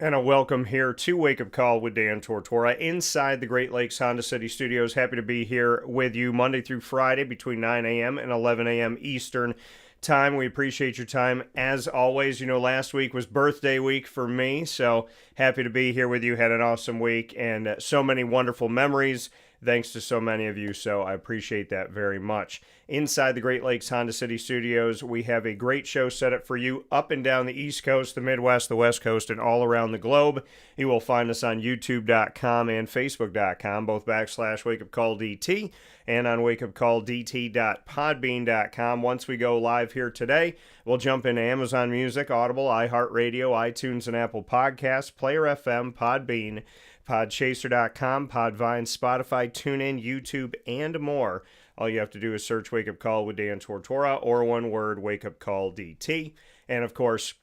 And a welcome here to Wake Up Call with Dan Tortora inside the Great Lakes Honda City Studios. Happy to be here with you Monday through Friday between 9 a.m. and 11 a.m. Eastern time. We appreciate your time as always. You know, last week was birthday week for me, so happy to be here with you. Had an awesome week and so many wonderful memories. Thanks to so many of you, so I appreciate that very much. Inside the Great Lakes Honda City Studios, we have a great show set up for you up and down the East Coast, the Midwest, the West Coast, and all around the globe. You will find us on YouTube.com and Facebook.com, both /WakeUpCallDT, and on WakeUpCallDT.podbean.com. Once we go live here today, we'll jump into Amazon Music, Audible, iHeartRadio, iTunes, and Apple Podcasts, Player FM, Podbean, Podchaser.com, Podvine, Spotify, TuneIn, YouTube, and more. All you have to do is search Wake Up Call with Dan Tortora, or one word, Wake Up Call DT. And of course,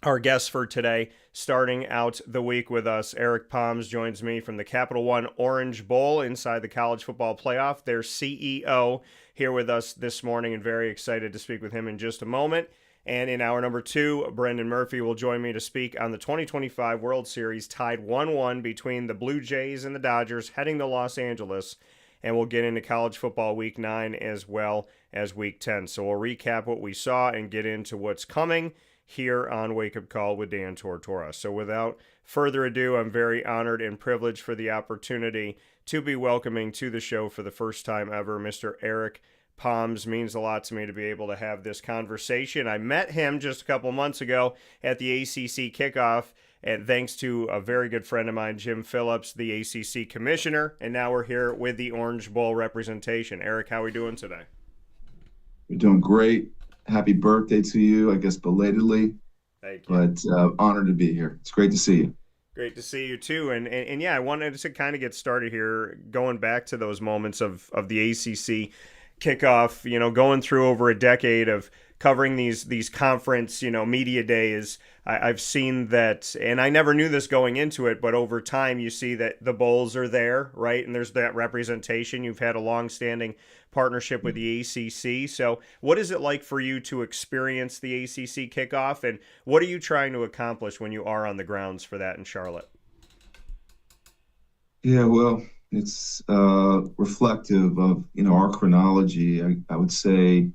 our guest for today, starting out the week with us, Eric Poms joins me from the Capital One Orange Bowl inside the college football playoff. Their CEO here with us this morning, and very excited to speak with him in just a moment. And in hour number 2, Brendan Murphy will join me to speak on the 2025 World Series, tied 1-1 between the Blue Jays and the Dodgers, heading to Los Angeles. And we'll get into college football Week 9 as well as Week 10. So we'll recap what we saw and get into what's coming here on Wake Up Call with Dan Tortora. So without further ado, I'm very honored and privileged for the opportunity to be welcoming to the show for the first time ever, Mr. Eric Poms. Means a lot to me to be able to have this conversation. I met him just a couple months ago at the ACC kickoff, and thanks to a very good friend of mine, Jim Phillips, the ACC commissioner, and now we're here with the Orange Bowl representation. Eric, how are we doing today? You're doing great. Happy birthday to you, I guess belatedly. Thank you. But honored to be here. It's great to see you. Great to see you too. And yeah, I wanted to kind of get started here, going back to those moments of the ACC kickoff, you know, going through over a decade of covering these conference, you know, media days. I've seen that, and I never knew this going into it, but over time you see that the bowls are there, right? And there's that representation. You've had a long-standing partnership with the ACC. So what is it like for you to experience the ACC kickoff, and what are you trying to accomplish when you are on the grounds for that in Charlotte? Yeah, well, it's reflective of, you know, our chronology. I would say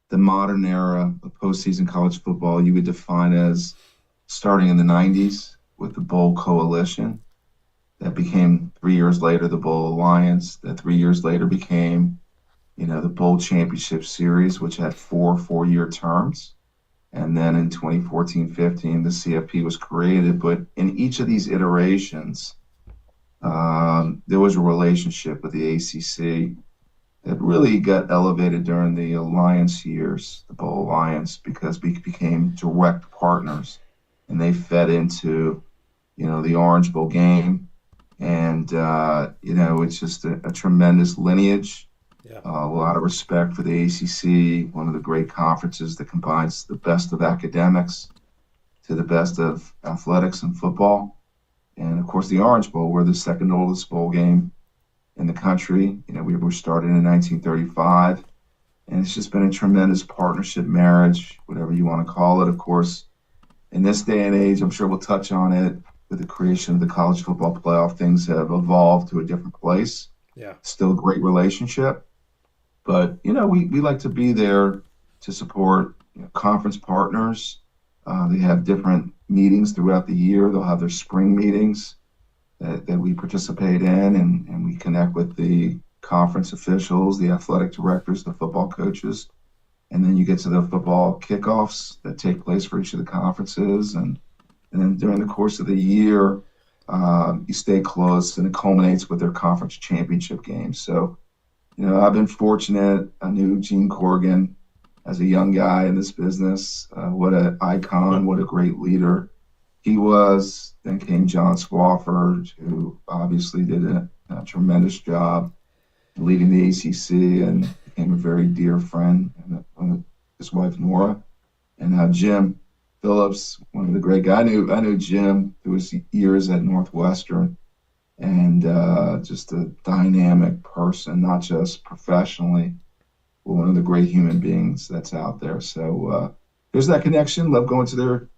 the modern era of postseason college football you would define as starting in the 90s with the Bowl Coalition. That became 3 years later the Bowl Alliance. That 3 years later became, you know, the Bowl Championship Series, which had four-year terms. And then in 2014-15, the CFP was created. But in each of these iterations, there was a relationship with the ACC that really got elevated during the Alliance years, the Bowl Alliance, because we became direct partners, and they fed into, you know, the Orange Bowl game. And, you know, it's just a tremendous lineage. Yeah. A lot of respect for the ACC, one of the great conferences that combines the best of academics to the best of athletics and football. And, of course, the Orange Bowl, we're the second oldest bowl game in the country. You know, we were started in 1935. And it's just been a tremendous partnership, marriage, whatever you want to call it. Of course, in this day and age, I'm sure we'll touch on it, with the creation of the college football playoff, things have evolved to a different place. Yeah. Still a great relationship. But, you know, we like to be there to support, you know, conference partners. They have different meetings throughout the year. They'll have their spring meetings that we participate in, and we connect with the conference officials, the athletic directors, the football coaches. And then you get to the football kickoffs that take place for each of the conferences. And then during the course of the year, you stay close, and it culminates with their conference championship games. So, you know, I've been fortunate. I knew Gene Corrigan as a young guy in this business. What an icon, what a great leader he was. Then came John Swafford, who obviously did a tremendous job leading the ACC and became a very dear friend, and his wife Nora. And now Jim Phillips, one of the great guys. I knew Jim through his years at Northwestern, and just a dynamic person, not just professionally, but one of the great human beings that's out there. So there's that connection. Love going to their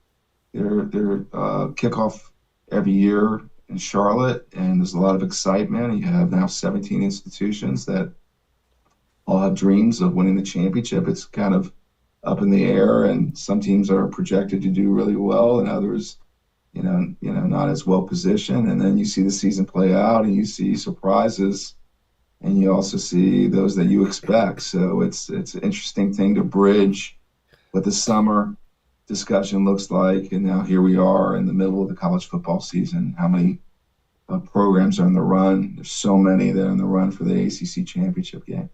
kickoff every year in Charlotte, and there's a lot of excitement. You have now 17 institutions that all have dreams of winning the championship. It's kind of up in the air, and some teams are projected to do really well, and others, not as well positioned. And then you see the season play out, and you see surprises, and you also see those that you expect. So it's an interesting thing to bridge what the summer discussion looks like, and now here we are in the middle of the college football season. How many programs are in the run? There's so many that are in the run for the ACC championship game.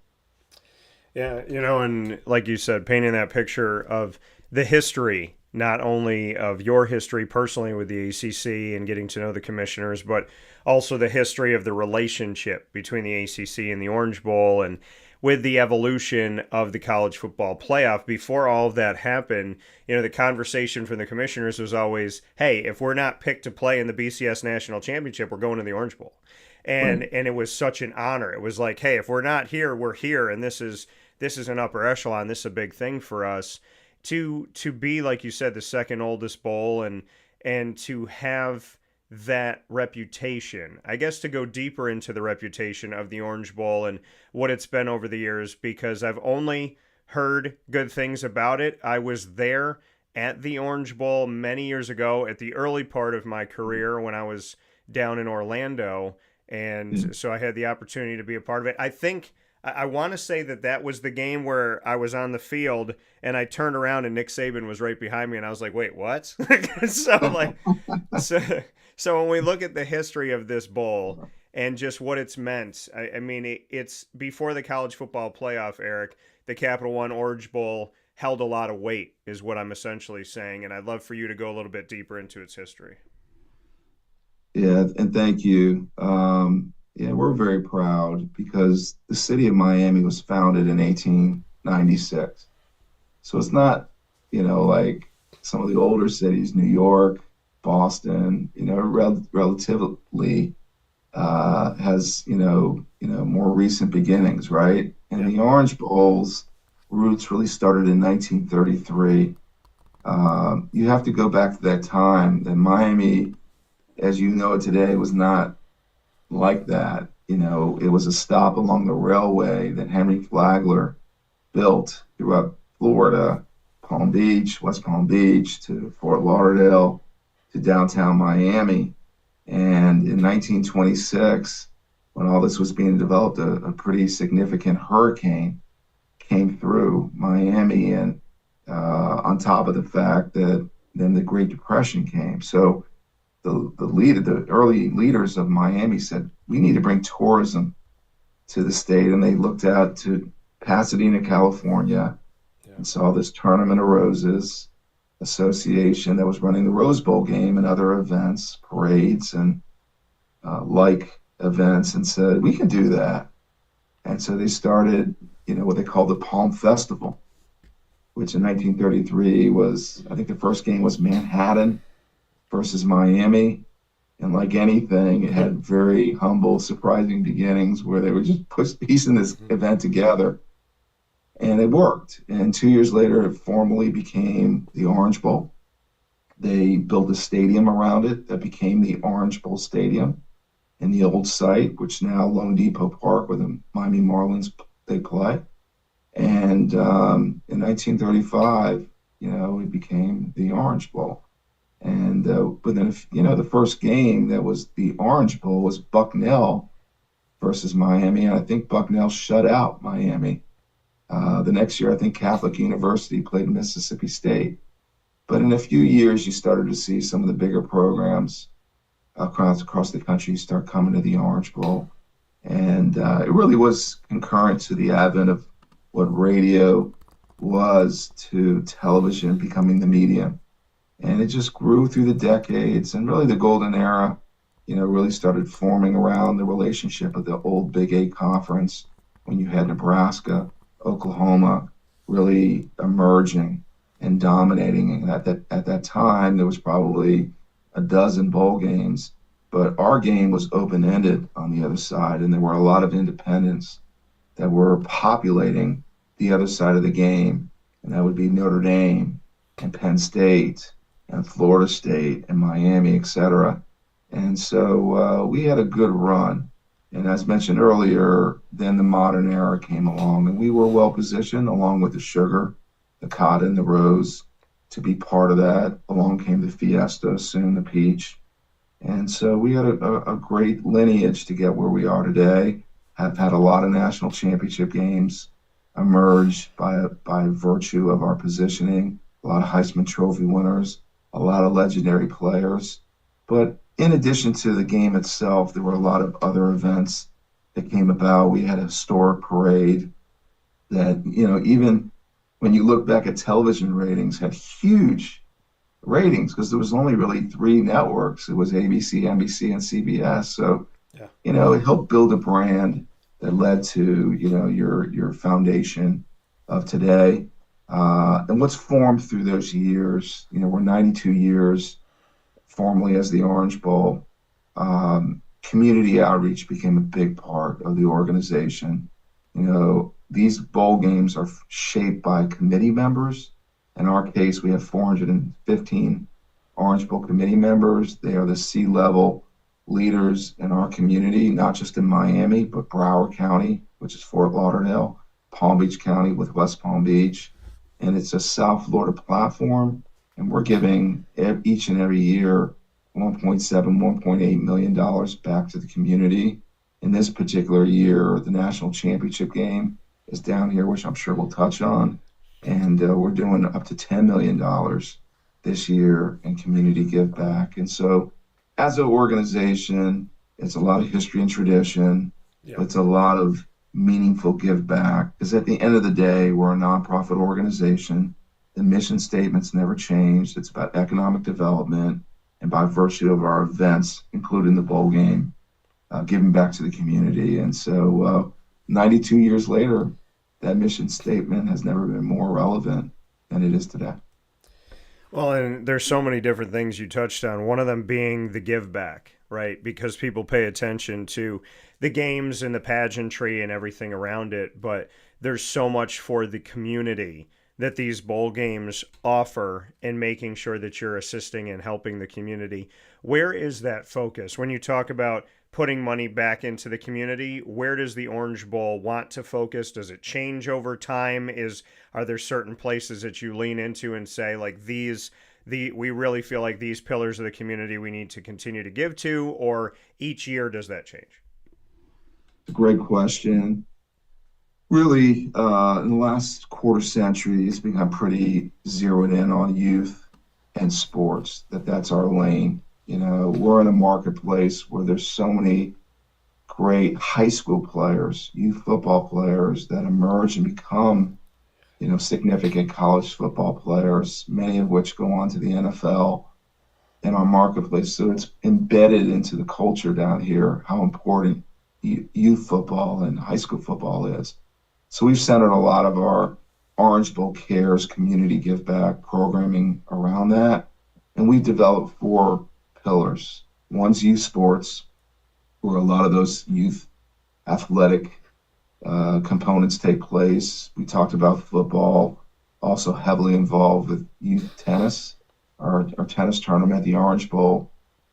Yeah, and like you said, painting that picture of the history, not only of your history personally with the ACC and getting to know the commissioners, but also the history of the relationship between the ACC and the Orange Bowl, and with the evolution of the college football playoff. Before all of that happened, the conversation from the commissioners was always, hey, if we're not picked to play in the BCS National Championship, we're going to the Orange Bowl. And Right. and it was such an honor. It was like, hey, if we're not here, we're here, and this is an upper echelon. This is a big thing for us to be, like you said, the second oldest bowl, and to have that reputation. I guess to go deeper into the reputation of the Orange Bowl and what it's been over the years, because I've only heard good things about it. I was there at the Orange Bowl many years ago at the early part of my career when I was down in Orlando, and so I had the opportunity to be a part of it. I think I want to say that was the game where I was on the field and I turned around and Nick Saban was right behind me, and I was like, "Wait, what?" So when we look at the history of this bowl and just what it's meant, I mean, it's before the college football playoff, Eric. The Capital One Orange Bowl held a lot of weight, is what I'm essentially saying, and I'd love for you to go a little bit deeper into its history. Yeah, and thank you. Yeah, we're very proud because the city of Miami was founded in 1896. So it's not, like some of the older cities, New York, Boston, relatively has, more recent beginnings, right? And Yeah. the Orange Bowl's roots really started in 1933. You have to go back to that time. That Miami, as you know it today, was not like that. It was a stop along the railway that Henry Flagler built throughout Florida, Palm Beach, West Palm Beach, to Fort Lauderdale, to downtown Miami. And in 1926, when all this was being developed, a pretty significant hurricane came through Miami, and on top of the fact that then the Great Depression came. So the early leaders of Miami said, we need to bring tourism to the state. And they looked out to Pasadena, California, and saw this Tournament of Roses association that was running the Rose Bowl game and other events, parades, and like events, and said, we can do that. And so they started, what they called the Palm Festival, which in 1933 was, I think the first game was Manhattan versus Miami. And like anything, it had very humble, surprising beginnings where they were just piecing this event together. And it worked. And 2 years later, it formally became the Orange Bowl. They built a stadium around it that became the Orange Bowl Stadium in the old site, which now Lone Depot Park, where the Miami Marlins, they play. And in 1935, it became the Orange Bowl. And but then, the first game that was the Orange Bowl was Bucknell versus Miami, and I think Bucknell shut out Miami. The next year, I think Catholic University played Mississippi State. But in a few years, you started to see some of the bigger programs across the country start coming to the Orange Bowl. And it really was concurrent to the advent of what radio was to television becoming the medium. And it just grew through the decades. And really the golden era, really started forming around the relationship of the old Big 8 conference, when you had Nebraska, Oklahoma really emerging and dominating. And at that time, there was probably a dozen bowl games, but our game was open-ended on the other side. And there were a lot of independents that were populating the other side of the game. And that would be Notre Dame and Penn State and Florida State and Miami, et cetera. And so we had a good run. And as mentioned earlier, then the modern era came along, and we were well positioned along with the sugar, the cotton, the rose to be part of that. Along came the Fiesta, soon the peach. And so we had a great lineage to get where we are today. Have had a lot of national championship games emerge by virtue of our positioning, a lot of Heisman Trophy winners, a lot of legendary players. But in addition to the game itself, there were a lot of other events that came about. We had a historic parade that, even when you look back at television ratings, had huge ratings because there was only really three networks. It was ABC, NBC, and CBS. So, Yeah. It helped build a brand that led to, your foundation of today. And what's formed through those years, we're 92 years formerly as the Orange Bowl. Community outreach became a big part of the organization. These bowl games are shaped by committee members. In our case, we have 415 Orange Bowl committee members. They are the C-level leaders in our community, not just in Miami, but Broward County, which is Fort Lauderdale, Palm Beach County with West Palm Beach. And it's a South Florida platform. And we're giving each and every year $1.7, $1.8 million back to the community. In this particular year, the national championship game is down here, which I'm sure we'll touch on. And we're doing up to $10 million this year in community give back. And so as an organization, it's a lot of history and tradition. Yeah. But it's a lot of meaningful give back, because at the end of the day, we're a nonprofit organization. The mission statement's never changed. It's about economic development, and by virtue of our events, including the bowl game, giving back to the community. And so 92 years later, that mission statement has never been more relevant than it is today. Well, and there's so many different things you touched on, one of them being the give back, right? Because people pay attention to the games and the pageantry and everything around it, but there's so much for the community that these bowl games offer in making sure that you're assisting and helping the community. Where is that focus? When you talk about putting money back into the community, where does the Orange Bowl want to focus? Does it change over time? Are there certain places that you lean into and say, like, we really feel like these pillars of the community we need to continue to give to, or each year does that change? Great question. Really, in the last quarter century, it's become pretty zeroed in on youth and sports, that's our lane. We're in a marketplace where there's so many great high school players, youth football players that emerge and become, significant college football players, many of which go on to the NFL in our marketplace. So it's embedded into the culture down here how important youth football and high school football is. So we've centered a lot of our Orange Bowl Cares community give back programming around that. And we've developed 4 pillars. One's youth sports, where a lot of those youth athletic components take place. We talked about football, also heavily involved with youth tennis. Our tennis tournament, the Orange Bowl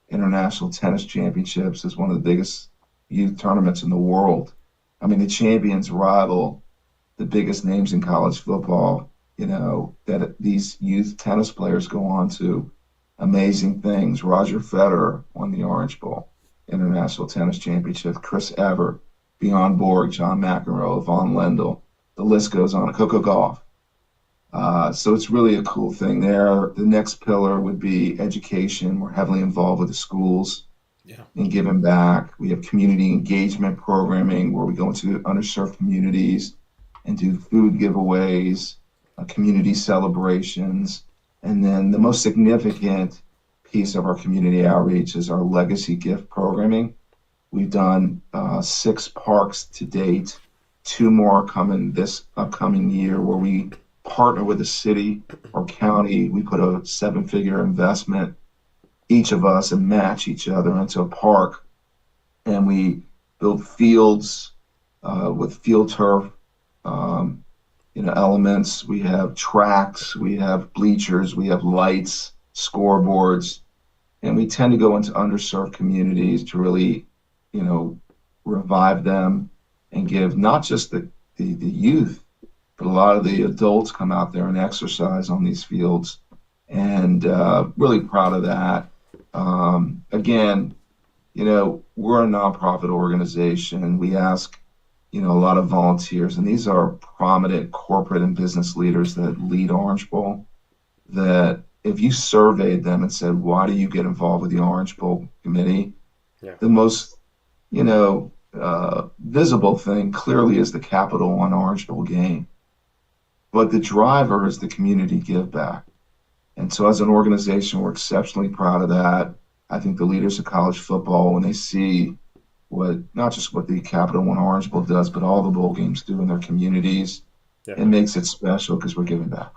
International Tennis Championships, is one of the biggest youth tournaments in the world. I mean, the champions rival the biggest names in college football, that these youth tennis players go on to amazing things. Roger Federer won the Orange Bowl International Tennis Championship. Chris Evert, Bjorn Borg, John McEnroe, Von Lendl. The list goes on. Coco Gauff. So it's really a cool thing there. The next pillar would be education. We're heavily involved with the schools in giving back. We have community engagement programming where we go into underserved communities and do food giveaways, community celebrations. And then the most significant piece of our community outreach is our legacy gift programming. We've done 6 parks to date, 2 more coming this upcoming year, where we partner with the city or county. We put a 7-figure investment, each of us, and match each other into a park. And we build fields with field turf, elements. We have tracks, we have bleachers, we have lights, scoreboards, and we tend to go into underserved communities to really, you know, revive them and give not just the youth, but a lot of the adults come out there and exercise on these fields. And really proud of that. Again, you know, we're a nonprofit organization. We ask, you know, a lot of volunteers, and these are prominent corporate and business leaders that lead Orange Bowl, that if you surveyed them and said, why do you get involved with the Orange Bowl committee? Yeah. The most, you know, visible thing clearly is the Capital One Orange Bowl game. But the driver is the community give back. And so as an organization, we're exceptionally proud of that. I think the leaders of college football, when they see what, not just what the Capital One Orange Bowl does, but all the bowl games do in their communities, Yeah. it makes it special because we're giving back.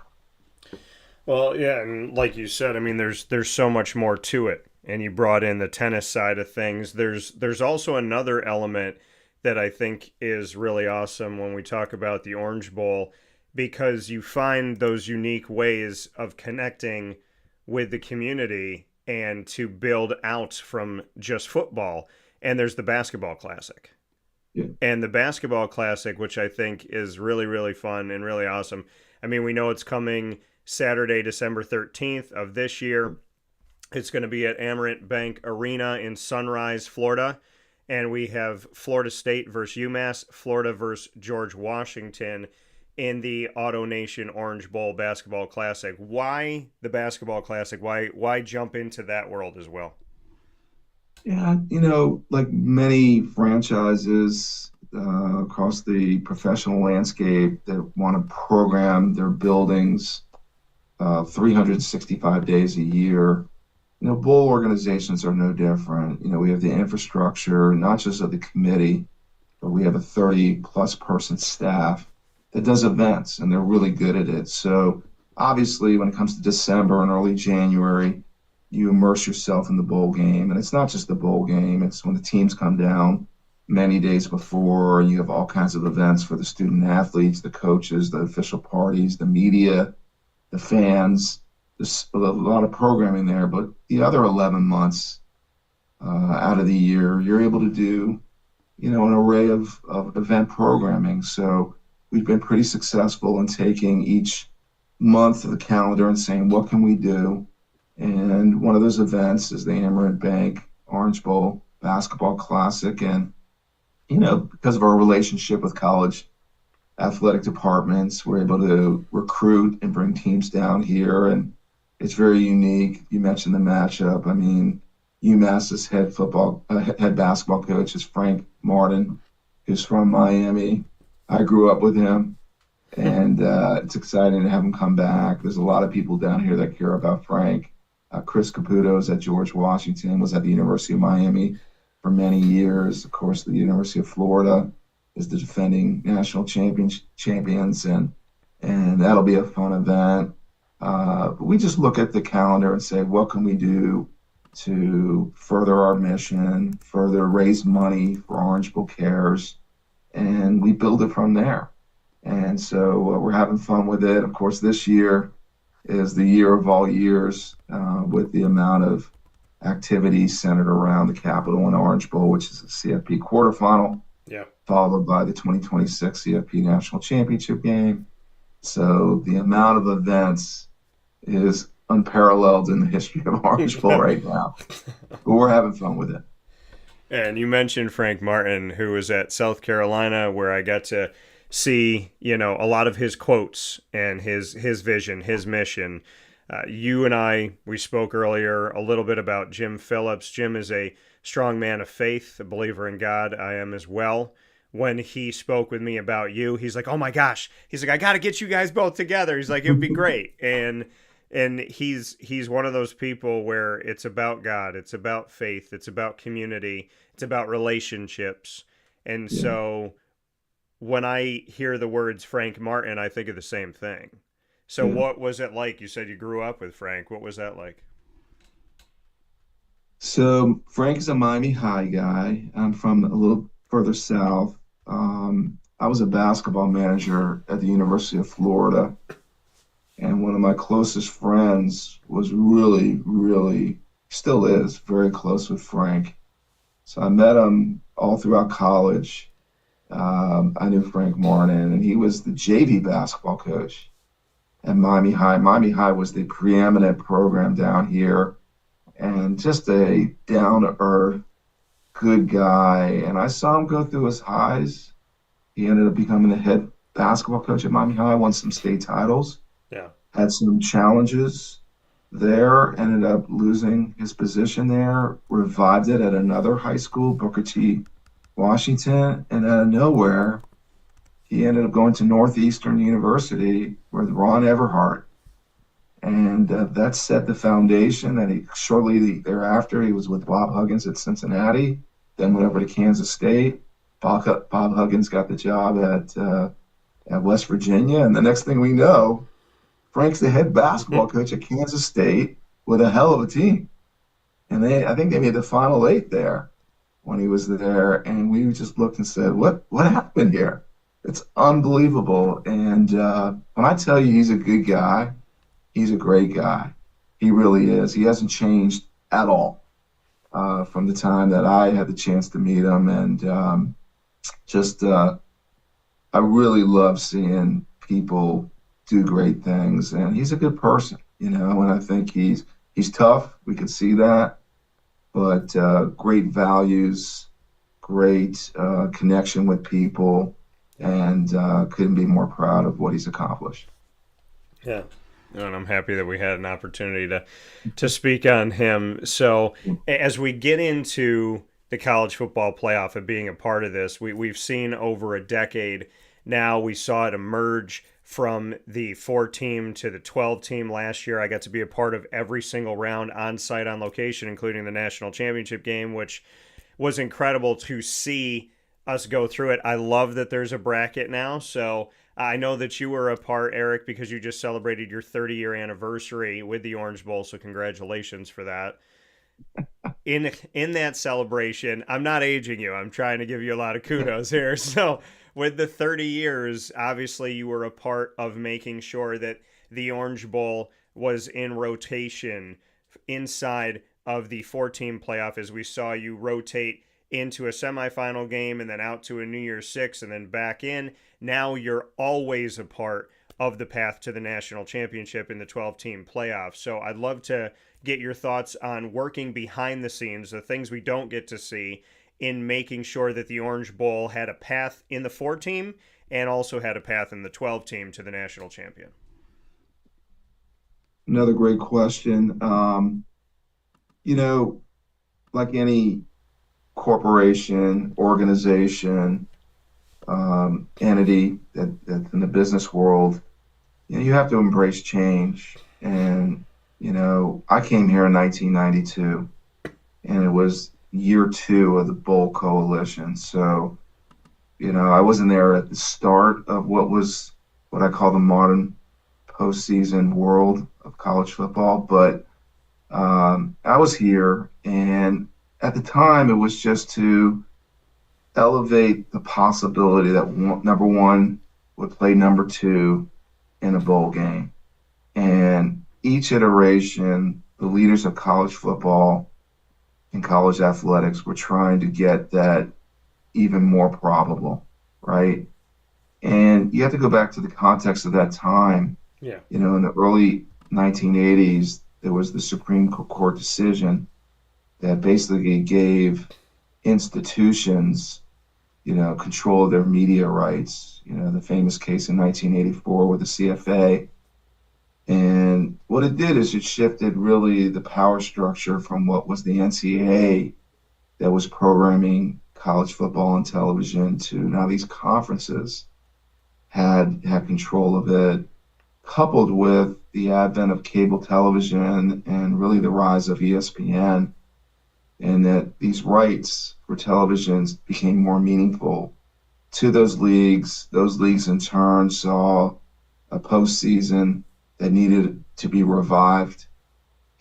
Well, yeah, and like you said, I mean, there's so much more to it, and you brought in the tennis side of things. There's also another element that I think is really awesome when we talk about the Orange Bowl, because you find those unique ways of connecting with the community and to build out from just football. And there's the basketball classic. Yeah. And the basketball classic, which I think is really, really fun and really awesome. I mean, we know it's coming Saturday, December 13th of this year. It's going to be at Amerant Bank Arena in Sunrise, Florida. And we have Florida State versus UMass, Florida versus George Washington in the Auto Nation Orange Bowl Basketball Classic. Why the Basketball Classic? Why jump into that world as well? Yeah, you know, like many franchises across the professional landscape that want to program their buildings 365 days a year, you know, bowl organizations are no different. You know, we have the infrastructure, not just of the committee, but we have a 30-plus person staff that does events, and they're really good at it. So obviously, when it comes to December and early January, you immerse yourself in the bowl game. And it's not just the bowl game. It's when the teams come down many days before, and you have all kinds of events for the student athletes, the coaches, the official parties, the media, the fans. There's a lot of programming there. But the other 11 months out of the year, you're able to do, you know, an array of event programming. So we've been pretty successful in taking each month of the calendar and saying, what can we do? And one of those events is the Amerant Bank Orange Bowl Basketball Classic. And, you know, because of our relationship with college athletic departments, we're able to recruit and bring teams down here. And it's very unique. You mentioned the matchup. I mean, UMass's head basketball coach is Frank Martin, who's from Miami. I grew up with him, and it's exciting to have him come back. There's a lot of people down here that care about Frank. Chris Caputo is at George Washington, was at the University of Miami for many years. Of course, the University of Florida is the defending national champions, and that'll be a fun event. But we just look at the calendar and say, what can we do to further our mission, further raise money for Orange Bowl Cares, and we build it from there. And so we're having fun with it. Of course, this year is the year of all years with the amount of activity centered around the Capital One Orange Bowl, which is the CFP quarterfinal, followed by the 2026 CFP National Championship game. So the amount of events is unparalleled in the history of Orange Bowl right now. But we're having fun with it. And you mentioned Frank Martin, who was at South Carolina, where I got to see, you know, a lot of his quotes and his vision, his mission. You and I, we spoke earlier a little bit about Jim Phillips. Jim is a strong man of faith, a believer in God. I am as well. When he spoke with me about you, he's like, oh my gosh. He's like, I got to get you guys both together. He's like, it would be great. And he's one of those people where it's about God, it's about faith, it's about community, it's about relationships. And so when I hear the words Frank Martin, I think of the same thing. So what was it like? You said you grew up with Frank. What was that like? So Frank is a Miami High guy. I'm from a little further south. I was a basketball manager at the University of Florida. And one of my closest friends was really, really still is very close with Frank. So I met him all throughout college. I knew Frank Martin, and he was the JV basketball coach at Miami High. Miami High was the preeminent program down here, and just a down to earth, good guy. And I saw him go through his highs. He ended up becoming the head basketball coach at Miami High, won some state titles, Yeah. had some challenges there, ended up losing his position there, revived it at another high school, Booker T. Washington, and out of nowhere, he ended up going to Northeastern University with Ron Everhart. And that set the foundation. And he shortly thereafter, he was with Bob Huggins at Cincinnati, then went over to Kansas State. Bob Huggins got the job at West Virginia. And the next thing we know, Frank's the head basketball coach at Kansas State with a hell of a team. And I think they made the Final Eight there when he was there. And we just looked and said, what happened here? It's unbelievable. And when I tell you he's a good guy, he's a great guy. He really is. He hasn't changed at all from the time that I had the chance to meet him. And I really love seeing people do great things. And he's a good person, and I think he's tough. We can see that. But great values, great connection with people, and couldn't be more proud of what he's accomplished. Yeah. And I'm happy that we had an opportunity to speak on him. So as we get into the college football playoff and being a part of this, we've seen over a decade now. We saw it emerge from the 4-team to the 12-team last year. I got to be a part of every single round on site, on location, including the national championship game, which was incredible to see us go through it. I love that there's a bracket now. So I know that you were a part, Eric, because you just celebrated your 30-year anniversary with the Orange Bowl. So congratulations for that. In that celebration, I'm not aging you. I'm trying to give you a lot of kudos here. So with the 30 years, obviously you were a part of making sure that the Orange Bowl was in rotation inside of the 4-team playoff, as we saw you rotate into a semifinal game and then out to a New Year's Six and then back in. Now you're always a part of the path to the national championship in the 12-team playoff. So I'd love to get your thoughts on working behind the scenes, the things we don't get to see, in making sure that the Orange Bowl had a path in the 4-team and also had a path in the 12-team to the national champion. Another great question. Like any corporation, organization, entity that's in the business world, you have to embrace change. And, I came here in 1992, and it was year 2 of the Bowl Coalition. So, I wasn't there at the start of what I call the modern postseason world of college football, but I was here, and at the time it was just to elevate the possibility that number 1 would play number 2 in a bowl game. And each iteration, the leaders of college football and college athletics were trying to get that even more probable, right? And you have to go back to the context of that time. Yeah. In the early 1980s, there was the Supreme Court decision that basically gave institutions, control of their media rights. The famous case in 1984 with the CFA. And what it did is it shifted really the power structure from what was the NCAA that was programming college football on television to now these conferences had control of it, coupled with the advent of cable television and really the rise of ESPN, and that these rights for televisions became more meaningful to those leagues. Those leagues in turn saw a postseason that needed to be revived.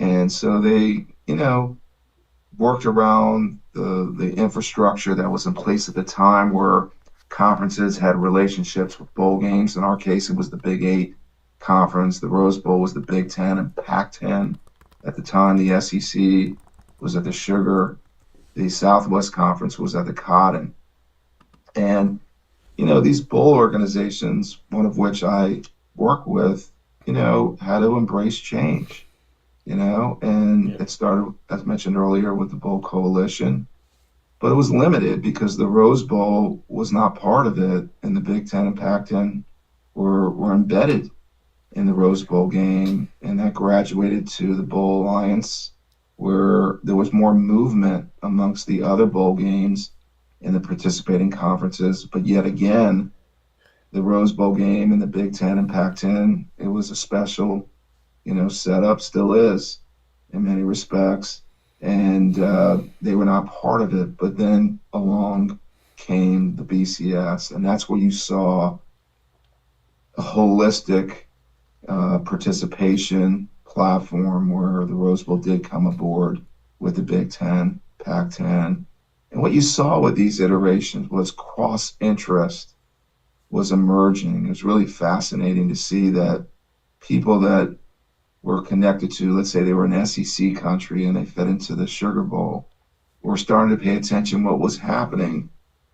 And so they, worked around the infrastructure that was in place at the time, where conferences had relationships with bowl games. In our case, it was the Big 8 conference. The Rose Bowl was the Big 10 and Pac-10. At the time, the SEC was at the Sugar, the Southwest Conference was at the Cotton. And, these bowl organizations, one of which I work with, had to embrace change, and Yeah. it started, as mentioned earlier, with the Bowl Coalition, but it was limited because the Rose Bowl was not part of it, and the Big Ten and Pac-10 were embedded in the Rose Bowl game, and that graduated to the Bowl Alliance, where there was more movement amongst the other bowl games in the participating conferences. But yet again, the Rose Bowl game and the Big Ten and Pac-10, it was a special, setup, still is in many respects, and they were not part of it. But then along came the BCS, and that's where you saw a holistic participation platform where the Rose Bowl did come aboard with the Big Ten, Pac-10. And what you saw with these iterations was cross interest was emerging. It was really fascinating to see that people that were connected to, let's say they were an SEC country and they fit into the Sugar Bowl, were starting to pay attention what was happening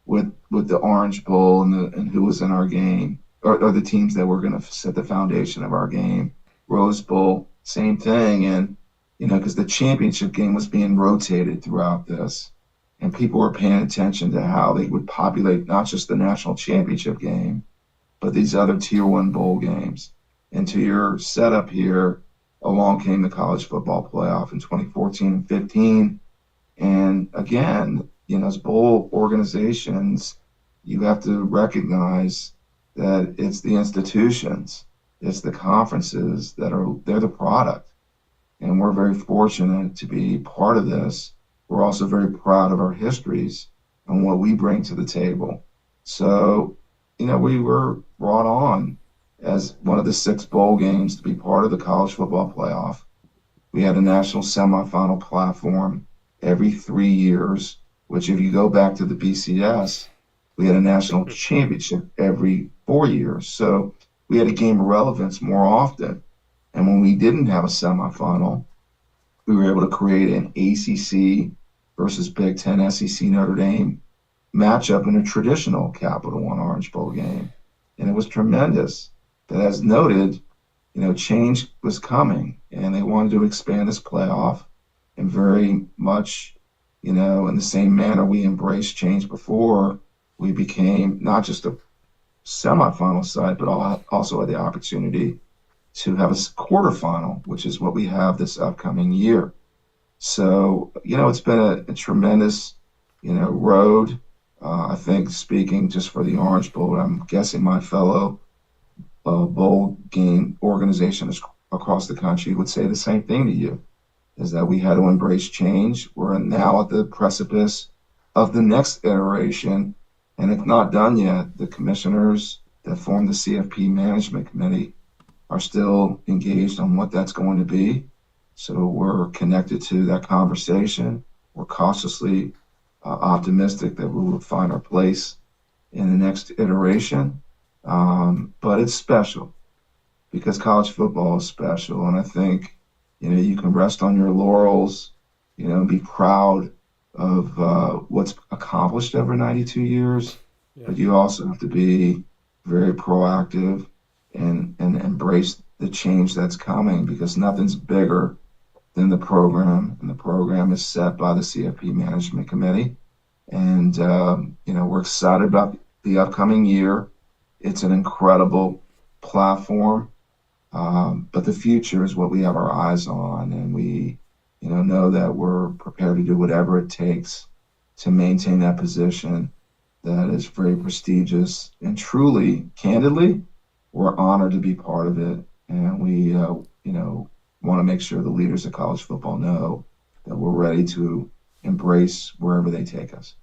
with the Orange Bowl and who was in our game, or the teams that were going to set the foundation of our game. Rose Bowl, same thing. And, because the championship game was being rotated throughout this, and people were paying attention to how they would populate not just the national championship game, but these other tier one bowl games. And to your setup here, along came the college football playoff in 2014 and 15. And again, as bowl organizations, you have to recognize that it's the institutions, it's the conferences they're the product. And we're very fortunate to be part of this. We're also very proud of our histories and what we bring to the table. So, we were brought on as one of the 6 bowl games to be part of the college football playoff. We had a national semifinal platform every 3 years, which if you go back to the BCS, we had a national championship every 4 years. So we had a game of relevance more often. And when we didn't have a semifinal, we were able to create an ACC versus Big Ten SEC Notre Dame matchup in a traditional Capital One Orange Bowl game. And it was tremendous. But as noted, change was coming, and they wanted to expand this playoff, and very much, in the same manner we embraced change before, we became not just a semifinal side, but also had the opportunity to have a quarterfinal, which is what we have this upcoming year. So, it's been a tremendous, road. I think speaking just for the Orange Bowl, I'm guessing my fellow bowl game organizations across the country would say the same thing to you, is that we had to embrace change. We're now at the precipice of the next iteration, and it's not done yet. The commissioners that form the CFP management committee are still engaged on what that's going to be. So we're connected to that conversation. We're cautiously optimistic that we will find our place in the next iteration. But it's special because college football is special. And I think, you can rest on your laurels, and be proud of what's accomplished over 92 years. Yeah. But you also have to be very proactive and embrace the change that's coming, because nothing's bigger than the program, and the program is set by the CFP Management Committee. And, we're excited about the upcoming year. It's an incredible platform, but the future is what we have our eyes on, and we, know that we're prepared to do whatever it takes to maintain that position that is very prestigious. And truly, candidly, we're honored to be part of it, and we, want to make sure the leaders of college football know that we're ready to embrace wherever they take us.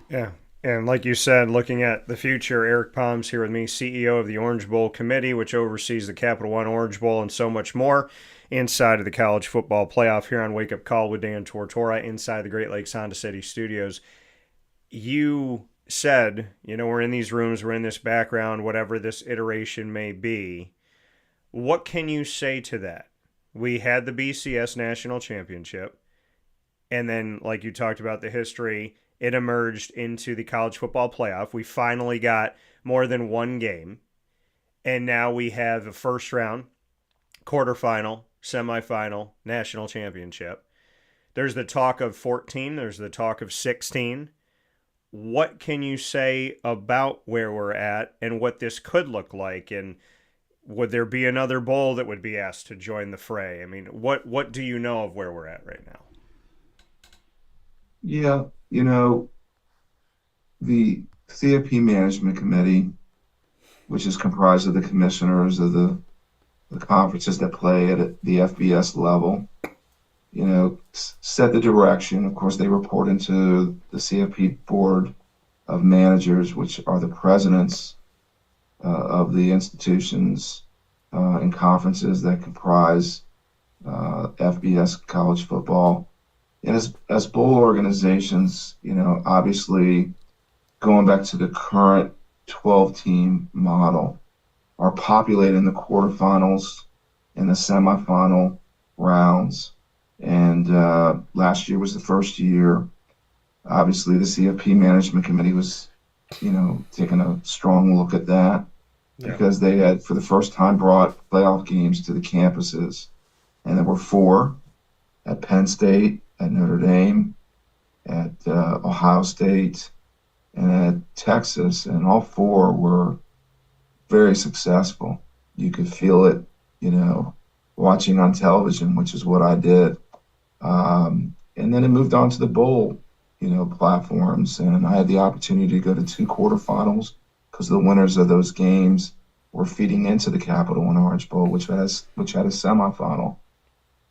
Yeah. And like you said, looking at the future, Eric Poms here with me, CEO of the Orange Bowl Committee, which oversees the Capital One Orange Bowl and so much more inside of the college football playoff here on Wake Up Call with Dan Tortora inside the Great Lakes Honda City Studios. You said, we're in these rooms, we're in this background, whatever this iteration may be. What can you say to that? we had the BCS National Championship, and then, like you talked about the history, it emerged into the college football playoff. We finally got more than one game, and now we have a first round, quarterfinal, semifinal, national championship. There's the talk of 14, there's the talk of 16. What can you say about where we're at and what this could look like? And would there be another bowl that would be asked to join the fray? I mean, what do you know of where we're at right now? Yeah, the CFP Management Committee, which is comprised of the commissioners of the conferences that play at the FBS level, set the direction. Of course, they report into the CFP Board of Managers, which are the presidents of the institutions and conferences that comprise FBS college football. And as bowl organizations, obviously going back to the current 12-team model, are populating the quarterfinals and the semifinal rounds. And last year was the first year. Obviously, the CFP Management Committee was, taking a strong look at that because they had, for the first time, brought playoff games to the campuses. And there were 4 at Penn State, at Notre Dame, at Ohio State, and at Texas. And all 4 were very successful. You could feel it, watching on television, which is what I did. And then it moved on to the bowl, platforms. And I had the opportunity to go to 2 quarterfinals because the winners of those games were feeding into the Capital and Orange Bowl, which had a semifinal.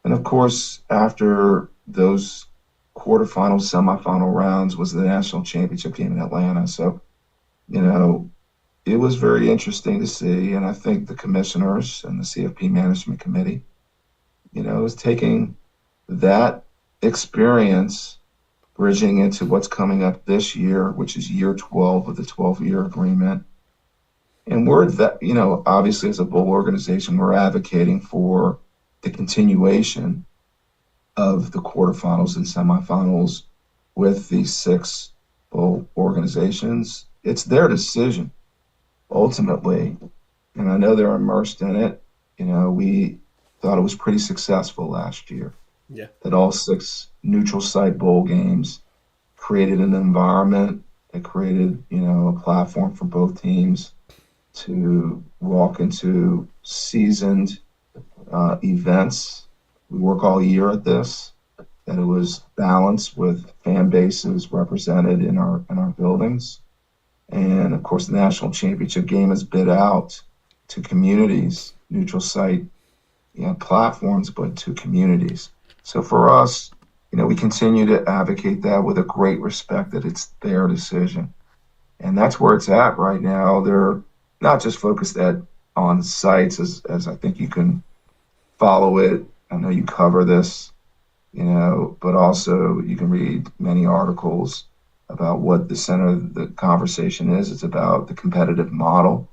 And of course, after those quarterfinal, semifinal rounds was the national championship game in Atlanta. So, it was very interesting to see. And I think the commissioners and the CFP Management Committee, is taking that experience, bridging into what's coming up this year, which is year 12 of the 12-year agreement. And we're that, obviously as a bowl organization, we're advocating for the continuation of the quarterfinals and semifinals with these 6 bowl organizations. It's their decision, ultimately. And I know they're immersed in it. We thought it was pretty successful last year. Yeah. That all 6 neutral site bowl games created an environment that created, a platform for both teams to walk into seasoned events. We work all year at this, that it was balanced with fan bases represented in our buildings. And of course, the national championship game is bid out to communities, neutral site, platforms, but to communities. So for us, we continue to advocate that with a great respect that it's their decision. And that's where it's at right now. They're not just focused on sites as I think you can follow it. I know you cover this, but also you can read many articles about what the center of the conversation is. It's about the competitive model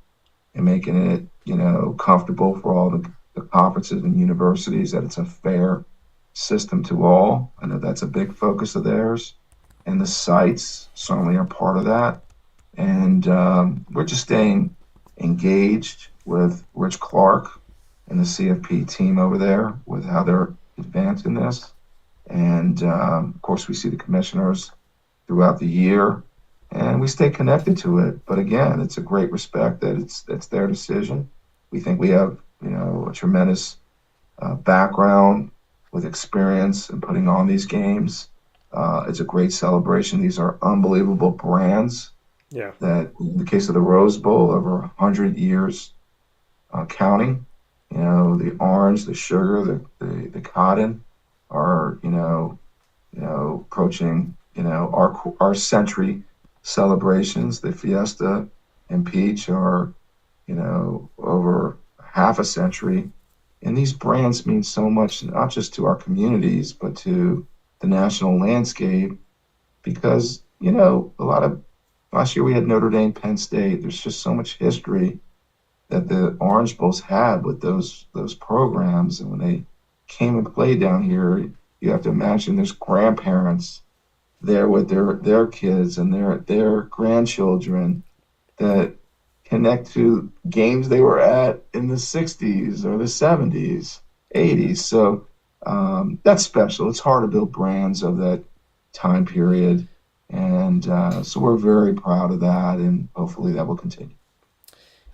and making it, comfortable for all the conferences and universities, that it's a fair system to all. I know that's a big focus of theirs, and the sites certainly are part of that. And we're just staying engaged with Rich Clark and the CFP team over there with how they're advancing this. And of course, we see the commissioners throughout the year, and we stay connected to it. But again, it's a great respect that it's their decision. We think we have, a tremendous background with experience in putting on these games. It's a great celebration. These are unbelievable brands. Yeah. That in the case of the Rose Bowl, over 100 years counting. The orange, the sugar, the cotton are, approaching, our century celebrations. The Fiesta and Peach are, over half a century. And these brands mean so much, not just to our communities, but to the national landscape, because, last year we had Notre Dame, Penn State. There's just so much history that the Orange Bowls had with those programs. And when they came and played down here, you have to imagine there's grandparents there with their kids and their grandchildren that connect to games they were at in the 60s or the 70s, 80s. So that's special. It's hard to build brands of that time period. And so we're very proud of that, and hopefully that will continue.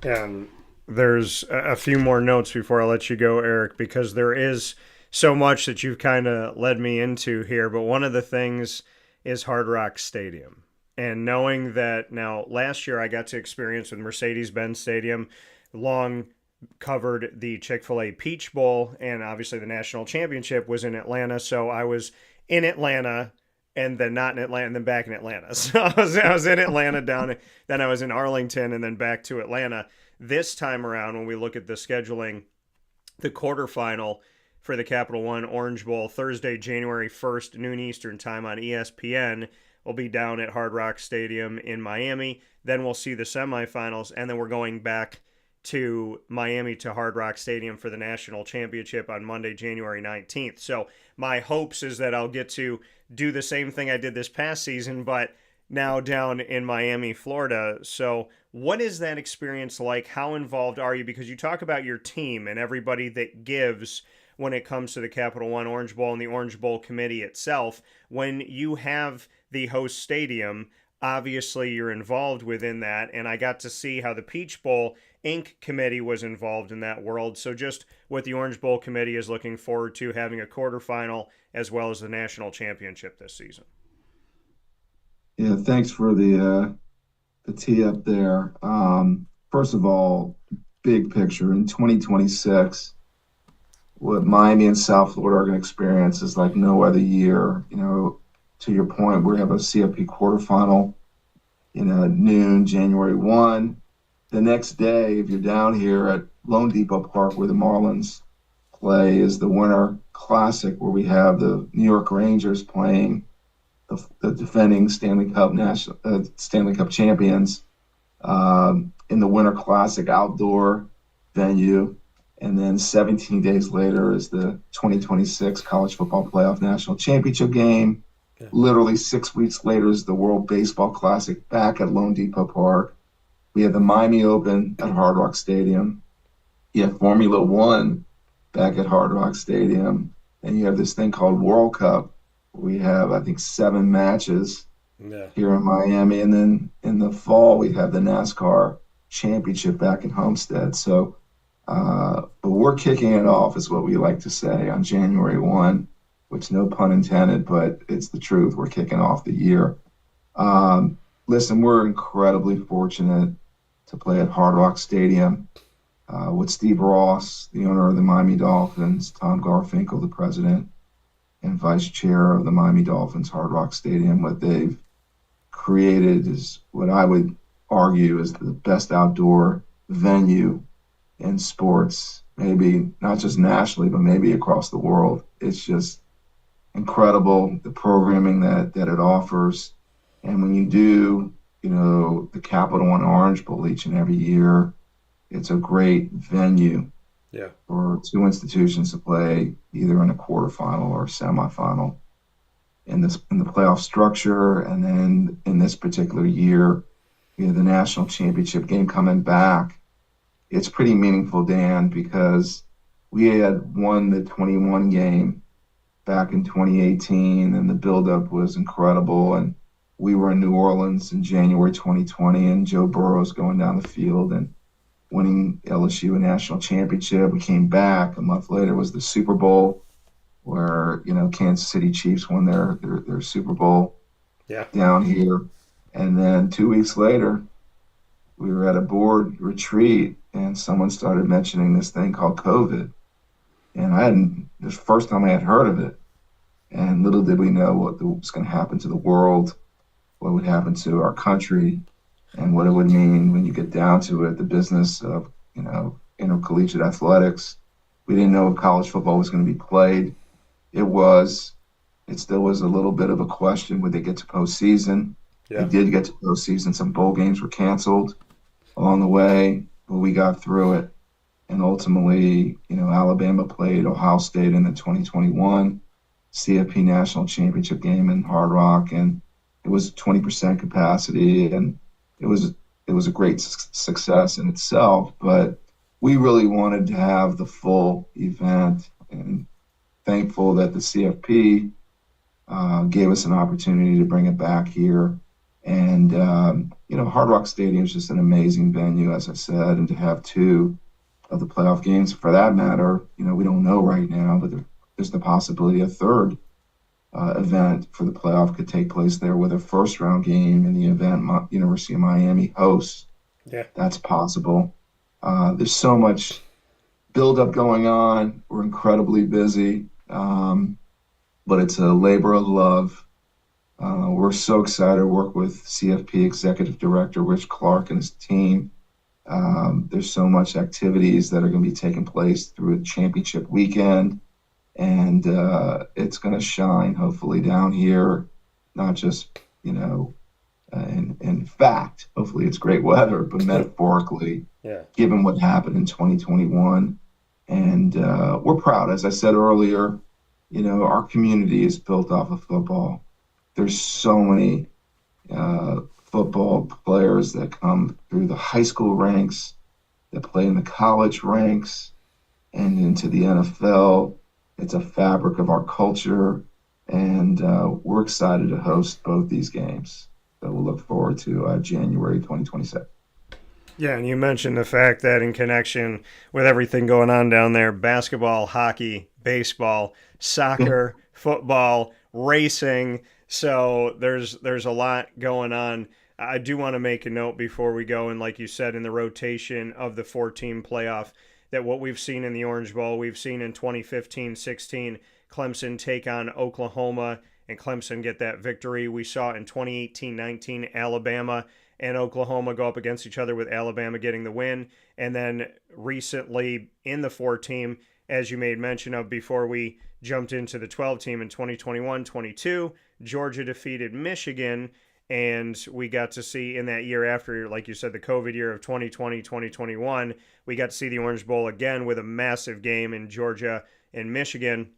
And there's a few more notes before I let you go, Eric, because there is so much that you've kind of led me into here. But one of the things is Hard Rock Stadium. And knowing that now last year I got to experience with Mercedes-Benz Stadium, long covered the Chick-fil-A Peach Bowl, and obviously the national championship was in Atlanta. So I was in Atlanta and then not in Atlanta, and then back in Atlanta. So I was in Atlanta then I was in Arlington, and then back to Atlanta. This time around, when we look at the scheduling, the quarterfinal for the Capital One Orange Bowl, Thursday, January 1st, noon Eastern time on ESPN, will be down at Hard Rock Stadium in Miami. Then we'll see the semifinals, and then we're going back to Miami to Hard Rock Stadium for the national championship on Monday, January 19th. So my hopes is that I'll get to do the same thing I did this past season, but now down in Miami, Florida. So what is that experience like? How involved are you? Because you talk about your team and everybody that gives when it comes to the Capital One Orange Bowl and the Orange Bowl committee itself. When you have the host stadium, obviously you're involved within that, and I got to see how the Peach Bowl Inc. committee was involved in that world. So just what the Orange Bowl committee is looking forward to having a quarterfinal as well as the national championship this season. Yeah, thanks for the tee up there. First of all, big picture in 2026, what Miami and South Florida are going to experience is like no other year. You know, to your point, we have a CFP quarterfinal noon, January 1. The next day, if you're down here at Lone Depot Park where the Marlins play, is the Winter Classic, where we have the New York Rangers playing the defending Stanley Cup champions in the Winter Classic outdoor venue. And then 17 days later is the 2026 College Football Playoff National Championship game. Yeah. Literally 6 weeks later is the World Baseball Classic back at Lone Depot Park. We have the Miami Open at Hard Rock Stadium. You have Formula One back at Hard Rock Stadium. And you have this thing called World Cup. We have, I think, 7 matches here in Miami. And then in the fall, we have the NASCAR Championship back in Homestead. So, but we're kicking it off, is what we like to say, on January 1, which no pun intended, but it's the truth. We're kicking off the year. Listen, we're incredibly fortunate to play at Hard Rock Stadium with Steve Ross, the owner of the Miami Dolphins, Tom Garfinkel, the president and vice chair of the Miami Dolphins Hard Rock Stadium. What they've created is what I would argue is the best outdoor venue in sports, maybe not just nationally, but maybe across the world. It's just incredible, the programming that it offers. And when you do, the Capital One Orange Bowl each and every year, it's a great venue for 2 institutions to play either in a quarterfinal or a semifinal in the playoff structure. And then in this particular year, the national championship game coming back. It's pretty meaningful, Dan, because we had won the 21 game back in 2018, and the buildup was incredible. And we were in New Orleans in January 2020, and Joe Burrow's going down the field and winning LSU a national championship. We came back. A month later was the Super Bowl, where Kansas City Chiefs won their Super Bowl down here. And then 2 weeks later, we were at a board retreat, and someone started mentioning this thing called COVID. And this first time I had heard of it. And little did we know what was going to happen to the world, what would happen to our country, and what it would mean when you get down to it, the business of, intercollegiate athletics. We didn't know if college football was going to be played. It still was a little bit of a question. Would they get to postseason? Yeah. They did get to postseason. Some bowl games were canceled along the way, but we got through it. And ultimately, Alabama played Ohio State in the 2021 CFP National Championship game in Hard Rock, and it was 20% capacity, and it was a great success in itself. But we really wanted to have the full event, and thankful that the CFP gave us an opportunity to bring it back here. And Hard Rock Stadium is just an amazing venue, as I said, and to have two of the playoff games, for that matter, we don't know right now, but there's the possibility a third event for the playoff could take place there with a first round game in the event University of Miami hosts. Yeah, that's possible. There's so much buildup going on. We're incredibly busy, but it's a labor of love. We're so excited to work with CFP Executive Director Rich Clark and his team. There's so much activities that are going to be taking place through a championship weekend, and it's going to shine hopefully down here, not just, in fact, hopefully it's great weather, but metaphorically, yeah, given what happened in 2021. And we're proud. As I said earlier, our community is built off of football. There's so many football players that come through the high school ranks, that play in the college ranks, and into the NFL. It's a fabric of our culture, and we're excited to host both these games. So we'll look forward to January 2026. Yeah, and you mentioned the fact that in connection with everything going on down there, basketball, hockey, baseball, soccer, football, racing, so there's a lot going on. I do want to make a note before we go, and like you said, in the rotation of the 4-team playoff, that what we've seen in the Orange Bowl, we've seen in 2015-16, Clemson take on Oklahoma, and Clemson get that victory. We saw in 2018-19, Alabama and Oklahoma go up against each other, with Alabama getting the win. And then recently in the 4-team, as you made mention of before we jumped into the 12-team in 2021-22, Georgia defeated Michigan, and we got to see in that year after, like you said, the COVID year of 2020-2021, we got to see the Orange Bowl again with a massive game in Georgia and Michigan,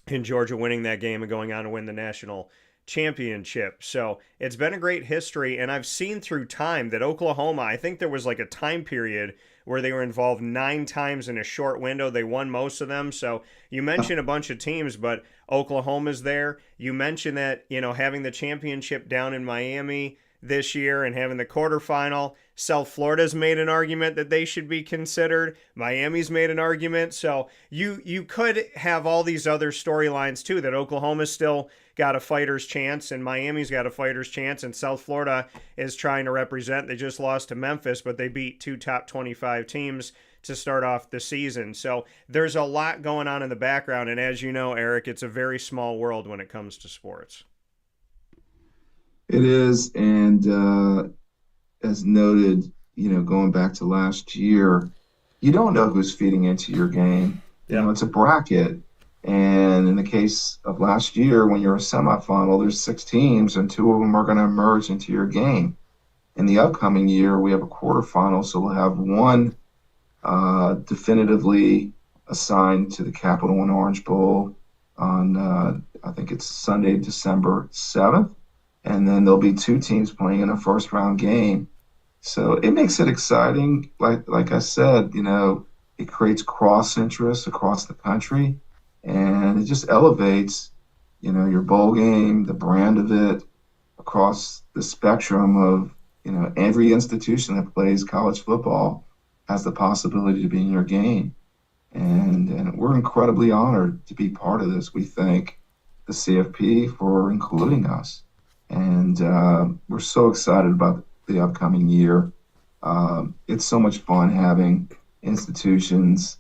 and Georgia winning that game and going on to win the national championship. So it's been a great history, and I've seen through time that Oklahoma, I think there was like a time period where they were involved 9 times in a short window. They won most of them. So you mentioned a bunch of teams, but Oklahoma's there. You mentioned that, having the championship down in Miami this year and having the quarterfinal. South Florida's made an argument that they should be considered. Miami's made an argument. So you could have all these other storylines too, that Oklahoma's still got a fighter's chance and Miami's got a fighter's chance, and South Florida is trying to represent. They just lost to Memphis, but they beat 2 top 25 teams to start off the season. So there's a lot going on in the background, and as you know, Eric, it's a very small world when it comes to sports. It is, and as noted, going back to last year, you don't know who's feeding into your game. It's a bracket, and in the case of last year, when you're a semifinal, there's 6 teams, and 2 of them are going to emerge into your game. In the upcoming year, we have a quarterfinal, so we'll have one definitively assigned to the Capital One Orange Bowl on, I think it's Sunday, December 7th. And then there'll be 2 teams playing in a first round game. So it makes it exciting. Like I said, it creates cross interest across the country, and it just elevates, your bowl game, the brand of it, across the spectrum of, every institution that plays college football has the possibility to be in your game. And we're incredibly honored to be part of this. We thank the CFP for including us. And we're so excited about the upcoming year. It's so much fun having institutions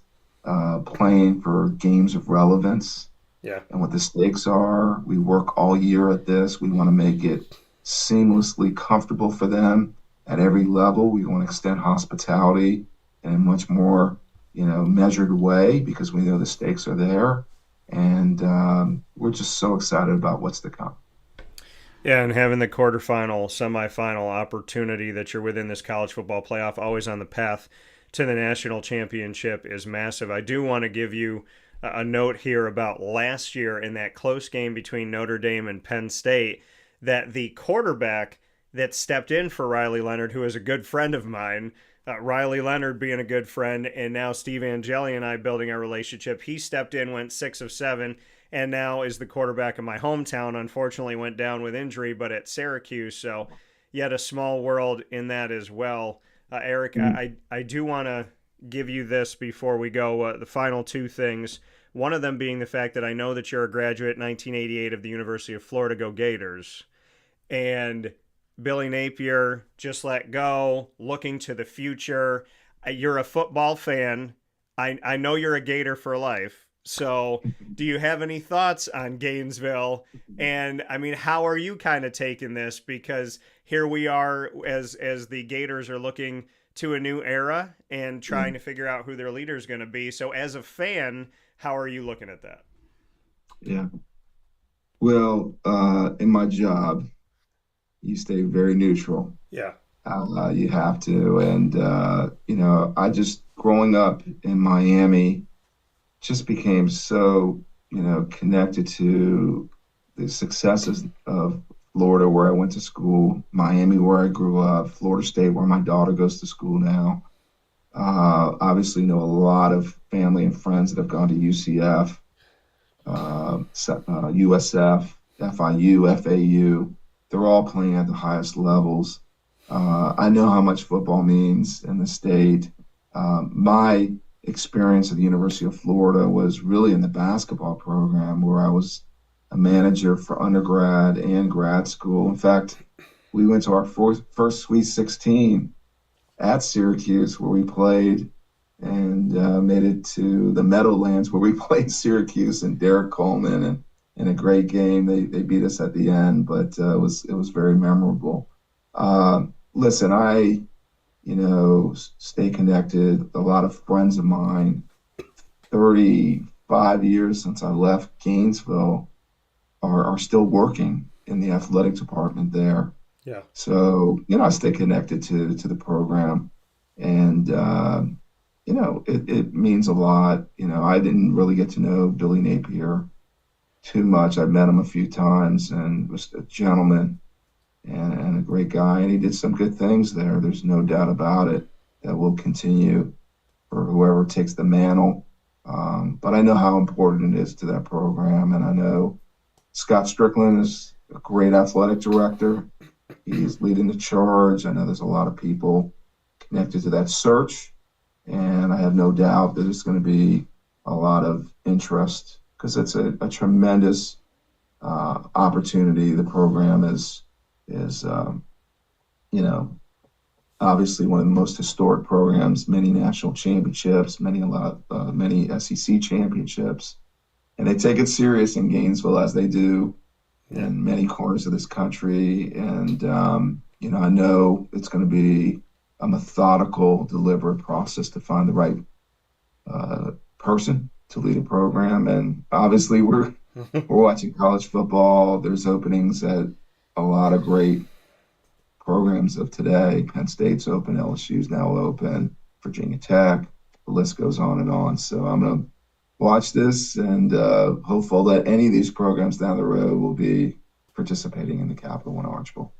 playing for games of relevance. Yeah. And what the stakes are. We work all year at this. We want to make it seamlessly comfortable for them at every level. We want to extend hospitality in a much more, measured way, because we know the stakes are there. And we're just so excited about what's to come. Yeah, and having the quarterfinal, semifinal opportunity that you're within this college football playoff, always on the path to the national championship is massive. I do want to give you a note here about last year in that close game between Notre Dame and Penn State, that the quarterback that stepped in for Riley Leonard, who is a good friend of mine, Riley Leonard being a good friend, and now Steve Angeli and I building our relationship. He stepped in, went 6 of 7, and now is the quarterback of my hometown. Unfortunately, went down with injury, but at Syracuse. So, yet a small world in that as well. Eric, I do want to give you this before we go. The final 2 things. One of them being the fact that I know that you're a graduate 1988 of the University of Florida. Go Gators. And Billy Napier just let go, looking to the future. You're a football fan. I know you're a Gator for life. So do you have any thoughts on Gainesville? And I mean, how are you kind of taking this? Because here we are as the Gators are looking to a new era and trying to figure out who their leader is going to be. So as a fan, how are you looking at that? Yeah. Well, in my job, you stay very neutral. Yeah. You have to. And, I just, growing up in Miami, just became so, connected to the successes of Florida, where I went to school, Miami, where I grew up, Florida State, where my daughter goes to school now. Obviously know a lot of family and friends that have gone to UCF, USF, FIU, FAU. They're all playing at the highest levels. I know how much football means in the state. My experience at the University of Florida was really in the basketball program, where I was a manager for undergrad and grad school. In fact, we went to our first Sweet 16 at Syracuse, where we played, and made it to the Meadowlands, where we played Syracuse and Derek Coleman, and in a great game. They beat us at the end, but it was very memorable. Listen, I stay connected. A lot of friends of mine, 35 years since I left Gainesville, are still working in the athletic department there. Yeah. So, I stay connected to the program, and, it means a lot. I didn't really get to know Billy Napier too much. I've met him a few times, and was a gentleman and a great guy, and he did some good things there. There's no doubt about it. That will continue for whoever takes the mantle. But I know how important it is to that program, and I know Scott Strickland is a great athletic director. He's leading the charge. I know there's a lot of people connected to that search, and I have no doubt that it's going to be a lot of interest, because it's a tremendous opportunity. The program is obviously one of the most historic programs, many national championships, many SEC championships, and they take it serious in Gainesville, as they do in many corners of this country. And I know it's going to be a methodical, deliberate process to find the right person to lead a program. And obviously we're watching college football. There's openings at a lot of great programs of today. Penn State's open, LSU's now open, Virginia Tech, the list goes on and on. So I'm going to watch this, and hopeful that any of these programs down the road will be participating in the Capital One Orange Bowl.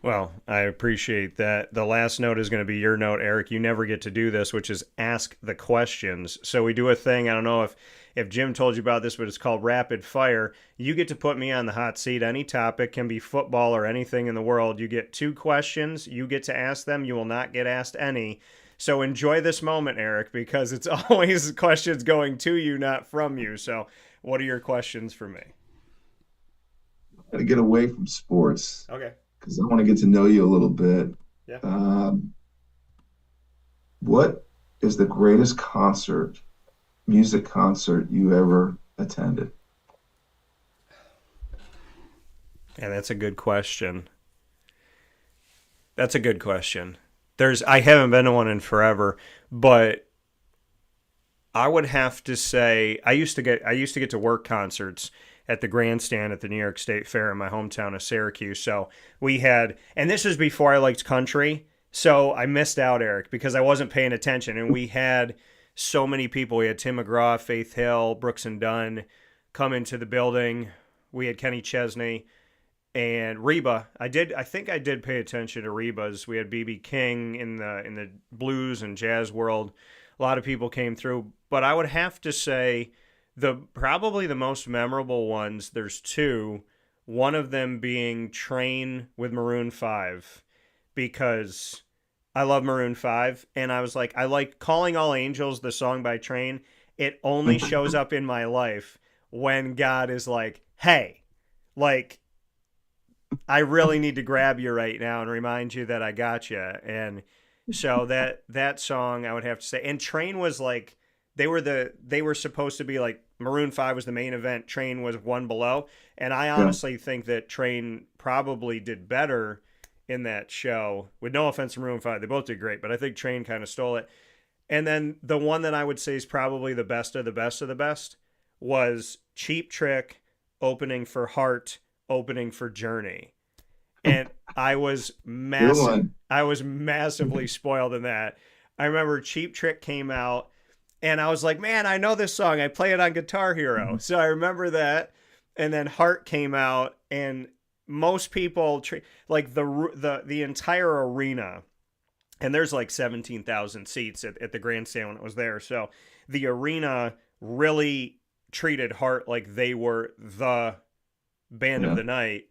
Well, I appreciate that. The last note is going to be your note, Eric. You never get to do this, which is ask the questions. So we do a thing. I don't know if Jim told you about this, but it's called Rapid Fire. You get to put me on the hot seat. Any topic, can be football or anything in the world. You get 2 questions. You get to ask them. You will not get asked any. So enjoy this moment, Eric, because it's always questions going to you, not from you. So what are your questions for me? I'm going to get away from sports. Okay. Because I want to get to know you a little bit. Yeah. What is the greatest music concert you ever attended? Yeah, that's a good question. I haven't been to one in forever, but I would have to say I used to get to work concerts at the grandstand at the New York State Fair in my hometown of Syracuse. So we had, and this is before I liked country, So I missed out, Eric, because I wasn't paying attention. And we had so many people. We had Tim McGraw, Faith Hill, Brooks and Dunn come into the building. We had Kenny Chesney and Reba. I think I did pay attention to Reba's. We had BB King in the blues and jazz world. A lot of people came through, but I would have to say the probably the most memorable ones. There's two. One of them being Train with Maroon 5 because I love Maroon 5 and I was like I like Calling All Angels, the song by Train. It only shows up in my life when God is like, "Hey, like I really need to grab you right now and remind you that I got you." And so that song I would have to say. And Train was like they were supposed to be like Maroon 5 was the main event, Train was one below, and I Yeah. honestly think that Train probably did better in that show. With no offense to Maroon 5, they both did great, but I think Train kind of stole it. And then the one that I would say is probably the best of the best of the best was Cheap Trick opening for Heart, opening for Journey. And Good one. I was massively spoiled in that. I remember Cheap Trick came out and I was like, "Man, I know this song. I play it on Guitar Hero." So I remember that. And then Heart came out and most people like the entire arena, and there's like 17,000 seats at the grandstand when it was there. So the arena really treated Heart like they were the band of Yeah. the night,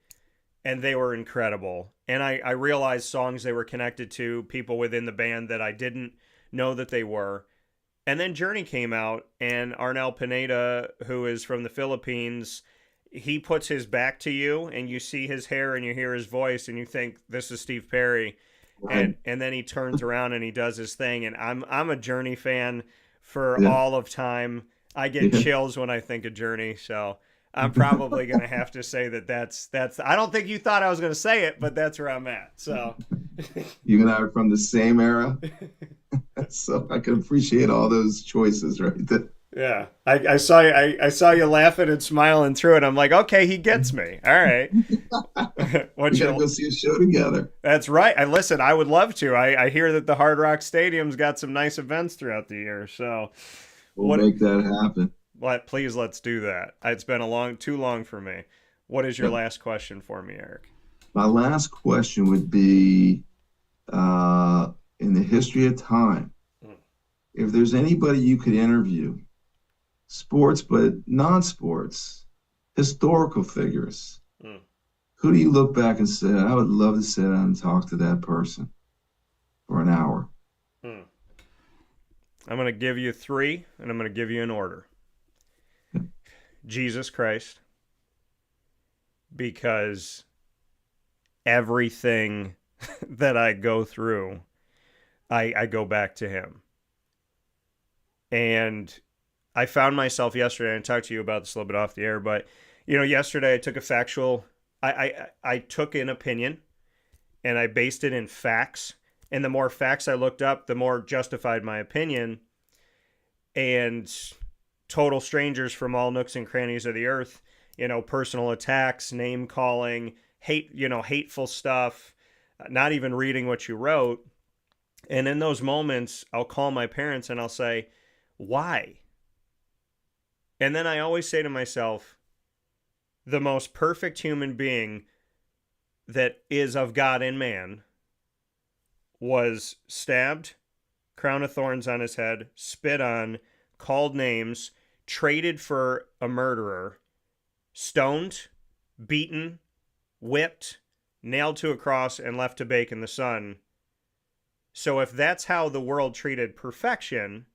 and they were incredible. And I realized songs they were connected to, people within the band that I didn't know that they were. And then Journey came out, and Arnel Pineda, who is from the Philippines, he puts his back to you, and you see his hair, and you hear his voice, and you think this is Steve Perry. Right. And then he turns around and he does his thing. And I'm a Journey fan for Yeah. all of time. I get Yeah. chills when I think of Journey, so I'm probably gonna have to say that's. I don't think you thought I was gonna say it, but that's where I'm at. So You and I are from the same era, so I can appreciate all those choices right there. yeah, I saw you. I saw you laughing and smiling through it. I'm like, okay, he gets me. All right. What We gotta you? go see a show together. That's right. I listen. I would love to. I hear that the Hard Rock Stadium's got some nice events throughout the year. So We'll what? make that happen. Please let's do that. It's been too long for me. What is your Yep. last question for me, Eric? My last question would be, in the history of time, Mm. if there's anybody you could interview, sports but non-sports, historical figures, Mm. who do you look back and say, I would love to sit down and talk to that person for an hour? Mm. I'm going to give you three, and I'm going to give you an order. Jesus Christ, because everything that I go through, I go back to him. And I found myself yesterday, and I talked to you about this a little bit off the air, but yesterday I took a factual, I took an opinion and I based it in facts. And the more facts I looked up, the more justified my opinion. And total strangers from all nooks and crannies of the earth, personal attacks, name calling, hateful stuff, not even reading what you wrote. And in those moments, I'll call my parents and I'll say, why? And then I always say to myself, the most perfect human being that is of God and man was stabbed, crown of thorns on his head, spit on, called names, traded for a murderer, stoned, beaten, whipped, nailed to a cross, and left to bake in the sun. So if that's how the world treated perfection,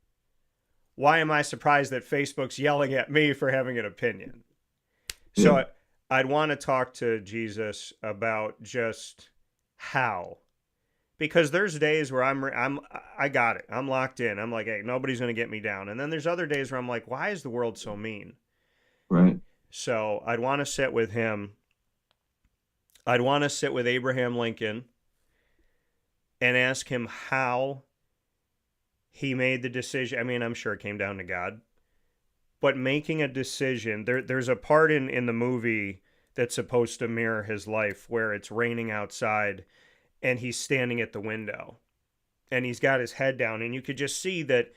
why am I surprised that Facebook's yelling at me for having an opinion? So Yeah. I'd want to talk to Jesus about just how. Because there's days where I got it. I'm locked in. I'm like, hey, nobody's going to get me down. And then there's other days where I'm like, why is the world so mean? Right. So I'd want to sit with him. I'd want to sit with Abraham Lincoln and ask him how he made the decision. I mean, I'm sure it came down to God. But making a decision, there's a part in the movie that's supposed to mirror his life where it's raining outside and he's standing at the window and he's got his head down, and you could just see that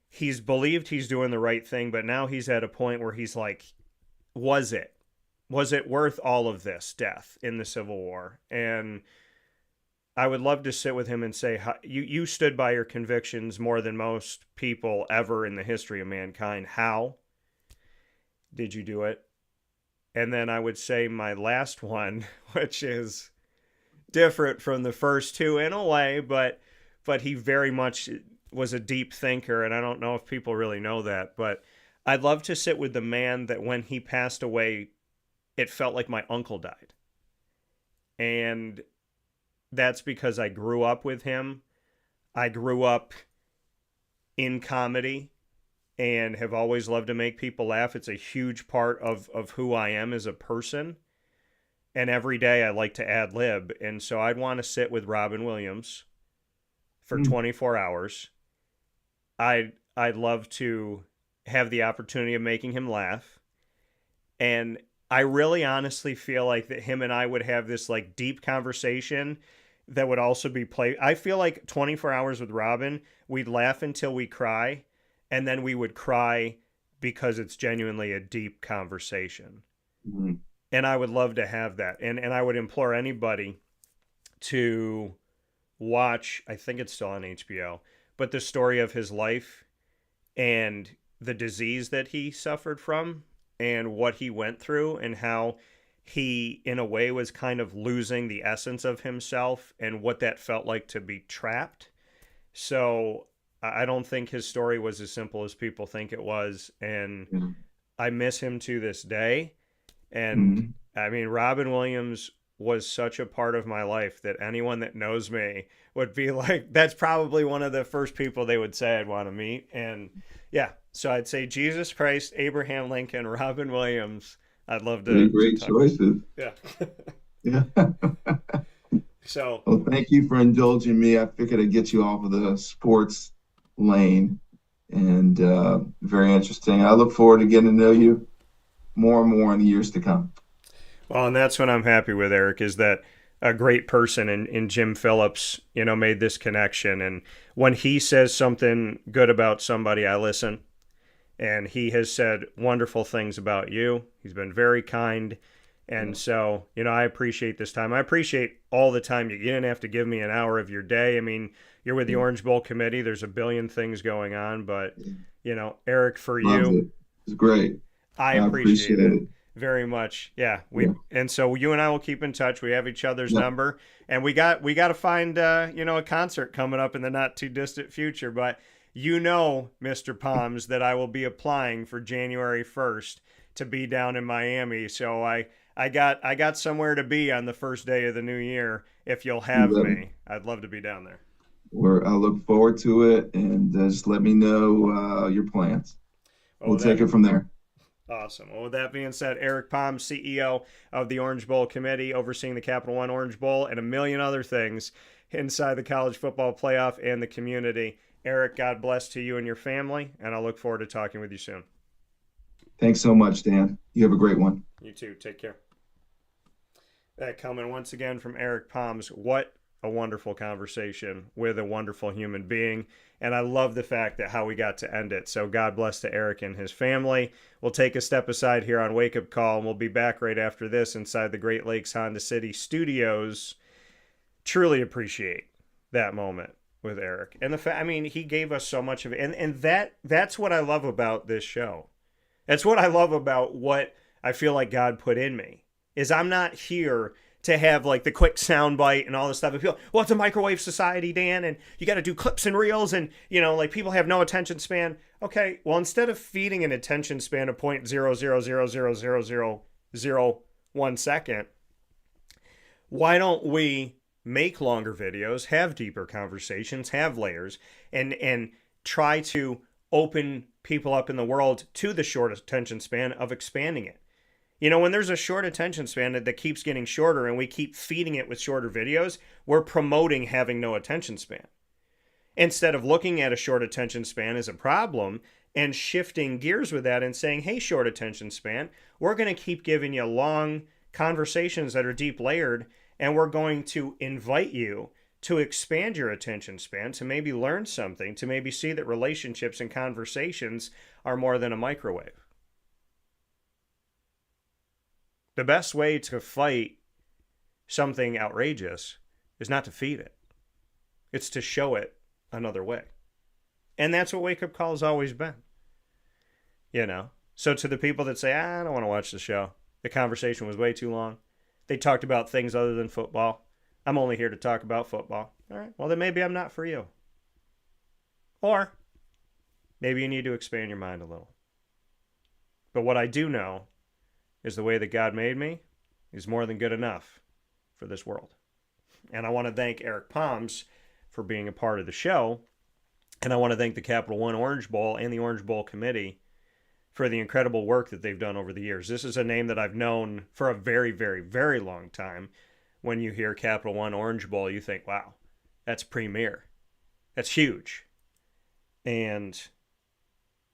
he's believed he's doing the right thing, but now he's at a point where he's like, was it worth all of this death in the Civil War? And I would love to sit with him and say, you stood by your convictions more than most people ever in the history of mankind. How did you do it? And then I would say my last one, which is different from the first two in a way, but he very much was a deep thinker, and I don't know if people really know that, but I'd love to sit with the man that when he passed away, it felt like my uncle died. And that's because I grew up with him. I grew up in comedy and have always loved to make people laugh. It's a huge part of who I am as a person. And every day I like to ad lib. And so I'd want to sit with Robin Williams for 24 hours. I'd love to have the opportunity of making him laugh. And I really honestly feel like that him and I would have this like deep conversation that would also be played. I feel like 24 hours with Robin, we'd laugh until we cry, and then we would cry because it's genuinely a deep conversation. Mm-hmm. And I would love to have that. And I would implore anybody to watch, I think it's still on HBO, but the story of his life and the disease that he suffered from and what he went through and how he, in a way, was kind of losing the essence of himself and what that felt like to be trapped. So I don't think his story was as simple as people think it was. And I miss him to this day. And I mean, Robin Williams was such a part of my life that anyone that knows me would be like, that's probably one of the first people they would say I'd want to meet. And yeah, so I'd say Jesus Christ, Abraham Lincoln, Robin Williams. I'd love to. Great choices. Yeah. Yeah. So. Well, thank you for indulging me. I figured I'd get you off of the sports lane, and very interesting. I look forward to getting to know you more and more in the years to come. Well, and that's what I'm happy with, Eric, is that a great person in Jim Phillips, made this connection. And when he says something good about somebody, I listen. And he has said wonderful things about you. He's been very kind. And so, I appreciate this time. I appreciate all the time. You didn't have to give me an hour of your day. I mean, you're with the Orange Bowl committee. There's a billion things going on. But, Eric, for you. It's great. I appreciate it very much. Yeah. And so you and I will keep in touch. We have each other's number. And we got to find, a concert coming up in the not too distant future. But Mr. Poms, that I will be applying for January 1st to be down in Miami. So I got somewhere to be on the first day of the new year. If you'll have me, I'd love to be down there. I look forward to it, and just let me know your plans. We'll take it from there. Awesome. Well, with that being said, Eric Poms, CEO of the Orange Bowl Committee, overseeing the Capital One Orange Bowl and a million other things inside the college football playoff and the community. Eric, God bless to you and your family, and I look forward to talking with you soon. Thanks so much, Dan. You have a great one. You too. Take care. That coming once again from Eric Poms. What a wonderful conversation with a wonderful human being. And I love the fact that how we got to end it. So God bless to Eric and his family. We'll take a step aside here on Wake Up Call, and we'll be back right after this inside the Great Lakes Honda City studios. Truly appreciate that moment with Eric. And the fact, he gave us so much of it. And that's what I love about this show. That's what I love about what I feel like God put in me, is I'm not here to have like the quick sound bite and all this stuff. I feel, well, it's a microwave society, Dan, and you got to do clips and reels, and like people have no attention span. Okay, well, instead of feeding an attention span of 0.0000001 second, why don't we make longer videos, have deeper conversations, have layers, and try to open people up in the world to the short attention span of expanding it. When there's a short attention span that keeps getting shorter and we keep feeding it with shorter videos, we're promoting having no attention span. Instead of looking at a short attention span as a problem and shifting gears with that and saying, hey, short attention span, we're going to keep giving you long conversations that are deep layered And we're going to invite you to expand your attention span, to maybe learn something, to maybe see that relationships and conversations are more than a microwave. The best way to fight something outrageous is not to feed it. It's to show it another way. And that's what Wake Up Call has always been. You know? So to the people that say, I don't want to watch the show, the conversation was way too long, they talked about things other than football, I'm only here to talk about football. All right, well then maybe I'm not for you. Or maybe you need to expand your mind a little. But what I do know is the way that God made me is more than good enough for this world. And I want to thank Eric Poms for being a part of the show. And I want to thank the Capital One Orange Bowl and the Orange Bowl Committee for the incredible work that they've done over the years. This is a name that I've known for a very, very, very long time. When you hear Capital One Orange Bowl, you think, wow, that's premier. That's huge. And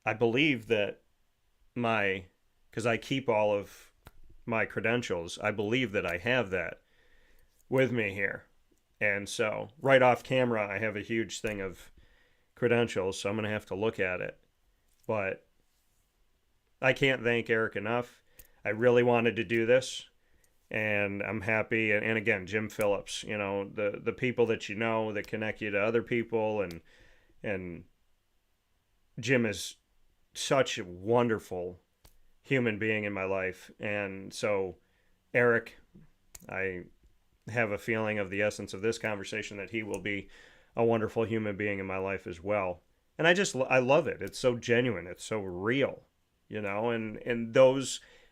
I believe that because I keep all of my credentials, I believe that I have that with me here. And so right off camera, I have a huge thing of credentials, so I'm going to have to look at it. But I can't thank Eric enough. I really wanted to do this. And I'm happy. And again, Jim Phillips, you know, the people that you know that connect you to other people. And Jim is such a wonderful human being in my life. And so, Eric, I have a feeling of the essence of this conversation that he will be a wonderful human being in my life as well. And I love it. It's so genuine. It's so real, you know, and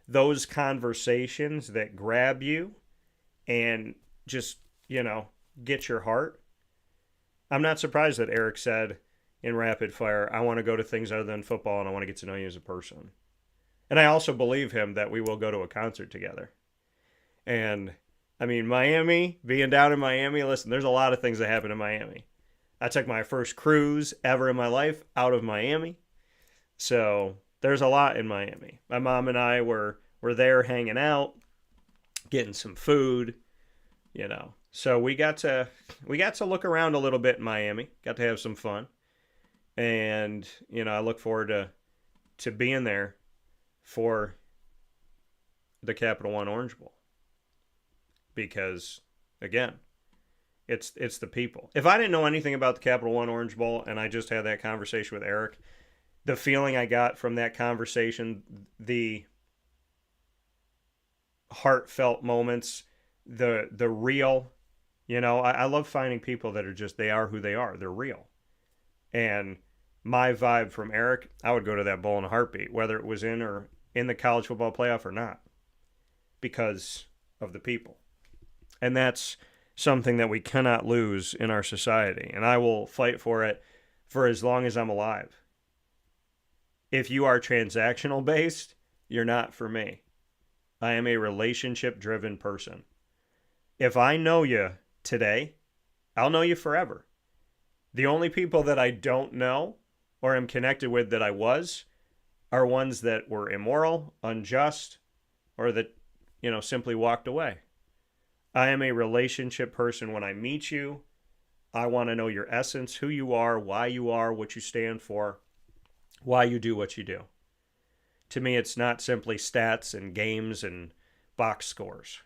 those conversations that grab you and just, you know, get your heart. I'm not surprised that Eric said in rapid fire, I want to go to things other than football and I want to get to know you as a person. And I also believe him that we will go to a concert together. And I mean, Miami, being down in Miami, listen, there's a lot of things that happen in Miami. I took my first cruise ever in my life out of Miami. So there's a lot in Miami. My mom and I were there hanging out, getting some food, you know. So we got to look around a little bit in Miami. Got to have some fun. And, you know, I look forward to being there for the Capital One Orange Bowl. Because again, it's the people. If I didn't know anything about the Capital One Orange Bowl and I just had that conversation with Eric, the feeling I got from that conversation, the heartfelt moments, the real, you know, I love finding people that are just, they are who they are. They're real. And my vibe from Eric, I would go to that bowl in a heartbeat, whether it was in the college football playoff or not, because of the people. And that's something that we cannot lose in our society. And I will fight for it for as long as I'm alive. If you are transactional based, you're not for me. I am a relationship driven person. If I know you today, I'll know you forever. The only people that I don't know or am connected with that I was are ones that were immoral, unjust, or that, you know, simply walked away. I am a relationship person. When I meet you, I want to know your essence, who you are, why you are, what you stand for, why you do what you do. To me, it's not simply stats and games and box scores.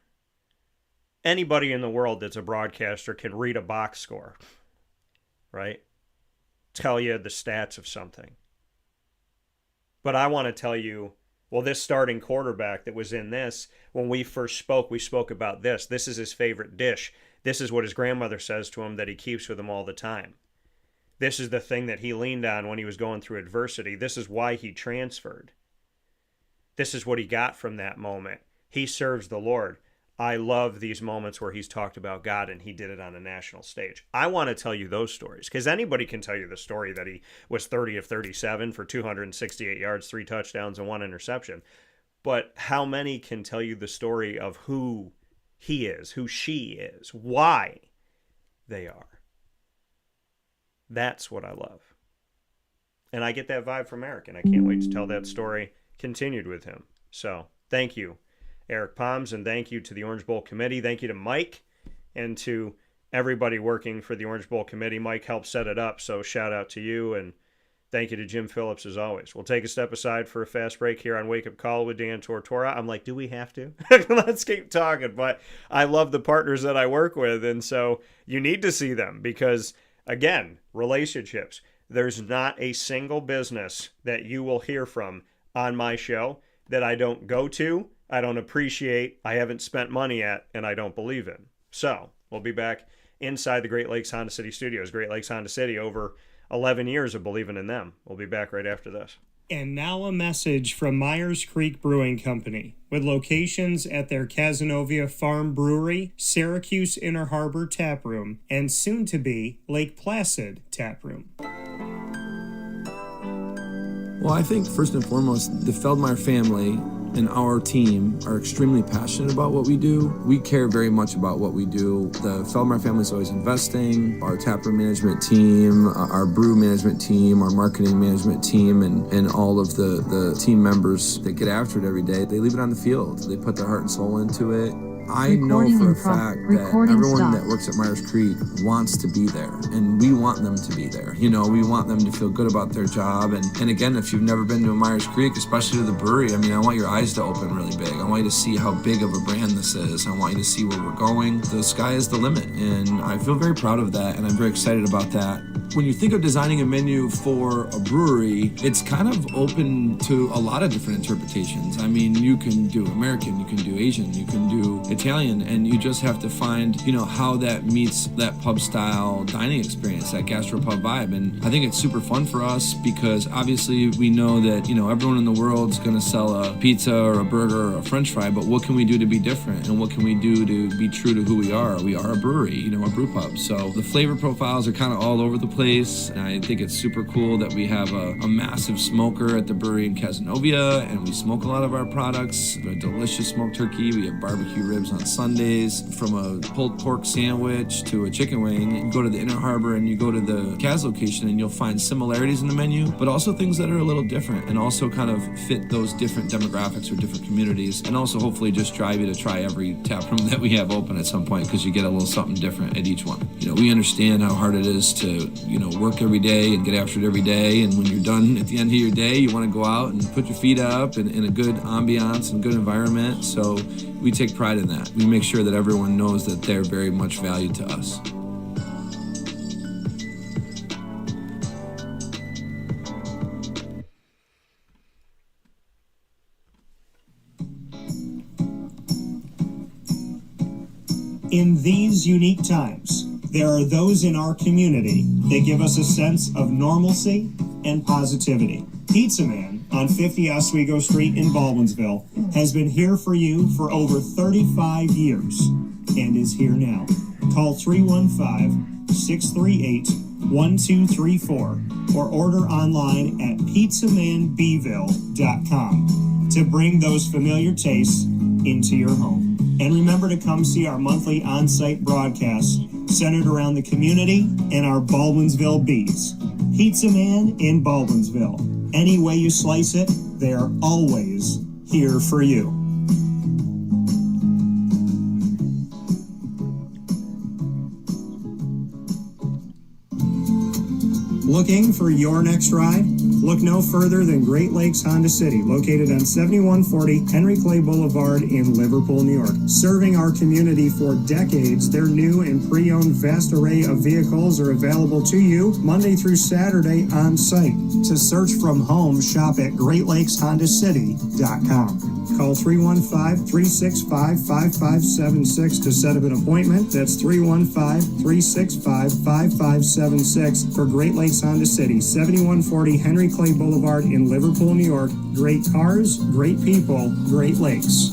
Anybody in the world that's a broadcaster can read a box score, right? Tell you the stats of something. But I want to tell you, well, this starting quarterback that was in this, when we first spoke, we spoke about this. This is his favorite dish. This is what his grandmother says to him that he keeps with him all the time. This is the thing that he leaned on when he was going through adversity. This is why he transferred. This is what he got from that moment. He serves the Lord. I love these moments where he's talked about God and he did it on a national stage. I want to tell you those stories because anybody can tell you the story that he was 30 of 37 for 268 yards, 3 touchdowns, and 1 interception. But how many can tell you the story of who he is, who she is, why they are? That's what I love. And I get that vibe from Eric, and I can't wait to tell that story continued with him. So thank you, Eric Poms, and thank you to the Orange Bowl Committee. Thank you to Mike and to everybody working for the Orange Bowl committee. Mike helped set it up, so shout out to you, and thank you to Jim Phillips as always. We'll take a step aside for a fast break here on Wake Up Call with Dan Tortora. I'm like, do we have to? Let's keep talking. But I love the partners that I work with, and so you need to see them because, again, relationships. There's not a single business that you will hear from on my show that I don't go to, I don't appreciate, I haven't spent money at, and I don't believe in. So we'll be back inside the Great Lakes Honda City studios. Great Lakes Honda City, over 11 years of believing in them. We'll be back right after this. And now a message from Myers Creek Brewing Company, with locations at their Cazenovia Farm Brewery, Syracuse Inner Harbor Tap Room, and soon-to-be Lake Placid Tap Room. Well, I think first and foremost, the Feldmeyer family and our team are extremely passionate about what we do. We care very much about what we do. The Feldmeyer family is always investing. Our taproom management team, our brew management team, our marketing management team, and all of the team members that get after it every day, they leave it on the field. They put their heart and soul into it. I know for a fact that everyone that works at Myers Creek wants to be there, and we want them to be there. You know, we want them to feel good about their job. And again, if you've never been to a Myers Creek, especially to the brewery, I mean, I want your eyes to open really big. I want you to see how big of a brand this is. I want you to see where we're going. The sky is the limit, and I feel very proud of that, and I'm very excited about that. When you think of designing a menu for a brewery, it's kind of open to a lot of different interpretations. I mean, you can do American, you can do Asian, you can do Italian, and you just have to find, you know, how that meets that pub style dining experience, that gastropub vibe. And I think it's super fun for us because obviously we know that, you know, everyone in the world's going to sell a pizza or a burger or a French fry, but what can we do to be different? And what can we do to be true to who we are? We are a brewery, you know, a brew pub. So the flavor profiles are kind of all over the place. And I think it's super cool that we have a massive smoker at the brewery in Cazenovia, and we smoke a lot of our products. We have a delicious smoked turkey. We have barbecue ribs on Sundays. From a pulled pork sandwich to a chicken wing, you go to the Inner Harbor and you go to the Caz location and you'll find similarities in the menu, but also things that are a little different and also kind of fit those different demographics or different communities, and also hopefully just drive you to try every tap room that we have open at some point because you get a little something different at each one. You know, we understand how hard it is to, work every day and get after it every day, and when you're done at the end of your day, you want to go out and put your feet up in a good ambiance and good environment. So we take pride in that. We make sure that everyone knows that they're very much valued to us. In these unique times, there are those in our community that give us a sense of normalcy and positivity. Pizza Man on 50 Oswego Street in Baldwinsville has been here for you for over 35 years and is here now. Call 315-638-1234 or order online at pizzamanbville.com to bring those familiar tastes into your home. And remember to come see our monthly on-site broadcasts centered around the community and our Baldwinsville Bees. Pizza Man in Baldwinsville. Any way you slice it, they are always here for you. Looking for your next ride? Look no further than Great Lakes Honda City, located on 7140 Henry Clay Boulevard in Liverpool, New York. Serving our community for decades, their new and pre-owned vast array of vehicles are available to you Monday through Saturday on site. To search from home, shop at GreatLakesHondaCity.com. Call 315-365-5576 to set up an appointment. That's 315-365-5576 for Great Lakes Honda City, 7140 Henry Clay Boulevard in Liverpool, New York. Great cars, great people, Great Lakes.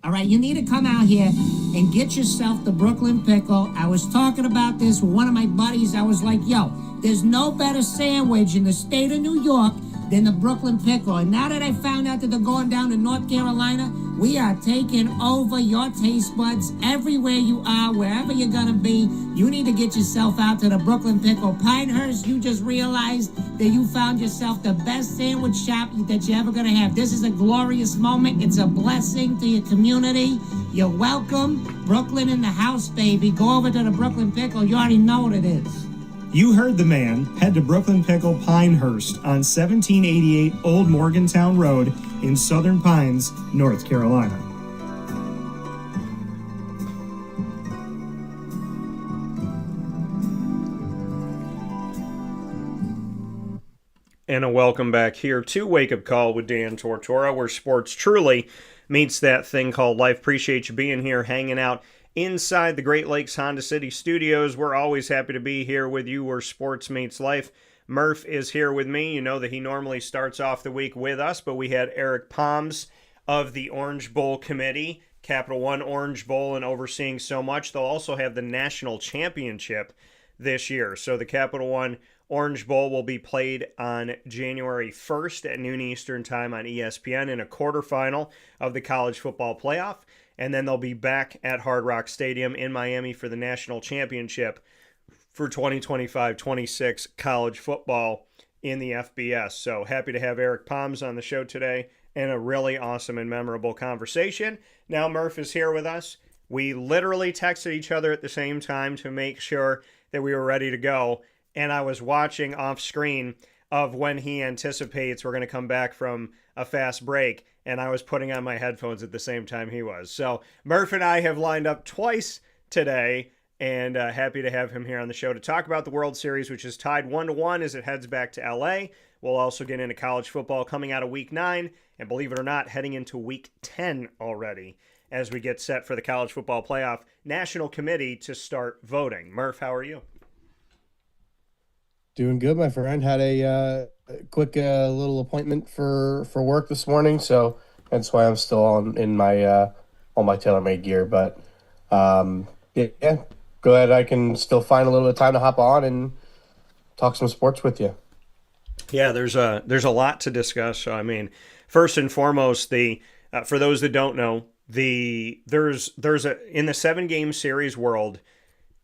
All right, you need to come out here and get yourself the Brooklyn Pickle. I was talking about this with one of my buddies. I was like, yo, there's no better sandwich in the state of New York than the Brooklyn Pickle. And now that I found out that they're going down to North Carolina, we are taking over your taste buds everywhere you are, wherever you're going to be. You need to get yourself out to the Brooklyn Pickle. Pinehurst, you just realized that you found yourself the best sandwich shop that you're ever going to have. This is a glorious moment. It's a blessing to your community. You're welcome. Brooklyn in the house, baby. Go over to the Brooklyn Pickle. You already know what it is. You heard the man. Head to Brooklyn Pickle Pinehurst on 1788 Old Morgantown Road in Southern Pines, North Carolina. And a welcome back here to Wake Up Call with Dan Tortora, where sports truly meets that thing called life. Appreciate you being here, hanging out inside the Great Lakes Honda City Studios. We're always happy to be here with you where sports meets life. Murph is here with me. You know that he normally starts off the week with us, but we had Eric Poms of the Orange Bowl Committee, Capital One Orange Bowl, and overseeing so much. They'll also have the national championship this year. So the Capital One Orange Bowl will be played on January 1st at noon Eastern time on ESPN in a quarterfinal of the college football playoff. And then they'll be back at Hard Rock Stadium in Miami for the national championship for 2025-26 college football in the FBS. So happy to have Eric Poms on the show today and a really awesome and memorable conversation. Now Murph is here with us. We literally texted each other at the same time to make sure that we were ready to go. And I was watching off screen of when he anticipates we're going to come back from a fast break, and I was putting on my headphones at the same time he was. So Murph and I have lined up twice today, and happy to have him here on the show to talk about the World Series, which is tied 1-1 as it heads back to LA. We'll also get into college football coming out of Wk9, and believe it or not, heading into Wk10 already as we get set for the college football playoff national committee to start voting. Murph, how are you? Doing good, my friend. Had a quick little appointment for work this morning, so that's why I'm still on my TaylorMade gear. But yeah, go ahead. I can still find a little bit of time to hop on and talk some sports with you. Yeah, there's a lot to discuss. So I mean, first and foremost, for those that don't know, there's in the 7-game series world,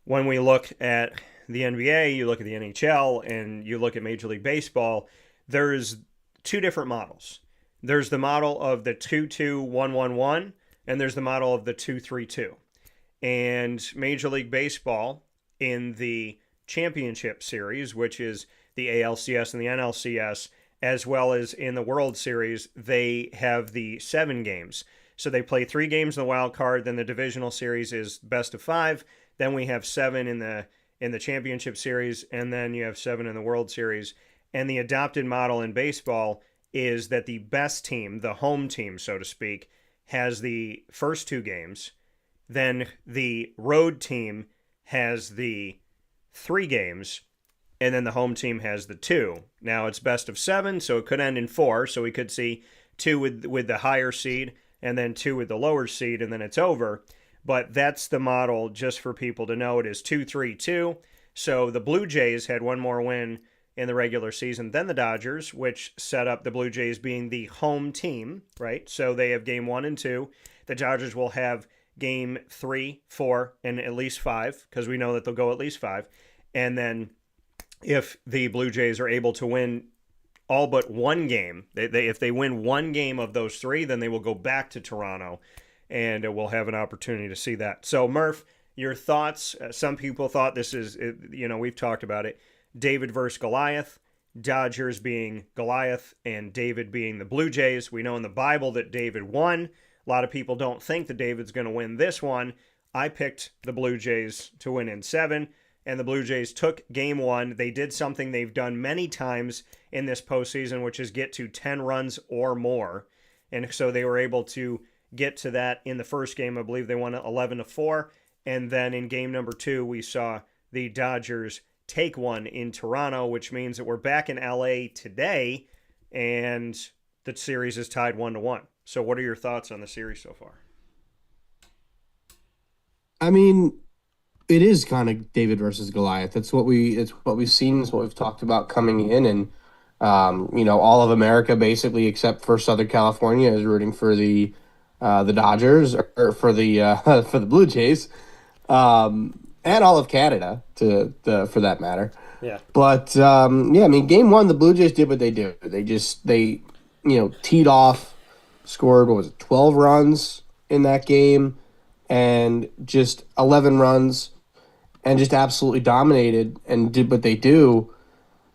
when we look at the NBA, you look at the NHL, and you look at Major League Baseball, there's two different models. There's the model of the 2-2-1-1-1, and there's the model of the 2-3-2. And Major League Baseball in the championship series, which is the ALCS and the NLCS, as well as in the World Series, they have the 7 games. So they play 3 games in the wild card, then the divisional series is best of 5, then we have 7 in the championship series, and then you have 7 in the World Series. And the adopted model in baseball is that the best team, the home team, so to speak, has the first 2 games. Then the road team has the 3 games, and then the home team has the 2. Now it's best of 7, so it could end in 4. So we could see 2 with the higher seed, and then 2 with the lower seed, and then it's over. But that's the model, just for people to know. It is 2-3-2. So the Blue Jays had one more win in the regular season than the Dodgers, which set up the Blue Jays being the home team, right? So they have game 1 and 2. The Dodgers will have game 3, 4, and at least 5, because we know that they'll go at least 5. And then if the Blue Jays are able to win all but one game, if they win one game of those 3, then they will go back to Toronto, and we'll have an opportunity to see that. So, Murph, your thoughts? Some people thought this is, we've talked about it, David versus Goliath, Dodgers being Goliath and David being the Blue Jays. We know in the Bible that David won. A lot of people don't think that David's going to win this one. I picked the Blue Jays to win in 7, and the Blue Jays took game 1. They did something they've done many times in this postseason, which is get to 10 runs or more. And so they were able to get to that in the first game. I believe they won 11-4. And then in game number 2, we saw the Dodgers take one in Toronto, which means that we're back in LA today, and the series is tied 1-1. So what are your thoughts on the series so far? I mean, it is kind of David versus Goliath. It's what we've seen. It's what we've talked about coming in, and All of America basically, except for Southern California, is rooting for the Dodgers or for the for the Blue Jays, and all of Canada for that matter. Yeah. But game one, the Blue Jays did what they do. They teed off, scored 12 runs in that game, and just 11 runs, and just absolutely dominated and did what they do.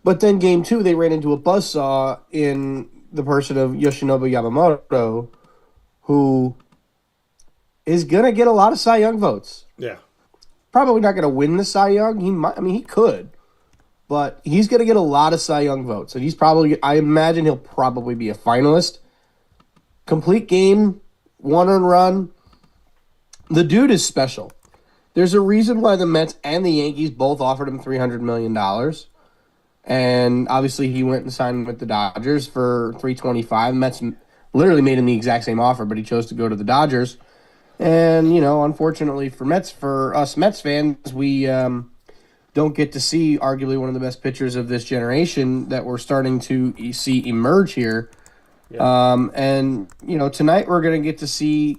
But then game two, they ran into a buzzsaw in the person of Yoshinobu Yamamoto, who is gonna get a lot of Cy Young votes. Yeah. Probably not gonna win the Cy Young. He could. But he's going to get a lot of Cy Young votes. And I imagine he'll probably be a finalist. Complete game, one earned run. The dude is special. There's a reason why the Mets and the Yankees both offered him $300 million. And obviously he went and signed with the Dodgers for $325. Mets literally made him the exact same offer, but he chose to go to the Dodgers. And, unfortunately for us Mets fans, we don't get to see arguably one of the best pitchers of this generation that we're starting to see emerge here. Yeah. Tonight we're going to get to see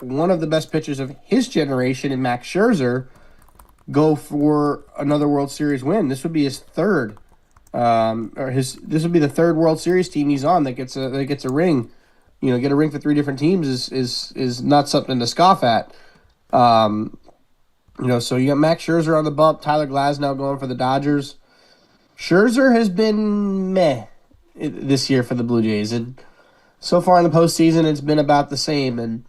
one of the best pitchers of his generation in Max Scherzer go for another World Series win. This would be his third, this would be the third World Series team he's on that gets a ring. Get a ring for three different teams is not something to scoff at. So you got Max Scherzer on the bump, Tyler Glasnow going for the Dodgers. Scherzer has been meh this year for the Blue Jays, and so far in the postseason, it's been about the same. And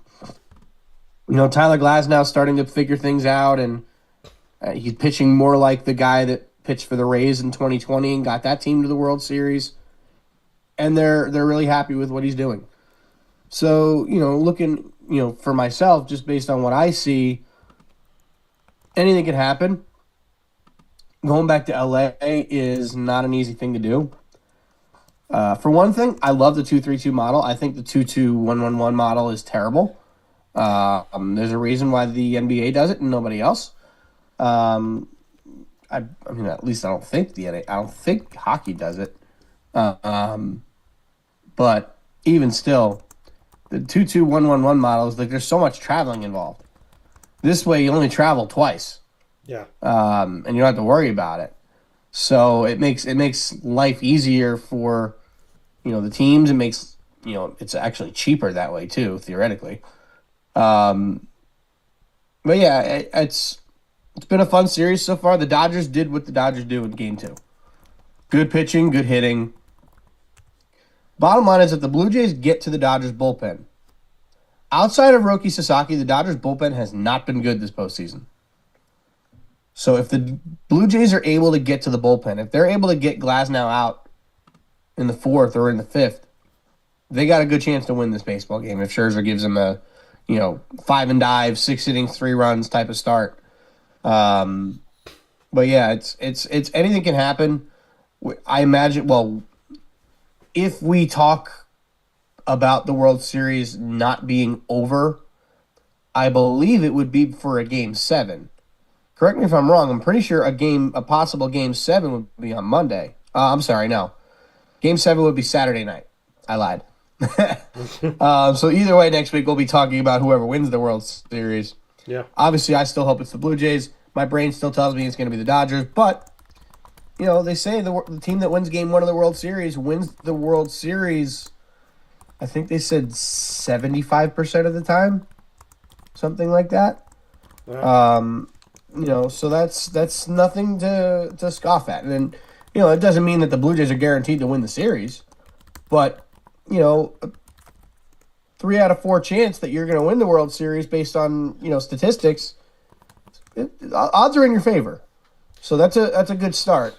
Tyler Glasnow starting to figure things out, and he's pitching more like the guy that pitched for the Rays in 2020 and got that team to the World Series. And they're really happy with what he's doing. So looking for myself, just based on what I see. Anything can happen. Going back to LA is not an easy thing to do. For one thing, I love the 2-3-2 model. I think the 2-2-1-1-1 model is terrible. There's a reason why the NBA does it and nobody else. At least I don't think hockey does it. But even still, the 2-2-1-1-1 model is like there's so much traveling involved. This way, you only travel twice. Yeah. And you don't have to worry about it. So it makes life easier for, the teams. It makes, it's actually cheaper that way too, theoretically. But yeah, it's been a fun series so far. The Dodgers did what the Dodgers do in game two. Good pitching, good hitting. Bottom line is that the Blue Jays get to the Dodgers bullpen. Outside of Roki Sasaki, the Dodgers bullpen has not been good this postseason. So if the Blue Jays are able to get to the bullpen, if they're able to get Glasnow out in the fourth or in the fifth, they got a good chance to win this baseball game if Scherzer gives them a, 5 and dive, 6 innings, 3 runs type of start. But yeah, it's anything can happen. I imagine, if we talk about the World Series not being over, I believe it would be for a Game 7. Correct me if I'm wrong. I'm pretty sure a possible Game 7 would be on Monday. I'm sorry, no. Game 7 would be Saturday night. I lied. So either way, next week we'll be talking about whoever wins the World Series. Yeah. Obviously, I still hope it's the Blue Jays. My brain still tells me it's going to be the Dodgers, but they say the team that wins Game 1 of the World Series wins the World Series. I think they said 75% of the time, something like that. Wow. So that's nothing to scoff at. And then, it doesn't mean that the Blue Jays are guaranteed to win the series, but 3 out of 4 chance that you're going to win the World Series based on statistics. Odds are in your favor, so that's a good start.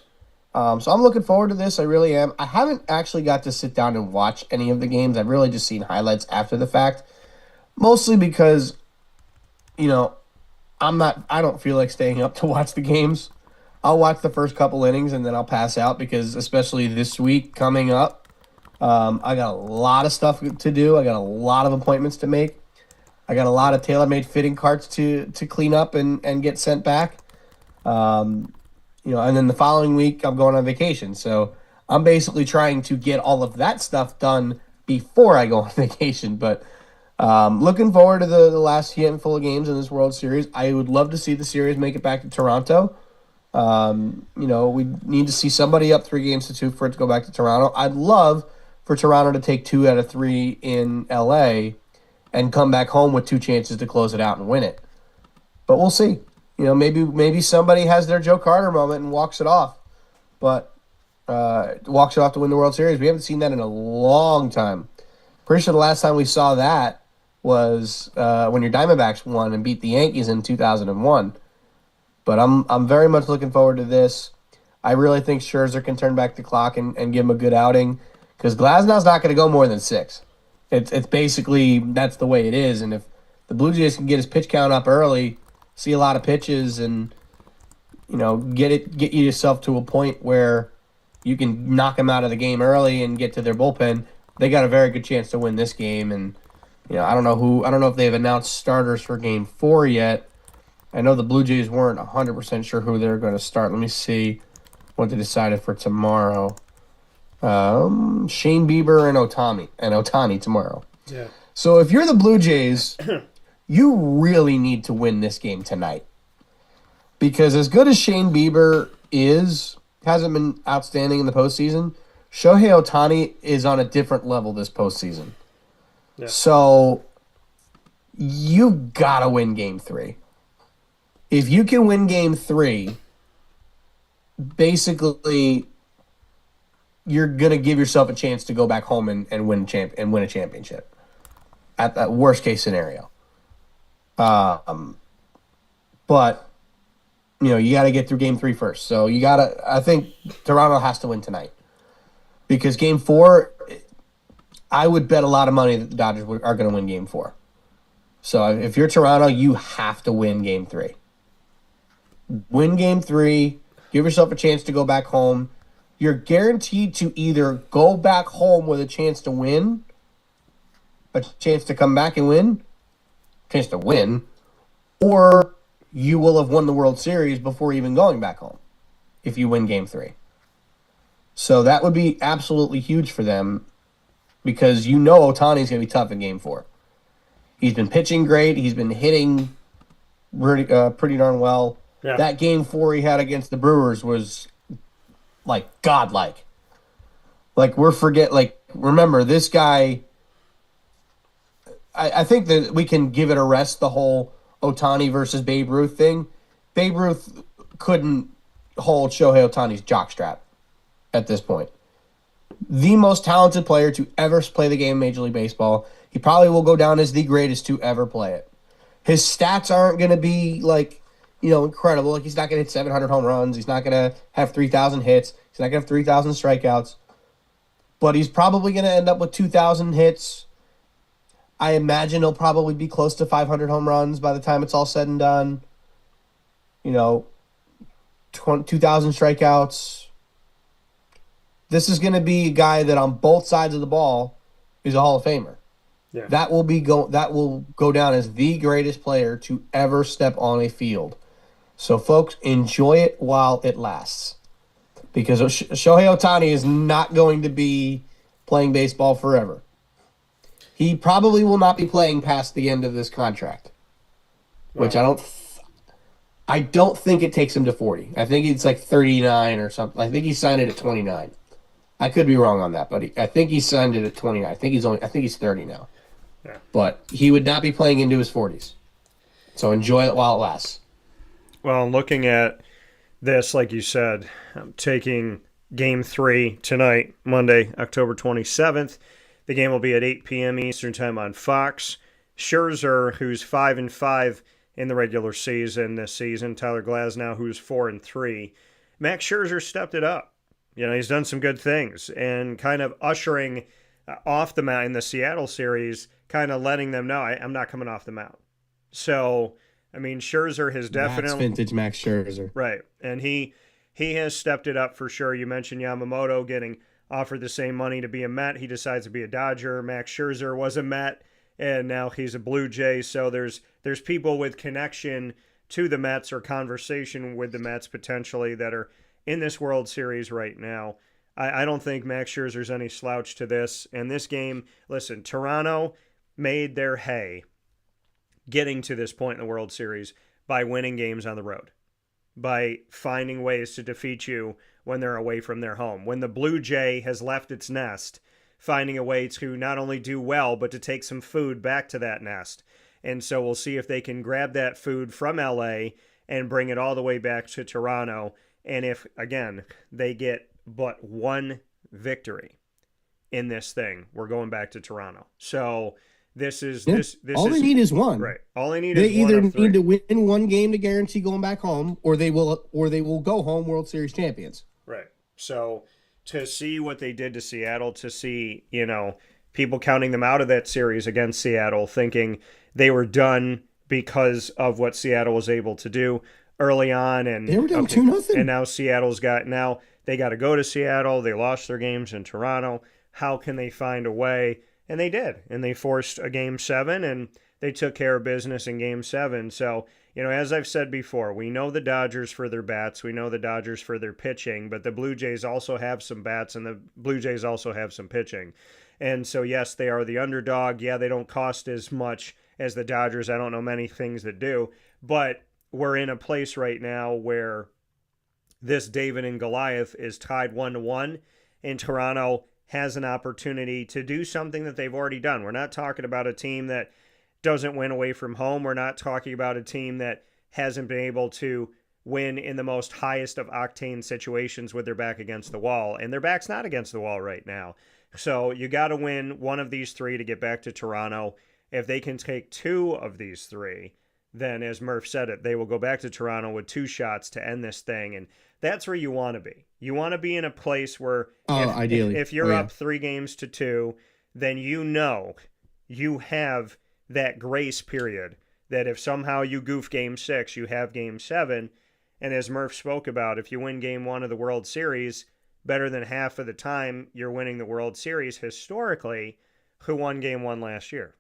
So I'm looking forward to this. I really am. I haven't actually got to sit down and watch any of the games. I've really just seen highlights after the fact, mostly because, I don't feel like staying up to watch the games. I'll watch the first couple innings and then I'll pass out because especially this week coming up, I got a lot of stuff to do. I got a lot of appointments to make. I got a lot of tailor-made fitting carts to clean up and get sent back. And then the following week I'm going on vacation. So I'm basically trying to get all of that stuff done before I go on vacation. But looking forward to the last handful of games in this World Series. I would love to see the series make it back to Toronto. We need to see somebody up 3-2 for it to go back to Toronto. I'd love for Toronto to take 2 out of 3 in LA and come back home with 2 chances to close it out and win it. But we'll see. Maybe somebody has their Joe Carter moment and walks it off. But walks it off to win the World Series. We haven't seen that in a long time. Pretty sure the last time we saw that was when your Diamondbacks won and beat the Yankees in 2001. But I'm very much looking forward to this. I really think Scherzer can turn back the clock and give him a good outing, because Glasnow's not going to go more than 6. It's basically, that's the way it is. And if the Blue Jays can get his pitch count up early, see a lot of pitches, and get yourself to a point where you can knock them out of the game early and get to their bullpen, they got a very good chance to win this game. And I don't know if they've announced starters for Game 4 yet. I know the Blue Jays weren't 100% sure who they're going to start. Let me see what they decided for tomorrow. Shane Bieber and Ohtani tomorrow. Yeah. So if you're the Blue Jays, you really need to win this game tonight, because as good as Shane Bieber hasn't been outstanding in the postseason, Shohei Ohtani is on a different level this postseason. Yeah. So you gotta win Game 3. If you can win Game 3, basically you're gonna give yourself a chance to go back home and win a championship. At that worst case scenario. But you got to get through Game 3 first. So I think Toronto has to win tonight, because Game 4, I would bet a lot of money that the Dodgers are going to win Game 4. So if you're Toronto, you have to win Game 3. Win Game 3, give yourself a chance to go back home. You're guaranteed to either go back home with a chance to win, a chance to come back and win, a chance to win, or you will have won the World Series before even going back home if you win Game 3. So that would be absolutely huge for them, because Ohtani's going to be tough in Game 4. He's been pitching great. He's been hitting pretty darn well. Yeah. That Game 4 he had against the Brewers was godlike. Remember, this guy, I think that we can give it a rest, the whole Ohtani versus Babe Ruth thing. Babe Ruth couldn't hold Shohei Ohtani's jockstrap at this point. The most talented player to ever play the game of Major League Baseball. He probably will go down as the greatest to ever play it. His stats aren't going to be incredible. He's not going to hit 700 home runs. He's not going to have 3,000 hits. He's not going to have 3,000 strikeouts. But he's probably going to end up with 2,000 hits. I imagine he'll probably be close to 500 home runs by the time it's all said and done. 2,000 strikeouts. This is going to be a guy that on both sides of the ball is a Hall of Famer. Yeah. That will go down as the greatest player to ever step on a field. So, folks, enjoy it while it lasts, because Shohei Ohtani is not going to be playing baseball forever. He probably will not be playing past the end of this contract, which I don't think it takes him to 40. I think it's 39 or something. I think he signed it at 29. I could be wrong on that, but I think he signed it at 29. I think he's 30 now. Yeah. But he would not be playing into his 40s. So enjoy it while it lasts. Well, looking at this, like you said, I'm taking Game 3 tonight, Monday, October 27th. The game will be at 8 p.m. Eastern Time on Fox. Scherzer, who's 5-5 in the regular season this season. Tyler Glasnow, who's 4-3. Max Scherzer stepped it up. He's done some good things, and kind of ushering off the mound in the Seattle series, kind of letting them know, I'm not coming off the mound. So, Scherzer has definitely... That's vintage Max Scherzer. Right, and he has stepped it up for sure. You mentioned Yamamoto getting offered the same money to be a Met. He decides to be a Dodger. Max Scherzer was a Met, and now he's a Blue Jay. So there's people with connection to the Mets or conversation with the Mets potentially that are in this World Series right now. I don't think Max Scherzer's any slouch to this. And this game, listen, Toronto made their hay getting to this point in the World Series by winning games on the road, by finding ways to defeat you when they're away from their home. When the Blue Jay has left its nest, finding a way to not only do well, but to take some food back to that nest. And so we'll see if they can grab that food from LA and bring it all the way back to Toronto. And if, again, they get but one victory in this thing, we're going back to Toronto. So this is this all they need is one. Right. All they need they is one. They either need to win one game to guarantee going back home, or they will go home World Series champions. Right. So to see what they did to Seattle, to see, people counting them out of that series against Seattle, thinking they were done because of what Seattle was able to do early on, and they were down 2-0. And now now they got to go to Seattle. They lost their games in Toronto. How can they find a way? And they did, and they forced a Game 7, and they took care of business in Game 7. So, as I've said before, we know the Dodgers for their bats, we know the Dodgers for their pitching, but the Blue Jays also have some bats, and the Blue Jays also have some pitching. And so, yes, they are the underdog. Yeah, they don't cost as much as the Dodgers. I don't know many things that do, but we're in a place right now where this David and Goliath is tied 1-1, and Toronto has an opportunity to do something that they've already done. We're not talking about a team that doesn't win away from home. We're not talking about a team that hasn't been able to win in the most highest of octane situations with their back against the wall, and their back's not against the wall right now. So you got to win one of these three to get back to Toronto. If they can take two of these three, then, as Murph said it, they will go back to Toronto with 2 shots to end this thing. And that's where you want to be. You want to be in a place where ideally, if you're up 3-2, then you have that grace period that if somehow you goof Game 6, you have Game 7. And as Murph spoke about, if you win Game 1 of the World Series, better than half of the time you're winning the World Series. Historically, who won Game 1 last year?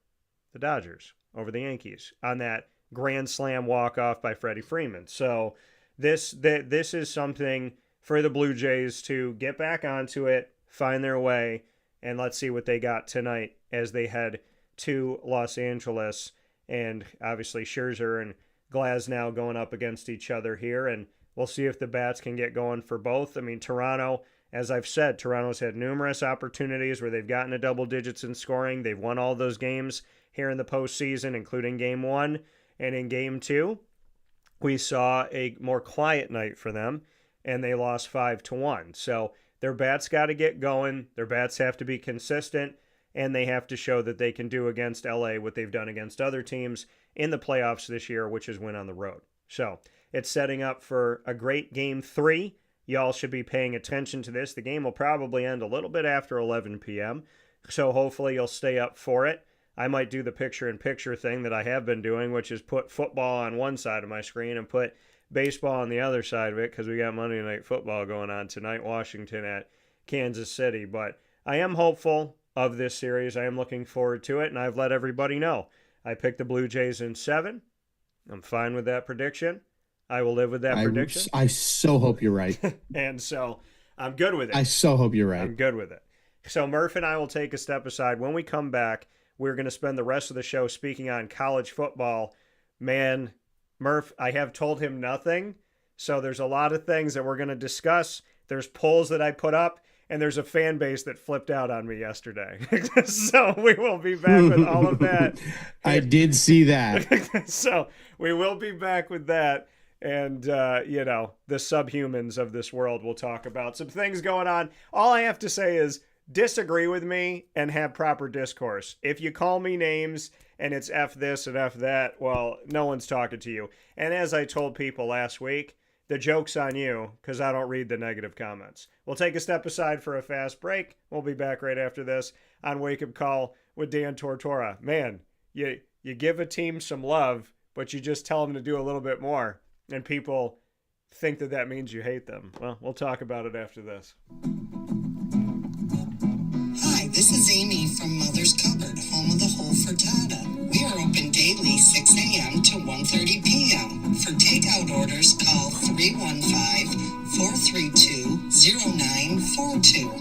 The Dodgers over the Yankees on that grand slam walk-off by Freddie Freeman. So this is something for the Blue Jays to get back onto it, find their way, and let's see what they got tonight as they head to Los Angeles. And obviously Scherzer and Glasnow going up against each other here, and we'll see if the bats can get going for both. I mean, Toronto, as I've said, Toronto's had numerous opportunities where they've gotten to double digits in scoring. They've won all those games here in the postseason, including Game 1. And in Game 2, we saw a more quiet night for them, and they lost 5-1. So their bats got to get going. Their bats have to be consistent, and they have to show that they can do against LA what they've done against other teams in the playoffs this year, which is win on the road. So it's setting up for a great Game 3. Y'all should be paying attention to this. The game will probably end a little bit after 11 p.m., so hopefully you'll stay up for it. I might do the picture-in-picture thing that I have been doing, which is put football on one side of my screen and put baseball on the other side of it, because we got Monday Night Football going on tonight, Washington at Kansas City. But I am hopeful of this series. I am looking forward to it, and I've let everybody know. I picked the Blue Jays in 7. I'm fine with that prediction. I will live with that prediction. I so hope you're right. And so I'm good with it. I so hope you're right. I'm good with it. So Murph and I will take a step aside. When we come back, we're going to spend the rest of the show speaking on college football. Man, Murph, I have told him nothing. So there's a lot of things that we're going to discuss. There's polls that I put up, and there's a fan base that flipped out on me yesterday. So we will be back with all of that. I did see that. So we will be back with that. And, the subhumans of this world will talk about some things going on. All I have to say is, disagree with me and have proper discourse. If you call me names and it's F this and F that, well, no one's talking to you. And as I told people last week, the joke's on you because I don't read the negative comments. We'll take a step aside for a fast break. We'll be back right after this on Wake Up Call with Dan Tortora. Man, you give a team some love, but you just tell them to do a little bit more. And people think that means you hate them. Well, we'll talk about it after this. This is Amy from Mother's Cupboard, home of the whole frittata. We are open daily 6 a.m. to 1:30 p.m. For takeout orders, call 315-432-0942.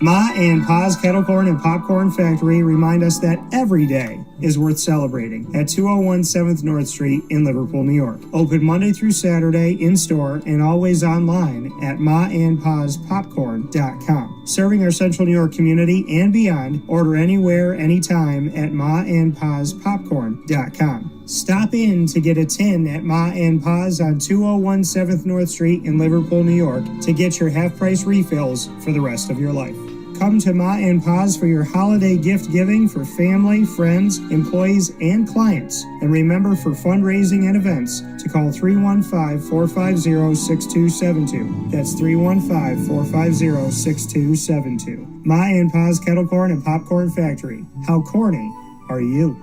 Ma and Pa's Kettle Corn and Popcorn Factory remind us that every day is worth celebrating at 201 7th North Street in Liverpool, New York. Open Monday through Saturday in-store and always online at maandpaspopcorn.com. Serving our Central New York community and beyond, order anywhere, anytime at maandpaspopcorn.com. Stop in to get a tin at Ma and Pa's on 201 7th North Street in Liverpool, New York to get your half-price refills for the rest of your life. Come to Ma and Pa's for your holiday gift giving for family, friends, employees, and clients. And remember, for fundraising and events, to call 315-450-6272. That's 315-450-6272. Ma and Pa's Kettle Corn and Popcorn Factory. How corny are you?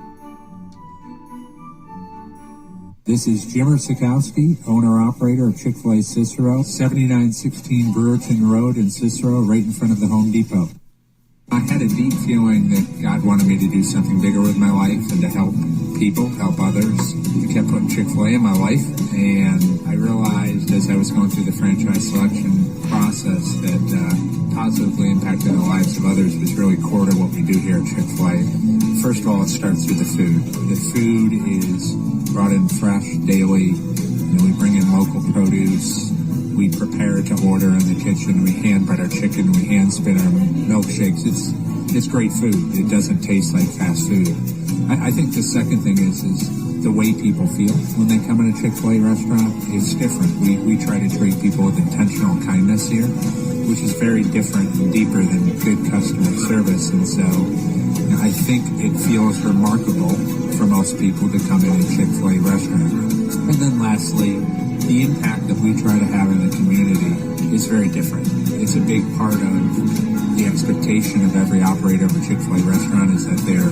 This is Jimmer Sikowski, owner-operator of Chick-fil-A Cicero, 7916 Brewerton Road in Cicero, right in front of the Home Depot. I had a deep feeling that God wanted me to do something bigger with my life and to help people, help others. I kept putting Chick-fil-A in my life, and I realized as I was going through the franchise selection process that positively impacting the lives of others was really core to what we do here at Chick-fil-A. First of all, it starts with the food. The food is brought in fresh daily. We bring in local produce. We prepare to order in the kitchen. We hand bread our chicken. We hand spin our milkshakes. It's great food. It doesn't taste like fast food. I think the second thing is the way people feel when they come in a Chick-fil-A restaurant. It's different. We try to treat people with intentional kindness here, which is very different and deeper than good customer service. And so I think it feels remarkable for most people to come in a Chick-fil-A restaurant. And then lastly, the impact that we try to have in the community is very different. It's a big part of the expectation of every operator of a Chick-fil-A restaurant is that they're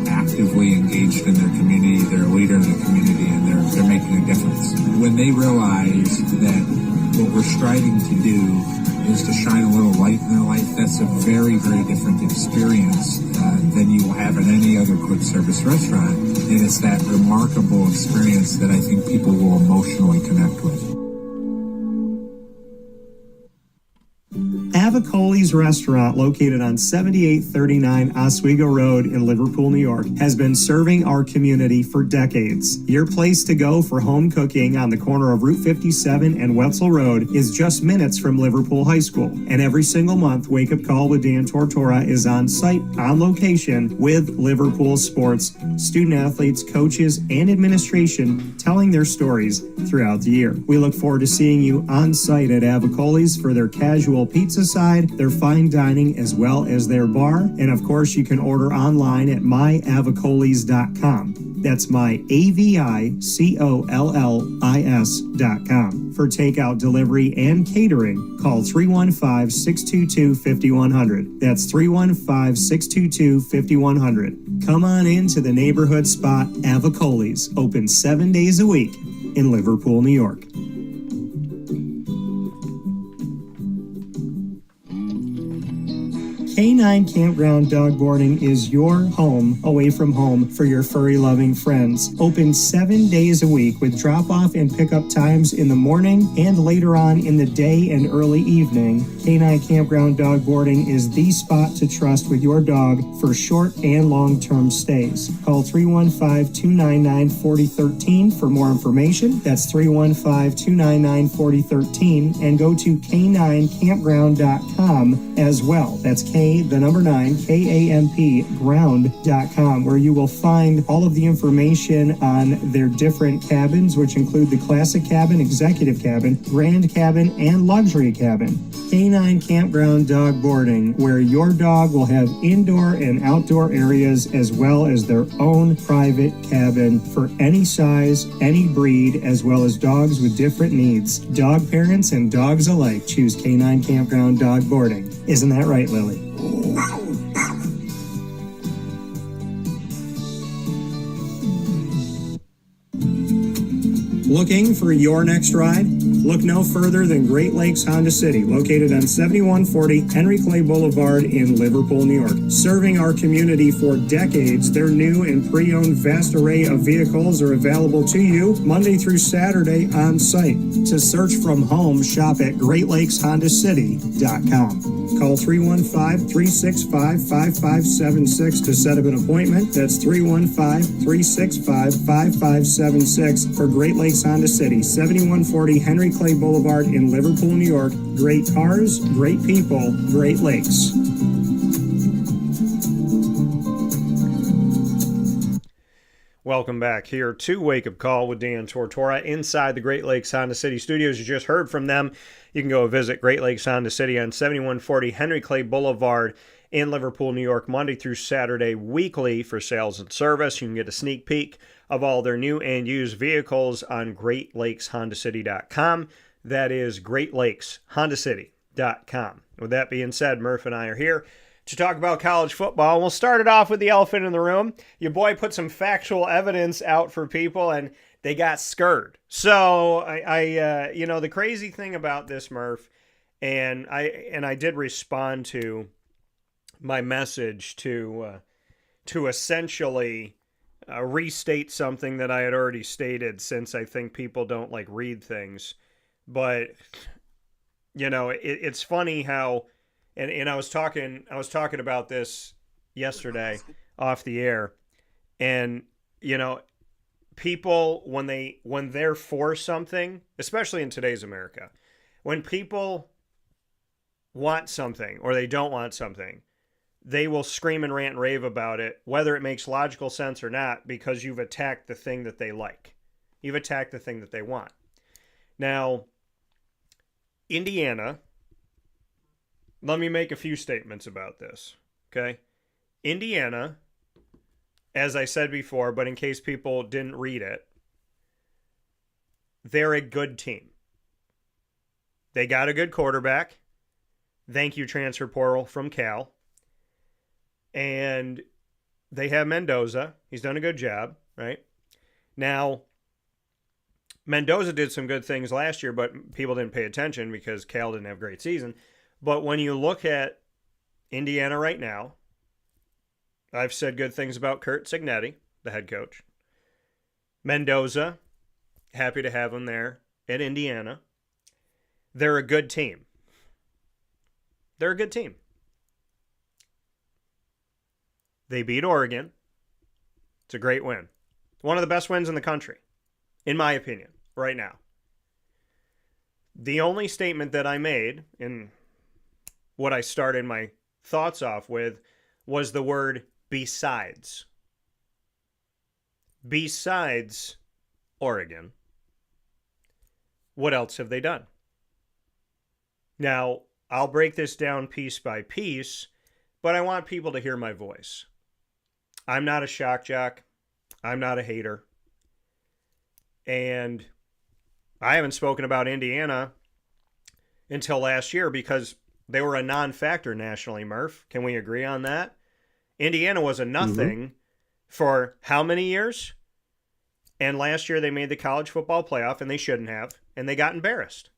actively engaged in their community, they're a leader in the community, and they're making a difference. When they realize that what we're striving to do is to shine a little light in their life, that's a very, very different experience than you will have in any other quick service restaurant. And it's that remarkable experience that I think people will emotionally connect with. Avicoli's restaurant, located on 7839 Oswego Road in Liverpool, New York, has been serving our community for decades. Your place to go for home cooking on the corner of Route 57 and Wetzel Road is just minutes from Liverpool High School. And every single month, Wake Up Call with Dan Tortora is on site, on location, with Liverpool sports, student athletes, coaches, and administration telling their stories throughout the year. We look forward to seeing you on site at Avicoli's for their casual pizza side, their fine dining, as well as their bar. And of course, you can order online at myavicolis.com. That's myavicollis.com. For takeout, delivery, and catering, call 315-622-5100. That's 315-622-5100. Come on into the neighborhood spot Avicoli's, open 7 days a week in Liverpool, New York. K9 Campground Dog Boarding is your home away from home for your furry-loving friends. Open 7 days a week with drop-off and pickup times in the morning and later on in the day and early evening. K9 Campground Dog Boarding is the spot to trust with your dog for short and long-term stays. Call 315-299-4013 for more information. That's 315-299-4013, and go to k9campground.com as well. That's K9, ground.com, where you will find all of the information on their different cabins, which include the classic cabin, executive cabin, grand cabin, and luxury cabin. K9 Campground Dog Boarding, where your dog will have indoor and outdoor areas as well as their own private cabin for any size, any breed, as well as dogs with different needs. Dog parents and dogs alike choose K9 Campground Dog Boarding. Isn't that right, Lily? Looking for your next ride? Look no further than Great Lakes Honda City, located on 7140 Henry Clay Boulevard in Liverpool, New York. Serving our community for decades, their new and pre-owned vast array of vehicles are available to you Monday through Saturday on site. To search from home, shop at GreatLakesHondaCity.com. Call 315-365-5576 to set up an appointment. That's 315-365-5576 for Great Lakes Honda City, 7140 Henry Clay Boulevard in Liverpool, New York. Great cars, great people, Great Lakes. Welcome back here to Wake Up Call with Dan Tortora inside the Great Lakes Honda City studios. You just heard from them. You can go visit Great Lakes Honda City on 7140 Henry Clay Boulevard in Liverpool, New York, Monday through Saturday weekly for sales and service. You can get a sneak peek of all their new and used vehicles on GreatLakesHondaCity.com. That is GreatLakesHondaCity.com. With that being said, Murph and I are here to talk about college football. We'll start it off with the elephant in the room. Your boy put some factual evidence out for people, and they got scared. So I the crazy thing about this, Murph, and I did respond to my message to essentially restate something that I had already stated, since I think people don't like read things. But it's funny how. And I was talking about this yesterday off the air, and people when they're for something, especially in today's America, when people want something or they don't want something, they will scream and rant and rave about it, whether it makes logical sense or not, because you've attacked the thing that they like. You've attacked the thing that they want. Now, Indiana. Let me make a few statements about this, okay? Indiana, as I said before, but in case people didn't read it, they're a good team. They got a good quarterback. Thank you, transfer portal from Cal. And they have Mendoza. He's done a good job, right? Now, Mendoza did some good things last year, but people didn't pay attention because Cal didn't have a great season. But when you look at Indiana right now, I've said good things about Curt Cignetti, the head coach. Mendoza, happy to have him there at Indiana. They're a good team. They're a good team. They beat Oregon. It's a great win. One of the best wins in the country, in my opinion, right now. The only statement that I made in what I started my thoughts off with was the word besides. Besides Oregon, what else have they done? Now, I'll break this down piece by piece, but I want people to hear my voice. I'm not a shock jock. I'm not a hater. And I haven't spoken about Indiana until last year because they were a non-factor nationally, Murph. Can we agree on that? Indiana was a nothing for how many years? And last year they made the college football playoff, and they shouldn't have, and they got embarrassed.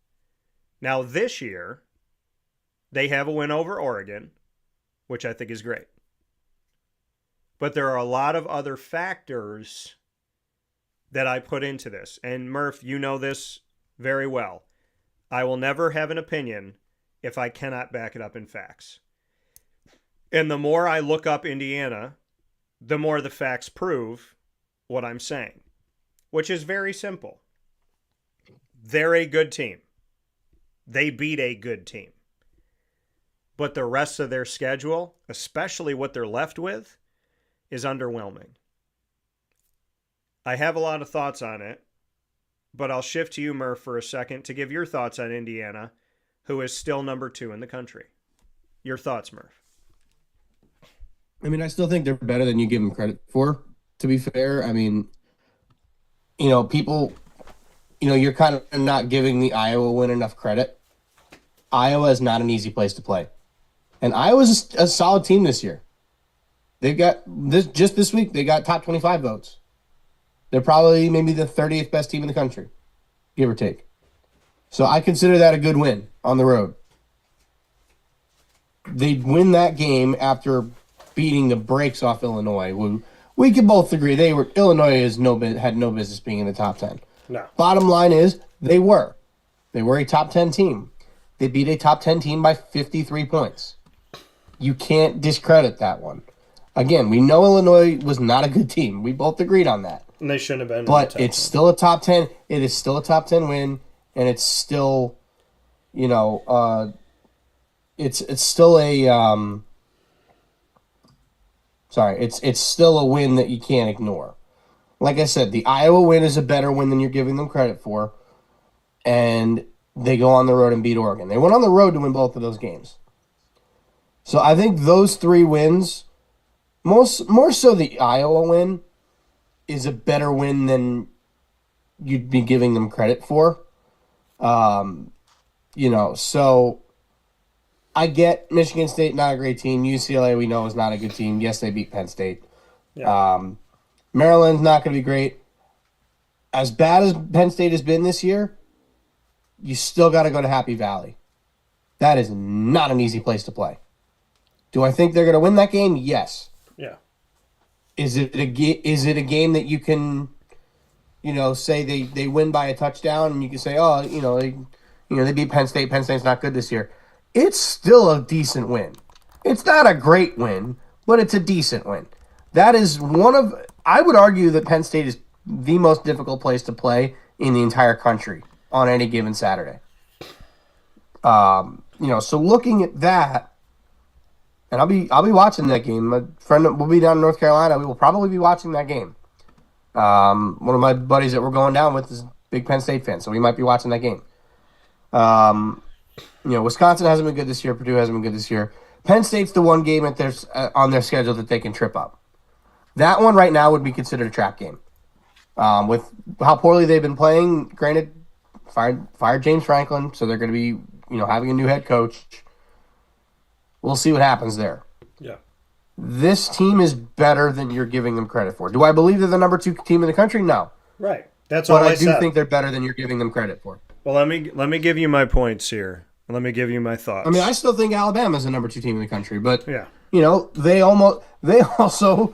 Now this year, they have a win over Oregon, which I think is great. But there are a lot of other factors that I put into this. And Murph, you know this very well. I will never have an opinion if I cannot back it up in facts. And the more I look up Indiana, the more the facts prove what I'm saying, which is very simple. They're a good team. They beat a good team. But the rest of their schedule, especially what they're left with, is underwhelming. I have a lot of thoughts on it, but I'll shift to you, Murph, for a second to give your thoughts on Indiana, who is still number 2 in the country. Your thoughts, Murph? I mean, I still think they're better than you give them credit for, to be fair. I mean, people, you're kind of not giving the Iowa win enough credit. Iowa is not an easy place to play. And Iowa's a solid team this year. They've got this week, they got top 25 votes. They're probably maybe the 30th best team in the country, give or take. So I consider that a good win on the road. They win that game after beating the brakes off Illinois. We can both agree Illinois had no business being in the top 10. No. Bottom line is they were a top 10 team. They beat a top 10 team by 53 points. You can't discredit that one. Again, we know Illinois was not a good team. We both agreed on that. And they shouldn't have been. But it's still a top 10. It is still a top 10 win, and it's still, it's still a it's still a win that you can't ignore. Like I said, the Iowa win is a better win than you're giving them credit for, and they go on the road and beat Oregon. They went on the road to win both of those games. So I think those 3 wins, more so the Iowa win, is a better win than you'd be giving them credit for. So I get Michigan State, not a great team. UCLA, we know, is not a good team. Yes, they beat Penn State. Yeah. Maryland's not going to be great. As bad as Penn State has been this year, you still got to go to Happy Valley. That is not an easy place to play. Do I think they're going to win that game? Yes. Yeah. Is it a game that you can, say they win by a touchdown and you can say, they beat Penn State. Penn State's not good this year. It's still a decent win. It's not a great win, but it's a decent win. That is I would argue that Penn State is the most difficult place to play in the entire country on any given Saturday. So looking at that, and I'll be watching that game. My friend will be down in North Carolina. We will probably be watching that game. One of my buddies that we're going down with is a big Penn State fan, so we might be watching that game. Wisconsin hasn't been good this year. Purdue hasn't been good this year. Penn State's the one game on their schedule that they can trip up. That one right now would be considered a trap game. With how poorly they've been playing, granted, fired James Franklin, so they're going to be, having a new head coach. We'll see what happens there. Yeah. This team is better than you're giving them credit for. Do I believe they're the number 2 team in the country? No. Right. That's all I said. But I do think they're better than you're giving them credit for. Well, let me give you my points here. Let me give you my thoughts. I mean, I still think Alabama's the number 2 team in the country, but yeah. They also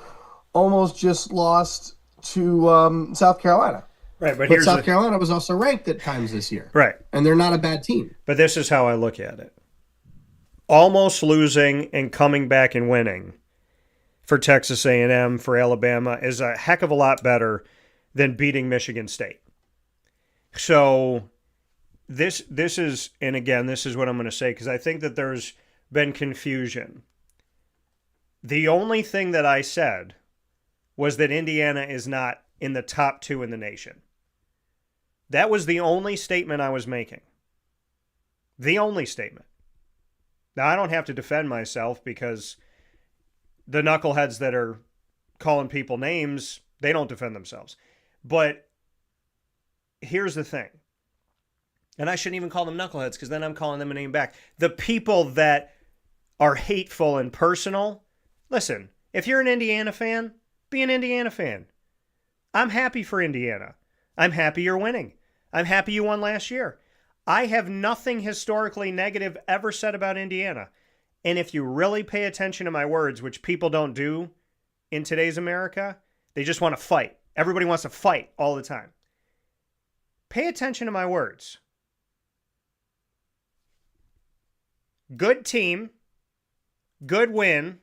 almost just lost to South Carolina. Right, but South Carolina was also ranked at times this year. Right. And they're not a bad team. But this is how I look at it. Almost losing and coming back and winning for Texas A&M, for Alabama, is a heck of a lot better than beating Michigan State. So this is, and again, this is what I'm going to say, because I think that there's been confusion. The only thing that I said was that Indiana is not in the top 2 in the nation. That was the only statement I was making. The only statement. Now, I don't have to defend myself because the knuckleheads that are calling people names, they don't defend themselves. But here's the thing. And I shouldn't even call them knuckleheads because then I'm calling them a name back. The people that are hateful and personal, listen, if you're an Indiana fan, be an Indiana fan. I'm happy for Indiana. I'm happy you're winning. I'm happy you won last year. I have nothing historically negative ever said about Indiana. And if you really pay attention to my words, which people don't do in today's America, they just want to fight. Everybody wants to fight all the time. Pay attention to my words. Good team, good win,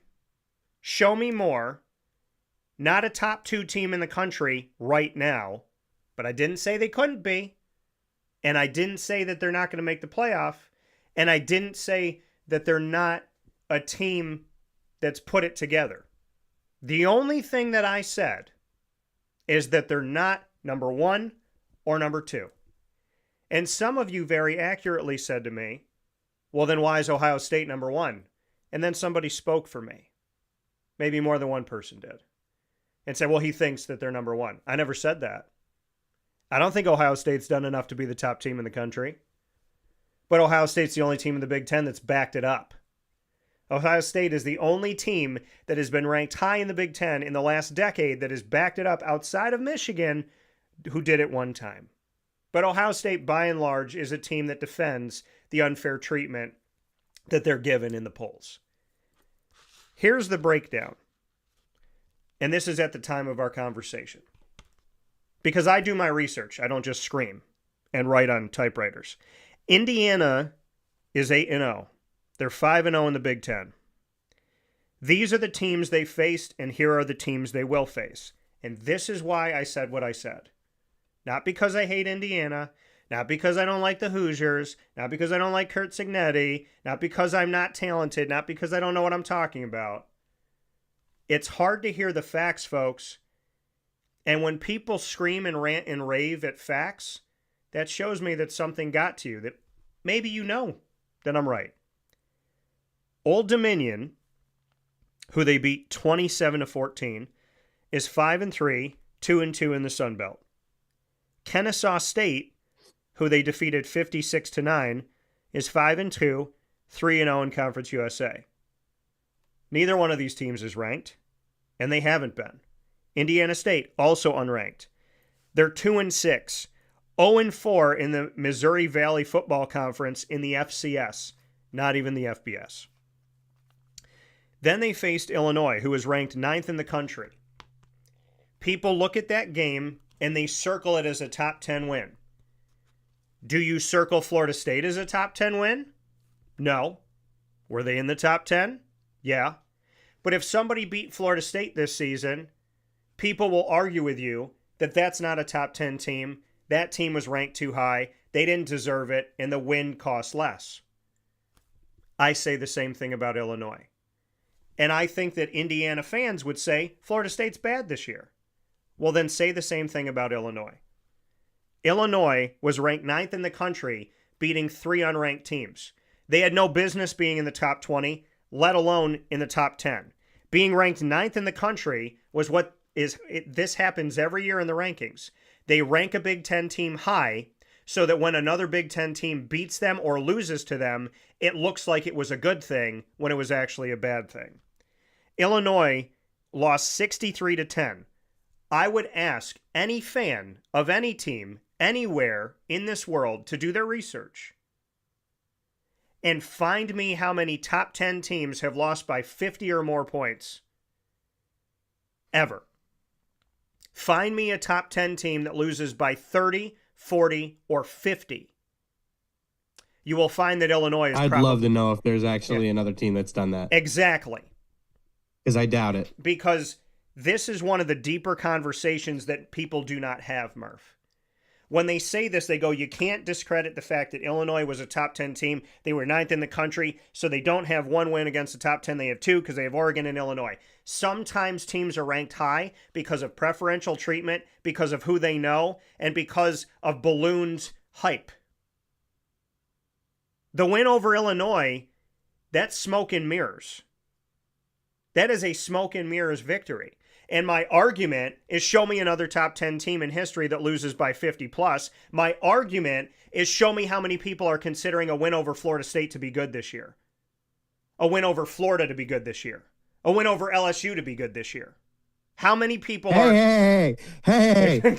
show me more. Not a top 2 team in the country right now, but I didn't say they couldn't be. And I didn't say that they're not going to make the playoff. And I didn't say that they're not a team that's put it together. The only thing that I said is that they're not number 1 or number 2. And some of you very accurately said to me, well, then why is Ohio State number 1? And then somebody spoke for me. Maybe more than one person did. And said, well, he thinks that they're number 1. I never said that. I don't think Ohio State's done enough to be the top team in the country. But Ohio State's the only team in the Big Ten that's backed it up. Ohio State is the only team that has been ranked high in the Big Ten in the last decade that has backed it up outside of Michigan, who did it one time. But Ohio State, by and large, is a team that defends the unfair treatment that they're given in the polls. Here's the breakdown. And this is at the time of our conversation. Because I do my research. I don't just scream and write on typewriters. Indiana is 8-0. They're 5-0 in the Big Ten. These are the teams they faced, and here are the teams they will face. And this is why I said what I said. Not because I hate Indiana, not because I don't like the Hoosiers, not because I don't like Kurt Signetti, not because I'm not talented, not because I don't know what I'm talking about. It's hard to hear the facts, folks. And when people scream and rant and rave at facts, that shows me that something got to you, that maybe you know that I'm right. Old Dominion, who they beat 27-14, is 5-3, 2-2 in the Sun Belt. Kennesaw State, who they defeated 56-9, is 5-2, 3-0 in Conference USA. Neither one of these teams is ranked, and they haven't been. Indiana State, also unranked. They're 2-6, 0-4 in the Missouri Valley Football Conference in the FCS, not even the FBS. Then they faced Illinois, who was ranked 9th in the country. People look at that game and they circle it as a top 10 win. Do you circle Florida State as a top 10 win? No. Were they in the top 10? Yeah. But if somebody beat Florida State this season, people will argue with you that that's not a top 10 team. That team was ranked too high. They didn't deserve it, and the win cost less. I say the same thing about Illinois. And I think that Indiana fans would say Florida State's bad this year. Well, then say the same thing about Illinois. Illinois was ranked 9th in the country, beating 3 unranked teams. They had no business being in the top 20, let alone in the top 10. Being ranked 9th in the country was this happens every year in the rankings. They rank a Big Ten team high so that when another Big Ten team beats them or loses to them, it looks like it was a good thing when it was actually a bad thing. Illinois lost 63-10. I would ask any fan of any team anywhere in this world to do their research and find me how many top 10 teams have lost by 50 or more points ever. Find me a top 10 team that loses by 30, 40, or 50. You will find that Illinois is I'd love to know if there's actually another team that's done that. Exactly. Because I doubt it. Because this is one of the deeper conversations that people do not have, Murph. When they say this, they go, you can't discredit the fact that Illinois was a top 10 team. They were 9th in the country, so they don't have one win against the top 10. They have 2 because they have Oregon and Illinois. Sometimes teams are ranked high because of preferential treatment, because of who they know, and because of ballooned hype. The win over Illinois, that's smoke and mirrors. That is a smoke and mirrors victory. And my argument is show me another top 10 team in history that loses by 50 plus. My argument is show me how many people are considering a win over Florida State to be good this year. A win over Florida to be good this year. A win over LSU to be good this year. How many people are... Hey,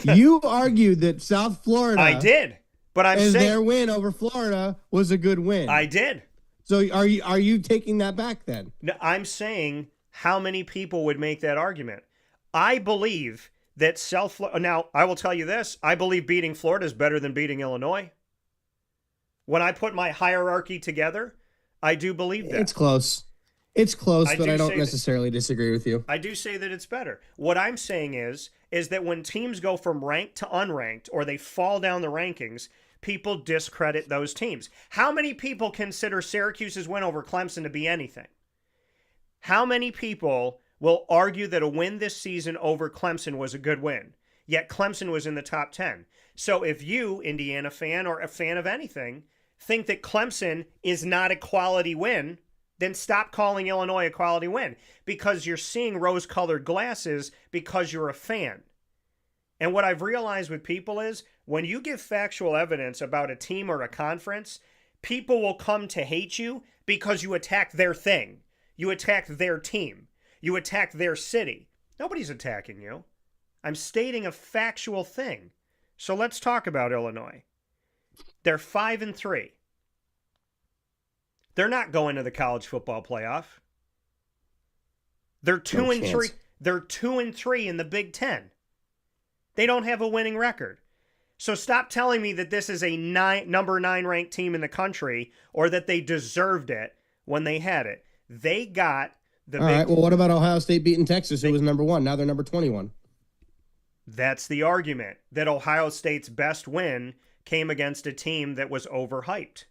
you argued that South Florida... I did, but I'm saying... their win over Florida was a good win. I did. So are you taking that back then? No, I'm saying how many people would make that argument. I believe that now, I will tell you this. I believe beating Florida is better than beating Illinois. When I put my hierarchy together, I do believe that. It's close. It's close, but I don't necessarily disagree with you. I do say that it's better. What I'm saying is that when teams go from ranked to unranked, or they fall down the rankings, people discredit those teams. How many people consider Syracuse's win over Clemson to be anything? How many people will argue that a win this season over Clemson was a good win, yet Clemson was in the top 10? So if you, Indiana fan or a fan of anything, think that Clemson is not a quality win, then stop calling Illinois a quality win, because you're seeing rose-colored glasses because you're a fan. And what I've realized with people is when you give factual evidence about a team or a conference, people will come to hate you because you attack their thing. You attack their team. You attack their city. Nobody's attacking you. I'm stating a factual thing. So let's talk about Illinois. They're 5-3. They're not going to the college football playoff. They're 2-3. They're 2-3 in the Big Ten. They don't have a winning record. So stop telling me that this is a number 9 ranked team in the country or that they deserved it when they had it. They got the All right, well, what about Ohio State beating Texas, who was number 1? Now they're number 21. That's the argument, that Ohio State's best win came against a team that was overhyped.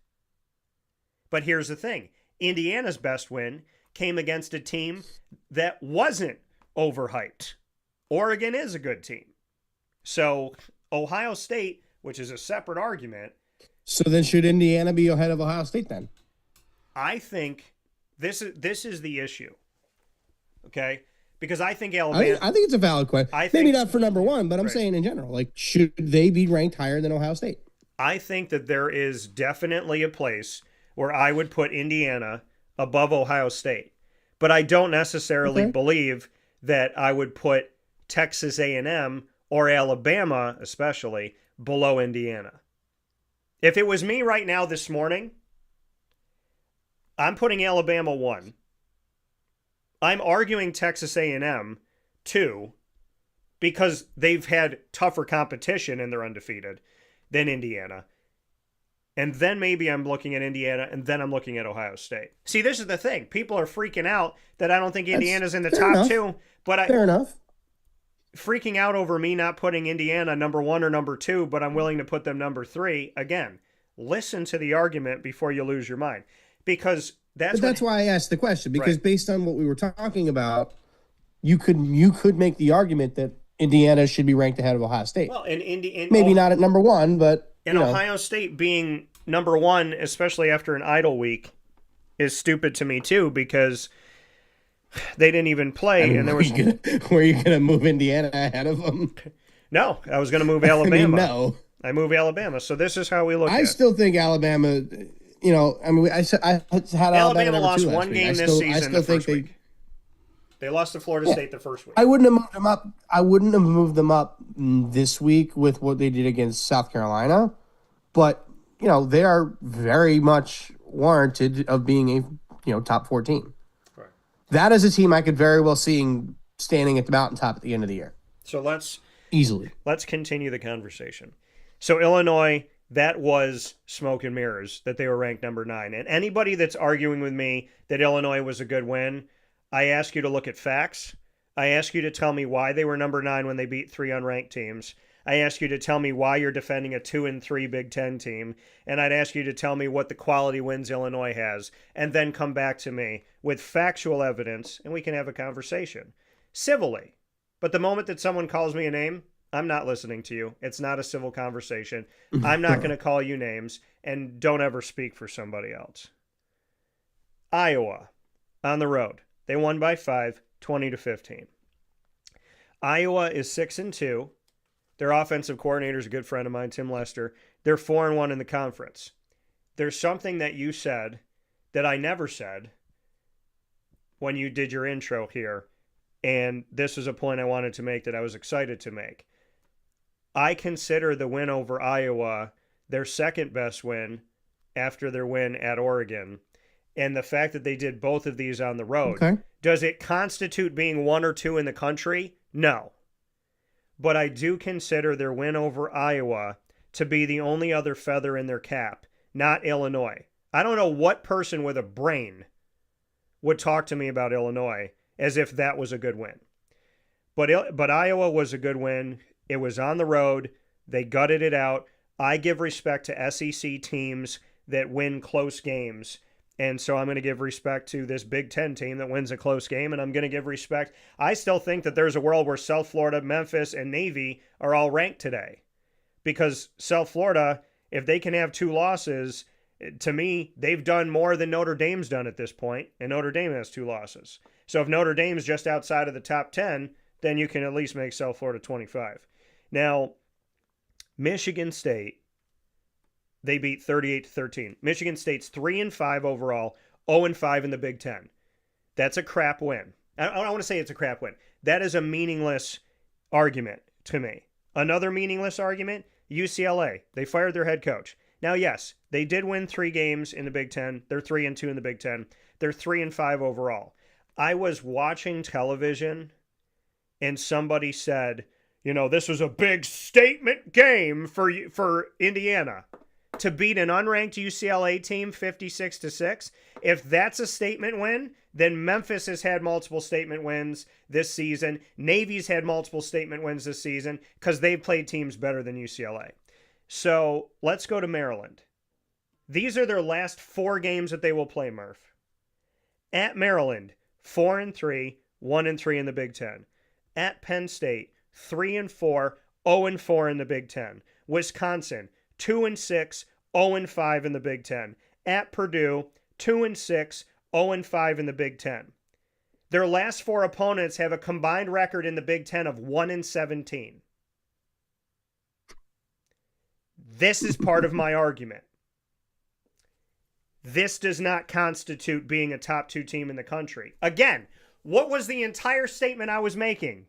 But here's the thing. Indiana's best win came against a team that wasn't overhyped. Oregon is a good team. So Ohio State, which is a separate argument. So then should Indiana be ahead of Ohio State then? I think this is the issue. Okay? Because I think Alabama... I think it's a valid question. Maybe not for number 1, but I'm saying in general. Like, should they be ranked higher than Ohio State? I think that there is definitely a place where I would put Indiana above Ohio State. But I don't necessarily believe that I would put Texas A&M or Alabama, especially, below Indiana. If it was me right now this morning, I'm putting Alabama 1. I'm arguing Texas A&M 2 because they've had tougher competition and they're undefeated than Indiana. And then maybe I'm looking at Indiana, and then I'm looking at Ohio State. See, this is the thing. People are freaking out that I don't think Indiana's in the top 2. But Fair enough. Freaking out over me not putting Indiana number 1 or number 2, but I'm willing to put them number 3. Again, listen to the argument before you lose your mind. Because that's why I asked the question, because based on what we were talking about, you could make the argument that Indiana should be ranked ahead of Ohio State. Well, and maybe not at number 1, but Ohio State being number 1, especially after an idle week, is stupid to me too, because they didn't even play. And there was were you gonna move Indiana ahead of them? No, I was gonna move Alabama. No, I move Alabama. So this is how we look. I still think Alabama. I had Alabama lost 1 week. game this season. The first week. They lost to Florida State the first week. I wouldn't have moved them up. I wouldn't have moved them up this week with what they did against South Carolina, but they are very much warranted of being a top 4 team. Right. That is a team I could very well see standing at the mountaintop at the end of the year. So let's continue the conversation. So Illinois, that was smoke and mirrors that they were ranked number 9. And anybody that's arguing with me that Illinois was a good win, I ask you to look at facts. I ask you to tell me why they were number 9 when they beat 3 unranked teams. I ask you to tell me why you're defending a 2-3 Big Ten team. And I'd ask you to tell me what the quality wins Illinois has. And then come back to me with factual evidence, and we can have a conversation. Civilly. But the moment that someone calls me a name, I'm not listening to you. It's not a civil conversation. I'm not going to call you names, and don't ever speak for somebody else. Iowa, on the road. They won by 5, 20-15. Iowa is 6-2. Their offensive coordinator is a good friend of mine, Tim Lester. They're 4-1 in the conference. There's something that you said that I never said when you did your intro here, and this is a point I wanted to make that I was excited to make. I consider the win over Iowa their second best win after their win at Oregon. And the fact that they did both of these on the road, does it constitute being 1 or 2 in the country? No. But I do consider their win over Iowa to be the only other feather in their cap, not Illinois. I don't know what person with a brain would talk to me about Illinois as if that was a good win. But Iowa was a good win. It was on the road. They gutted it out. I give respect to SEC teams that win close games. And so I'm going to give respect to this Big Ten team that wins a close game, and I'm going to give respect. I still think that there's a world where South Florida, Memphis, and Navy are all ranked today. Because South Florida, if they can have 2 losses, to me, they've done more than Notre Dame's done at this point, and Notre Dame has 2 losses. So if Notre Dame's just outside of the top 10, then you can at least make South Florida 25. Now, Michigan State, they beat 38-13. Michigan State's 3-5 overall, 0-5 in the Big Ten. That's a crap win. I don't want to say it's a crap win. That is a meaningless argument to me. Another meaningless argument, UCLA, they fired their head coach. Now, yes, they did win 3 games in the Big Ten. They're 3-2 in the Big Ten. They're 3-5 overall. I was watching television and somebody said, this was a big statement game for Indiana to beat an unranked UCLA team 56-6. If that's a statement win, then Memphis has had multiple statement wins this season. Navy's had multiple statement wins this season because they've played teams better than UCLA. So let's go to Maryland. These are their last 4 games that they will play, Murph. At Maryland, 4-3, 1-3 in the Big Ten. At Penn State, 3-4, 0-4 in the Big Ten. Wisconsin, 2-6, 0-5 in the Big Ten. At Purdue, 2-6, 0-5 in the Big Ten. Their last 4 opponents have a combined record in the Big Ten of 1-17. This is part of my argument. This does not constitute being a top 2 team in the country. Again, what was the entire statement I was making?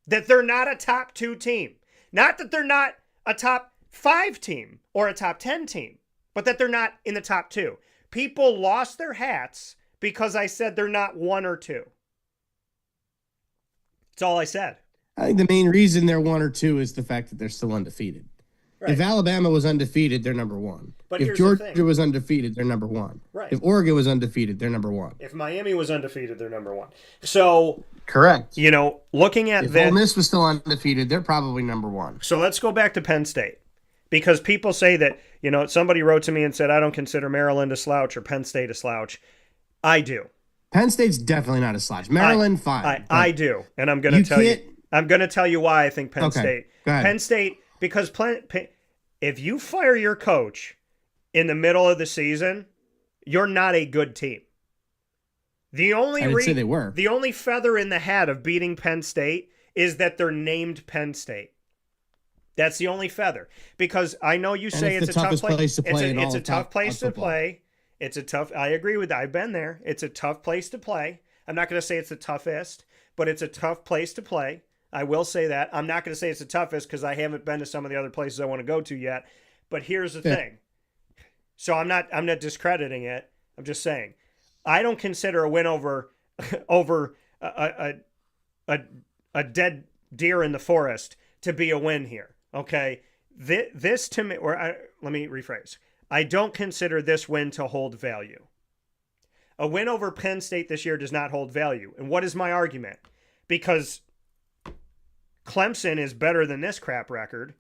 That they're not a top 2 team. Not that they're not a top 5 team or a top 10 team, but that they're not in the top 2. People lost their hats because I said they're not 1 or 2. That's all I said. I think the main reason they're 1 or 2 is the fact that they're still undefeated. Right. If Alabama was undefeated, they're number 1. But if Georgia was undefeated, they're number 1. Right. If Oregon was undefeated, they're number 1. If Miami was undefeated, they're number 1. So, correct. Looking at if that, Ole Miss was still undefeated, they're probably number 1. So let's go back to Penn State, because people say that somebody wrote to me and said I don't consider Maryland a slouch or Penn State a slouch. I do. Penn State's definitely not a slouch. Maryland, fine. I do, and I'm going to tell you. I'm going to tell you why I think Penn State. Go ahead. Penn State, because if you fire your coach in the middle of the season, you're not a good team. The only I didn't say they were. The only feather in the hat of beating Penn State is that they're named Penn State. That's the only feather. Because I know you say it's a tough place to play. It's a tough place to play. I agree with that. I've been there. It's a tough place to play. I'm not going to say it's the toughest, but it's a tough place to play. I will say that. I'm not going to say it's the toughest because I haven't been to some of the other places I want to go to yet. But here's the thing. So I'm not discrediting it. I'm just saying I don't consider a win over a dead deer in the forest to be a win here. Okay, this to me, let me rephrase. I don't consider this win to hold value. A win over Penn State this year does not hold value. And what is my argument? Because Clemson is better than this crap record,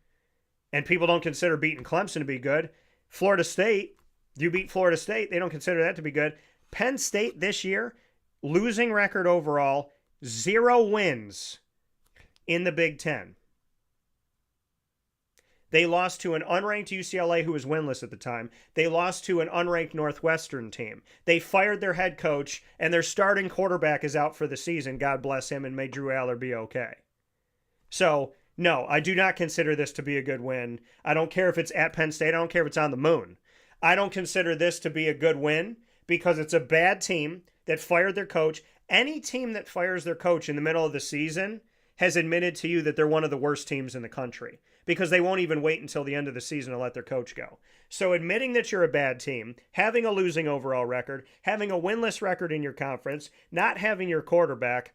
and people don't consider beating Clemson to be good. Florida State, you beat Florida State, they don't consider that to be good. Penn State this year, losing record overall, 0 wins in the Big Ten. They lost to an unranked UCLA who was winless at the time. They lost to an unranked Northwestern team. They fired their head coach, and their starting quarterback is out for the season. God bless him, and may Drew Aller be okay. So, no, I do not consider this to be a good win. I don't care if it's at Penn State. I don't care if it's on the moon. I don't consider this to be a good win because it's a bad team that fired their coach. Any team that fires their coach in the middle of the season has admitted to you that they're one of the worst teams in the country because they won't even wait until the end of the season to let their coach go. So admitting that you're a bad team, having a losing overall record, having a winless record in your conference, not having your quarterback,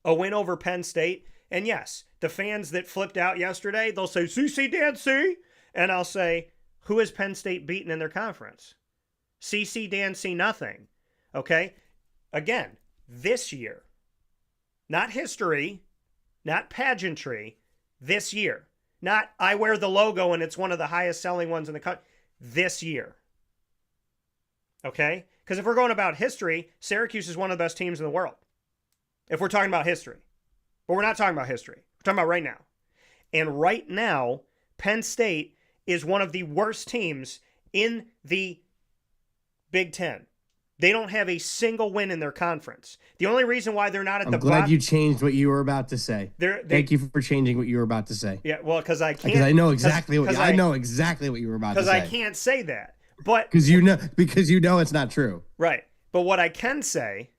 a win over Penn State, and yes, the fans that flipped out yesterday, they'll say, see, Dan, see? And I'll say, who has Penn State beaten in their conference? See, Dan, see nothing. Okay? Again, this year. Not history, not pageantry, this year. Not, I wear the logo and it's one of the highest selling ones in the country. This year. Okay? Because if we're going about history, Syracuse is one of the best teams in the world. If we're talking about history. But we're not talking about history. We're talking about right now. And right now, Penn State is one of the worst teams in the Big Ten. They don't have a single win in their conference. The only reason why they're not at the bottom... I'm glad you changed what you were about to say. Thank you for changing what you were about to say. Yeah, well, because I can't... Because I know exactly what you were about to say. Because I can't say that. But because you know it's not true. Right. But what I can say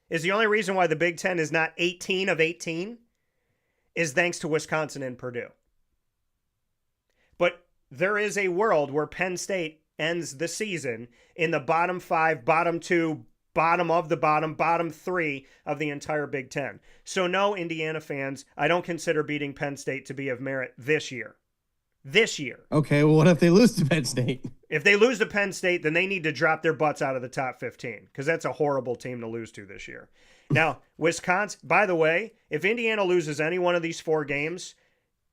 is the only reason why the Big Ten is not 18 of 18 is thanks to Wisconsin and Purdue. But there is a world where Penn State ends the season in the bottom 5, bottom 2, bottom of the bottom 3 of the entire Big Ten. So no, Indiana fans, I don't consider beating Penn State to be of merit this year. This year. Okay, well, what if they lose to Penn State? If they lose to Penn State, then they need to drop their butts out of the top 15 because that's a horrible team to lose to this year. Now, Wisconsin, by the way, if Indiana loses any one of these 4 games,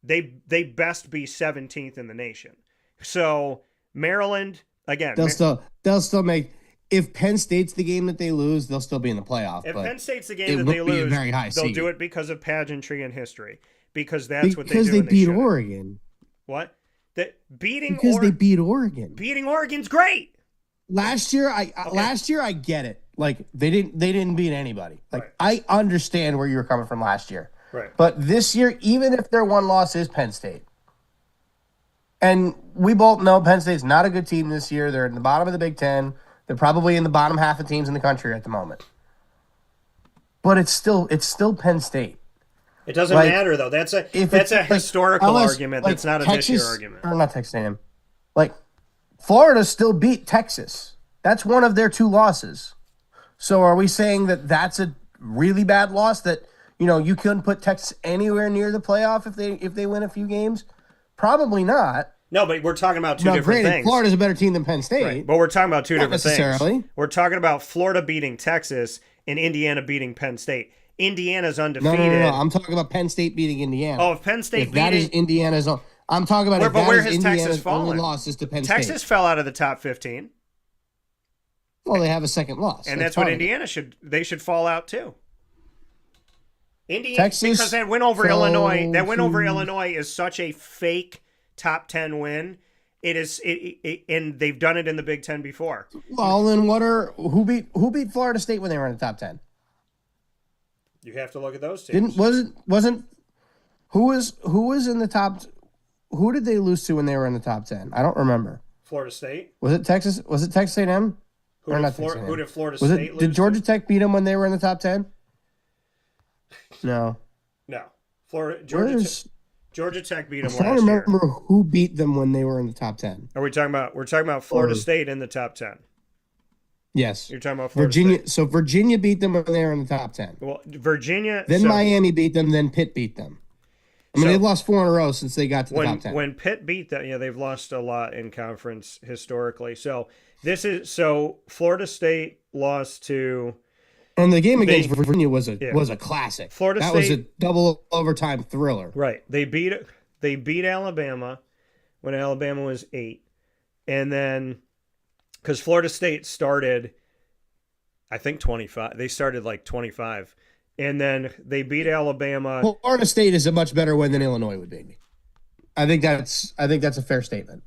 they best be 17th in the nation. So Maryland, again. They'll still make, if Penn State's the game that they lose, they'll still be in the playoff. If but Penn State's the game that they lose, very high they'll seed. do it because of pageantry and history. Because that's what they do. Because they beat Oregon. What? They beat Oregon. Beating Oregon's great. Last year, I get it. Like they didn't beat anybody. Like right. I understand where you were coming from last year. Right. But this year, even if their one loss is Penn State, and we both know Penn State's not a good team this year. They're in the bottom of the Big Ten. They're probably in the bottom half of teams in the country at the moment. But it's still Penn State. It doesn't matter though. That's a historical argument. That's not a this year argument. Or not Texas A&M. Like Florida still beat Texas. That's one of their 2 losses. So are we saying that that's a really bad loss that, you couldn't put Texas anywhere near the playoff if they win a few games? Probably not. No, but we're talking about two different things. Florida's a better team than Penn State. Right. But we're talking about two different necessarily. Things. We're talking about Florida beating Texas and Indiana beating Penn State. Indiana's undefeated. No. I'm talking about Penn State beating Indiana. Oh, if Penn State that is Indiana's own. I'm talking about where has Indiana's Texas fallen? only loss is to Penn State. Texas fell out of the top 15. Well, they have a second loss. And that's what Indiana should fall out too. Indiana, Texas, because that win over Illinois, Illinois is such a fake top 10 win. It is, and they've done it in the Big Ten before. Well, then who beat Florida State when they were in the top 10? You have to look at those teams. Who was in the top? Who did they lose to when they were in the top 10? I don't remember. Florida State. Was it Texas? Was it Texas A&M? Who did Florida State lose Did Georgia to? Tech beat them when they were in the top 10? No. No. Georgia Tech beat them last year. I'm trying to remember who beat them when they were in the top 10. Are we talking about? We're talking about Florida State in the top 10. Yes. You're talking about Florida Virginia. State. So Virginia beat them when they were in the top 10. Well, Virginia. Then Miami beat them. Then Pitt beat them. They've lost 4 in a row since they got to the top 10. When Pitt beat them, they've lost a lot in conference historically. So Florida State lost to. And the game against Virginia was a classic. Florida State was a double overtime thriller. Right. They beat Alabama when Alabama was 8. And then because Florida State started, I think 25. They started like 25. And then they beat Alabama. Florida State is a much better win than Illinois would be. I think that's a fair statement.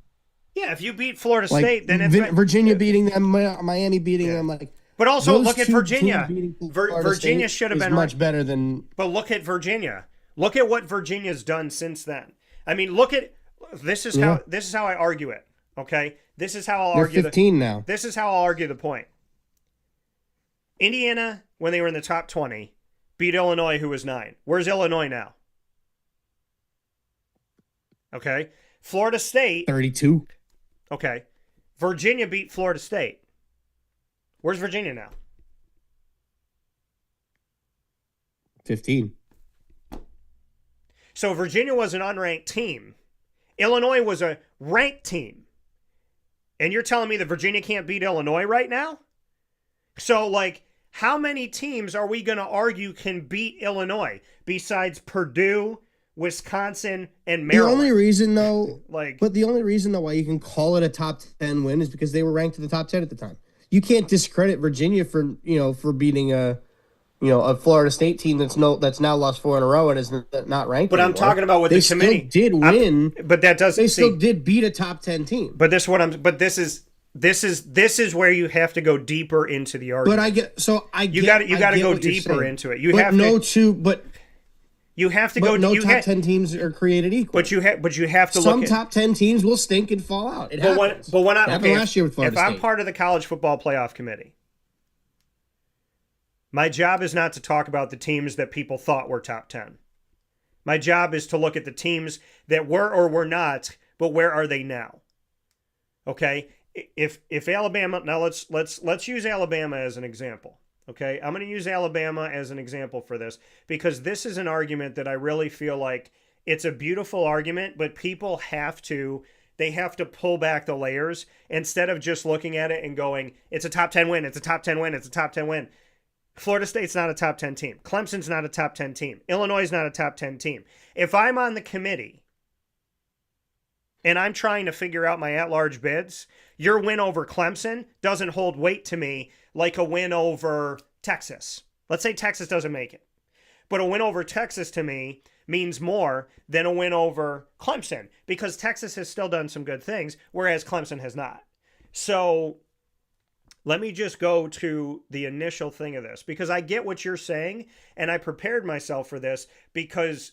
Yeah, if you beat Florida State, then it's Virginia beating them, Miami beating them. But also look at Virginia. Virginia should have been much better than. But look at Virginia. Look at what Virginia's done since then. I mean, look at this is how I argue it. Okay, this is how I'll argue. 15 now. This is how I'll argue the point. Indiana, when they were in the top 20, beat Illinois, who was 9. Where's Illinois now? Okay, Florida State 32. Okay, Virginia beat Florida State. Where's Virginia now? 15. So Virginia was an unranked team. Illinois was a ranked team. And you're telling me that Virginia can't beat Illinois right now? So, how many teams are we going to argue can beat Illinois besides Purdue, Wisconsin, and Maryland? The only reason, though, why you can call it a top 10 win is because they were ranked in the top 10 at the time. You can't discredit Virginia for beating a Florida State team that's now lost 4 in a row and is not ranked. But anymore. I'm talking about what the committee did win. But that doesn't. They still did beat a top 10 team. But this is where you have to go deeper into the argument. You got to go deeper into it. You have to go. No top 10 teams are created equal. But you have to some look. Some top 10 teams will stink and fall out. It happens. Last year with Florida State. I'm part of the college football playoff committee, my job is not to talk about the teams that people thought were top 10. My job is to look at the teams that were or were not, but where are they now? Okay? If Alabama, now let's use Alabama as an example. Okay? I'm going to use Alabama as an example for this because this is an argument that I really feel like it's a beautiful argument, but people have to pull back the layers instead of just looking at it and going, it's a top 10 win, it's a top 10 win, it's a top 10 win. Florida State's not a top 10 team. Clemson's not a top 10 team. Illinois is not a top 10 team. If I'm on the committee and I'm trying to figure out my at-large bids, your win over Clemson doesn't hold weight to me like a win over Texas. Let's say Texas doesn't make it. But a win over Texas to me means more than a win over Clemson because Texas has still done some good things, whereas Clemson has not. So let me just go to the initial thing of this because I get what you're saying and I prepared myself for this because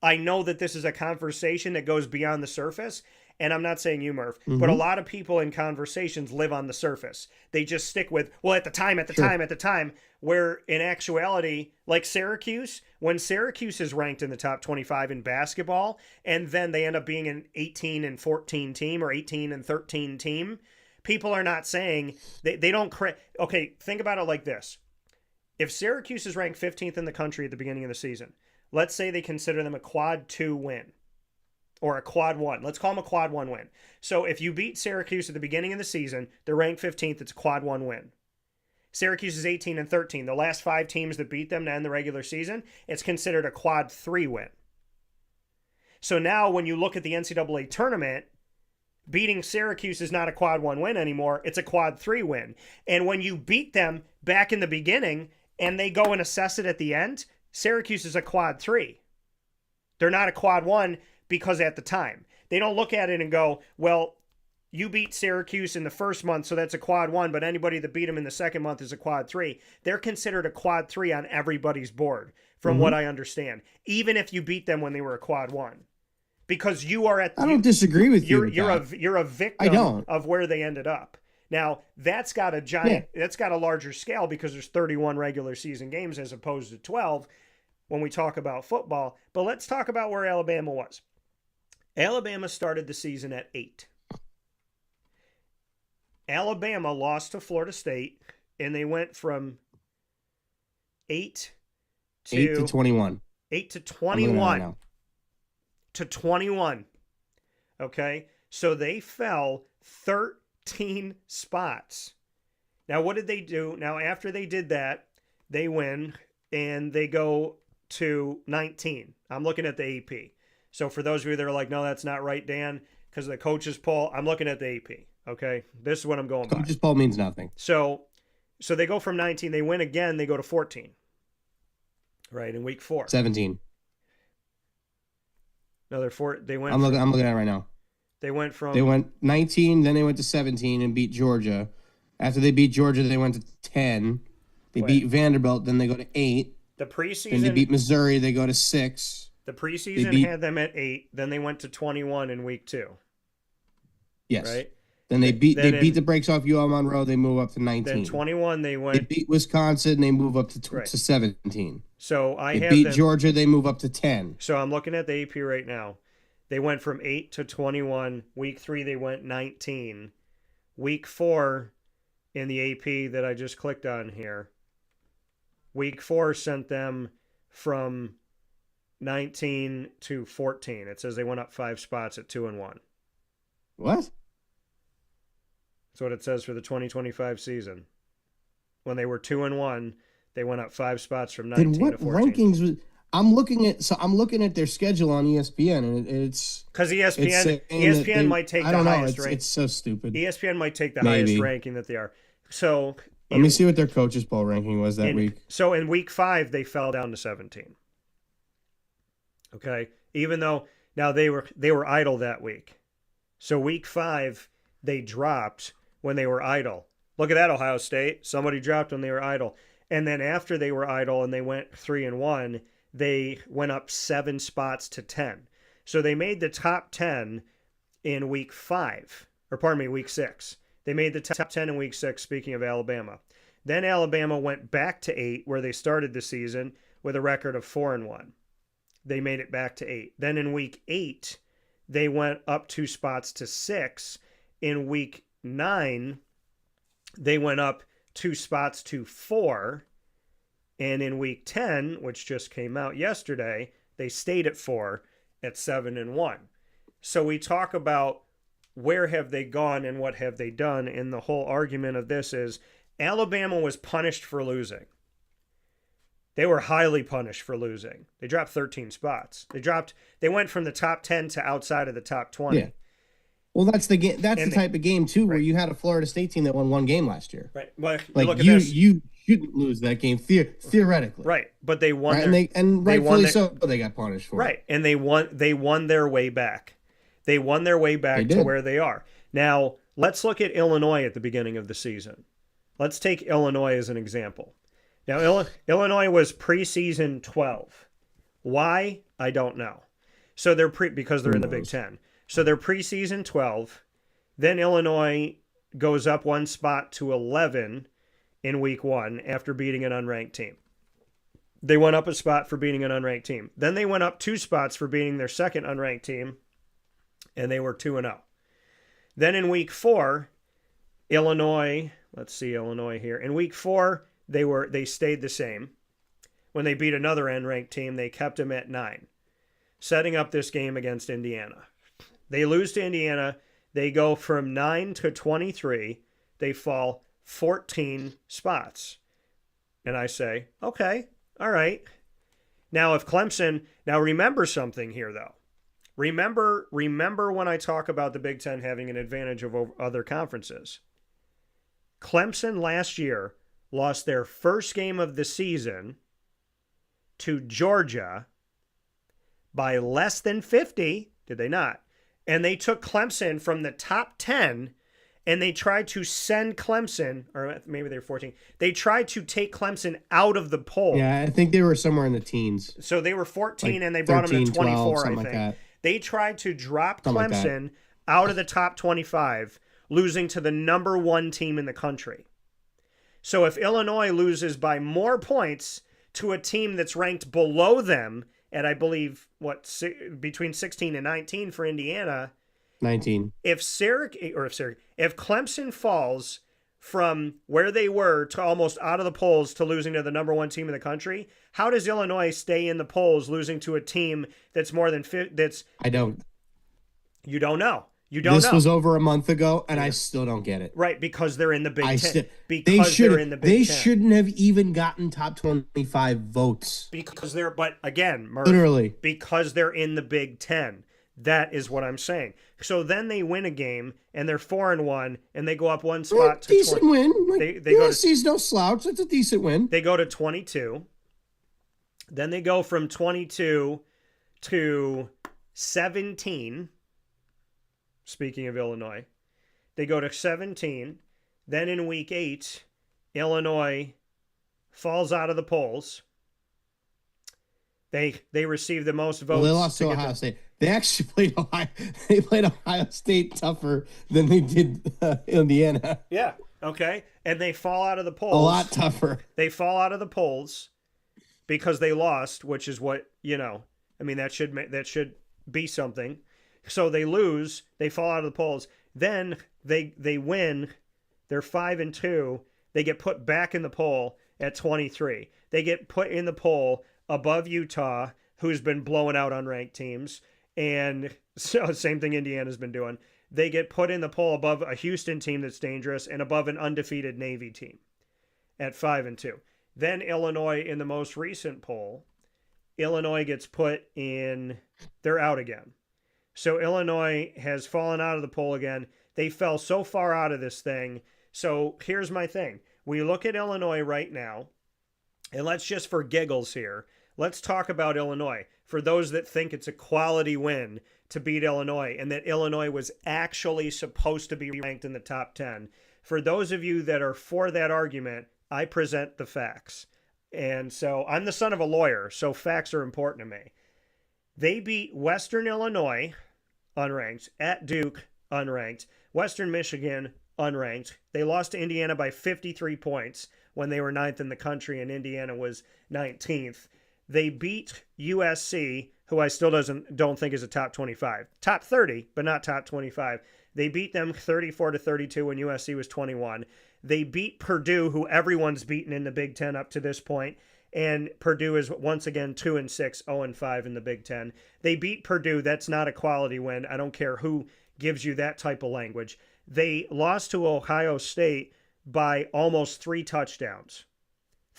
I know that this is a conversation that goes beyond the surface. And I'm not saying you, Murph, but a lot of people in conversations live on the surface. They just stick with, well, at the time, where in actuality, like Syracuse, when Syracuse is ranked in the top 25 in basketball, and then they end up being an 18 and 14 team or 18 and 13 team, people are not saying, they don't, okay, think about it like this. If Syracuse is ranked 15th in the country at the beginning of the season, let's say they consider them a quad 2 win. Or a quad 1. Let's call them a quad 1 win. So if you beat Syracuse at the beginning of the season, they're ranked 15th, it's a quad 1 win. Syracuse is 18 and 13. The last 5 teams that beat them to end the regular season, it's considered a quad 3 win. So now when you look at the NCAA tournament, beating Syracuse is not a quad 1 win anymore, it's a quad 3 win. And when you beat them back in the beginning and they go and assess it at the end, Syracuse is a quad 3. They're not a quad 1 because at the time. They don't look at it and go, well, you beat Syracuse in the first month, so that's a quad 1, but anybody that beat them in the second month is a quad 3. They're considered a quad 3 on everybody's board, from what I understand, even if you beat them when they were a quad 1. Because you are at... I don't disagree with you. You're a victim of where they ended up. Now, that's got a giant... Yeah. That's got a larger scale because there's 31 regular season games as opposed to 12 when we talk about football. But let's talk about where Alabama was. Alabama started the season at 8. Alabama lost to Florida State, and they went from 8 to 21. 8 to 21. To 21. Okay? So they fell 13 spots. Now, what did they do? Now, after they did that, they win, and they go to 19. I'm looking at the AP. So for those of you that are like, no, that's not right, Dan, because of the coaches poll, I'm looking at the AP, okay? This is what I'm going by. Coaches poll means nothing. So they go from 19, they win again, they go to 14, right, in week 4. 17. No, they went. I'm looking at it right now. They went 19, then they went to 17 and beat Georgia. After they beat Georgia, they went to 10. They beat Vanderbilt, then they go to 8. The preseason. Then they beat Missouri, they go to 6. The preseason had them at 8. Then they went to 21 in week 2. Yes. Right. Then they beat the brakes off UL Monroe. They move up to 19. Then 21 they went. They beat Wisconsin. They move up to 17. So they beat Georgia. They move up to 10. So I'm looking at the AP right now. They went from 8 to 21. Week 3 they went 19. Week 4 in the AP that I just clicked on here. Week 4 sent them from 19 to 14. It says they went up 5 spots at 2-1. What? That's what it says for the 2025 season. When they were 2-1, they went up 5 spots from 19 then what to 14. Rankings was? I'm looking at their schedule on ESPN, and it's because ESPN might take the highest ranking. It's so stupid. ESPN might take the highest ranking that they are. So let me see what their coaches poll ranking was that week. So in week 5, they fell down to 17. Okay, even though now they were idle that week. So week 5 they dropped when they were idle. Look at that, Ohio State. Somebody dropped when they were idle. And then after they were idle and they went 3-1, they went up 7 spots to 10. So they made the top 10 in week 5, or pardon me, week 6. They made the top 10 in week 6, speaking of Alabama. Then Alabama went back to 8, where they started the season, with a record of 4-1. they made it back to 8. Then in week 8, they went up 2 spots to 6. In week 9, they went up 2 spots to 4. And in week 10, which just came out yesterday, they stayed at 4 at 7-1. So we talk about where have they gone and what have they done. And the whole argument of this is Alabama was punished for losing. They were highly punished for losing. They dropped 13 spots. They went from the top 10 to outside of the top 20. Yeah. Well, that's the game. That's the type of game too, where you had a Florida State team that won 1 game last year. Right. Well, like look at this. You shouldn't lose that game theoretically. Right. But they won. Right? And rightfully so, they got punished for it. Right. And they won their way back. They won their way back to where they are. Now, let's look at Illinois at the beginning of the season. Let's take Illinois as an example. Now, Illinois was preseason 12. Why? I don't know. So they're because they're in the Big Ten. So they're preseason 12. Then Illinois goes up 1 spot to 11 in week 1 after beating an unranked team. They went up a spot for beating an unranked team. Then they went up 2 spots for beating their second unranked team, and they were 2-0. Then in week 4, Illinois, let's see Illinois here. In week 4, they stayed the same. When they beat another unranked team, they kept them at 9, setting up this game against Indiana. They lose to Indiana. They go from 9 to 23. They fall 14 spots. And I say, okay, all right. Now, if Clemson, remember something here, though. Remember when I talk about the Big Ten having an advantage over other conferences. Clemson last year lost their first game of the season to Georgia by less than 50, did they not? And they took Clemson from the top 10, and they tried to send Clemson, or maybe they were 14, they tried to take Clemson out of the poll. Yeah, I think they were somewhere in the teens. So they were 14, like and they brought 13, them to 24, 12, I think. like that. They tried to drop Something Clemson like out of the top 25, losing to the number 1 team in the country. So if Illinois loses by more points to a team that's ranked below them at, I believe, between 16 and 19 for Indiana. 19. If Clemson falls from where they were to almost out of the polls to losing to the number 1 team in the country, how does Illinois stay in the polls losing to a team that's more than I don't. You don't know. You don't know. This was over a month ago, and I still don't get it. Right, because they're in the Big Ten. They shouldn't have even gotten top 25 votes. But again, Murph, literally, because they're in the Big Ten. That is what I'm saying. So then they win a game, and they're 4-1, and they go up 1 spot to decent 20. win. Like, USC's no slouch. It's a decent win. They go to 22. Then they go from 22 to 17. Speaking of Illinois, they go to 17. Then in week 8, Illinois falls out of the polls. They receive the most votes. Well, they lost to Ohio State. They actually played Ohio State tougher than they did Indiana. Yeah. Okay. And they fall out of the polls. A lot tougher. They fall out of the polls because they lost, which is what, that should be something. So they lose, they fall out of the polls. Then they win. They're 5-2. They get put back in the poll at 23. They get put in the poll above Utah, who's been blowing out unranked teams. And so same thing Indiana's been doing. They get put in the poll above a Houston team that's dangerous and above an undefeated Navy team at 5-2. Then Illinois in the most recent poll, Illinois gets put in, they're out again. So Illinois has fallen out of the poll again. They fell so far out of this thing. So here's my thing. We look at Illinois right now, and let's just for giggles here, let's talk about Illinois. For those that think it's a quality win to beat Illinois and that Illinois was actually supposed to be ranked in the top 10. For those of you that are for that argument, I present the facts. And so I'm the son of a lawyer, so facts are important to me. They beat Western Illinois, unranked, at Duke, unranked, Western Michigan, unranked. They lost to Indiana by 53 points when they were 9th in the country and Indiana was 19th. They beat USC, who I still don't think is a top 25. Top 30, but not top 25. They beat them 34-32 when USC was 21. They beat Purdue, who everyone's beaten in the Big Ten up to this point, and Purdue is once again 2-6, 0-5 in the Big Ten. They beat Purdue. That's not a quality win. I don't care who gives you that type of language. They lost to Ohio State by almost 3 touchdowns,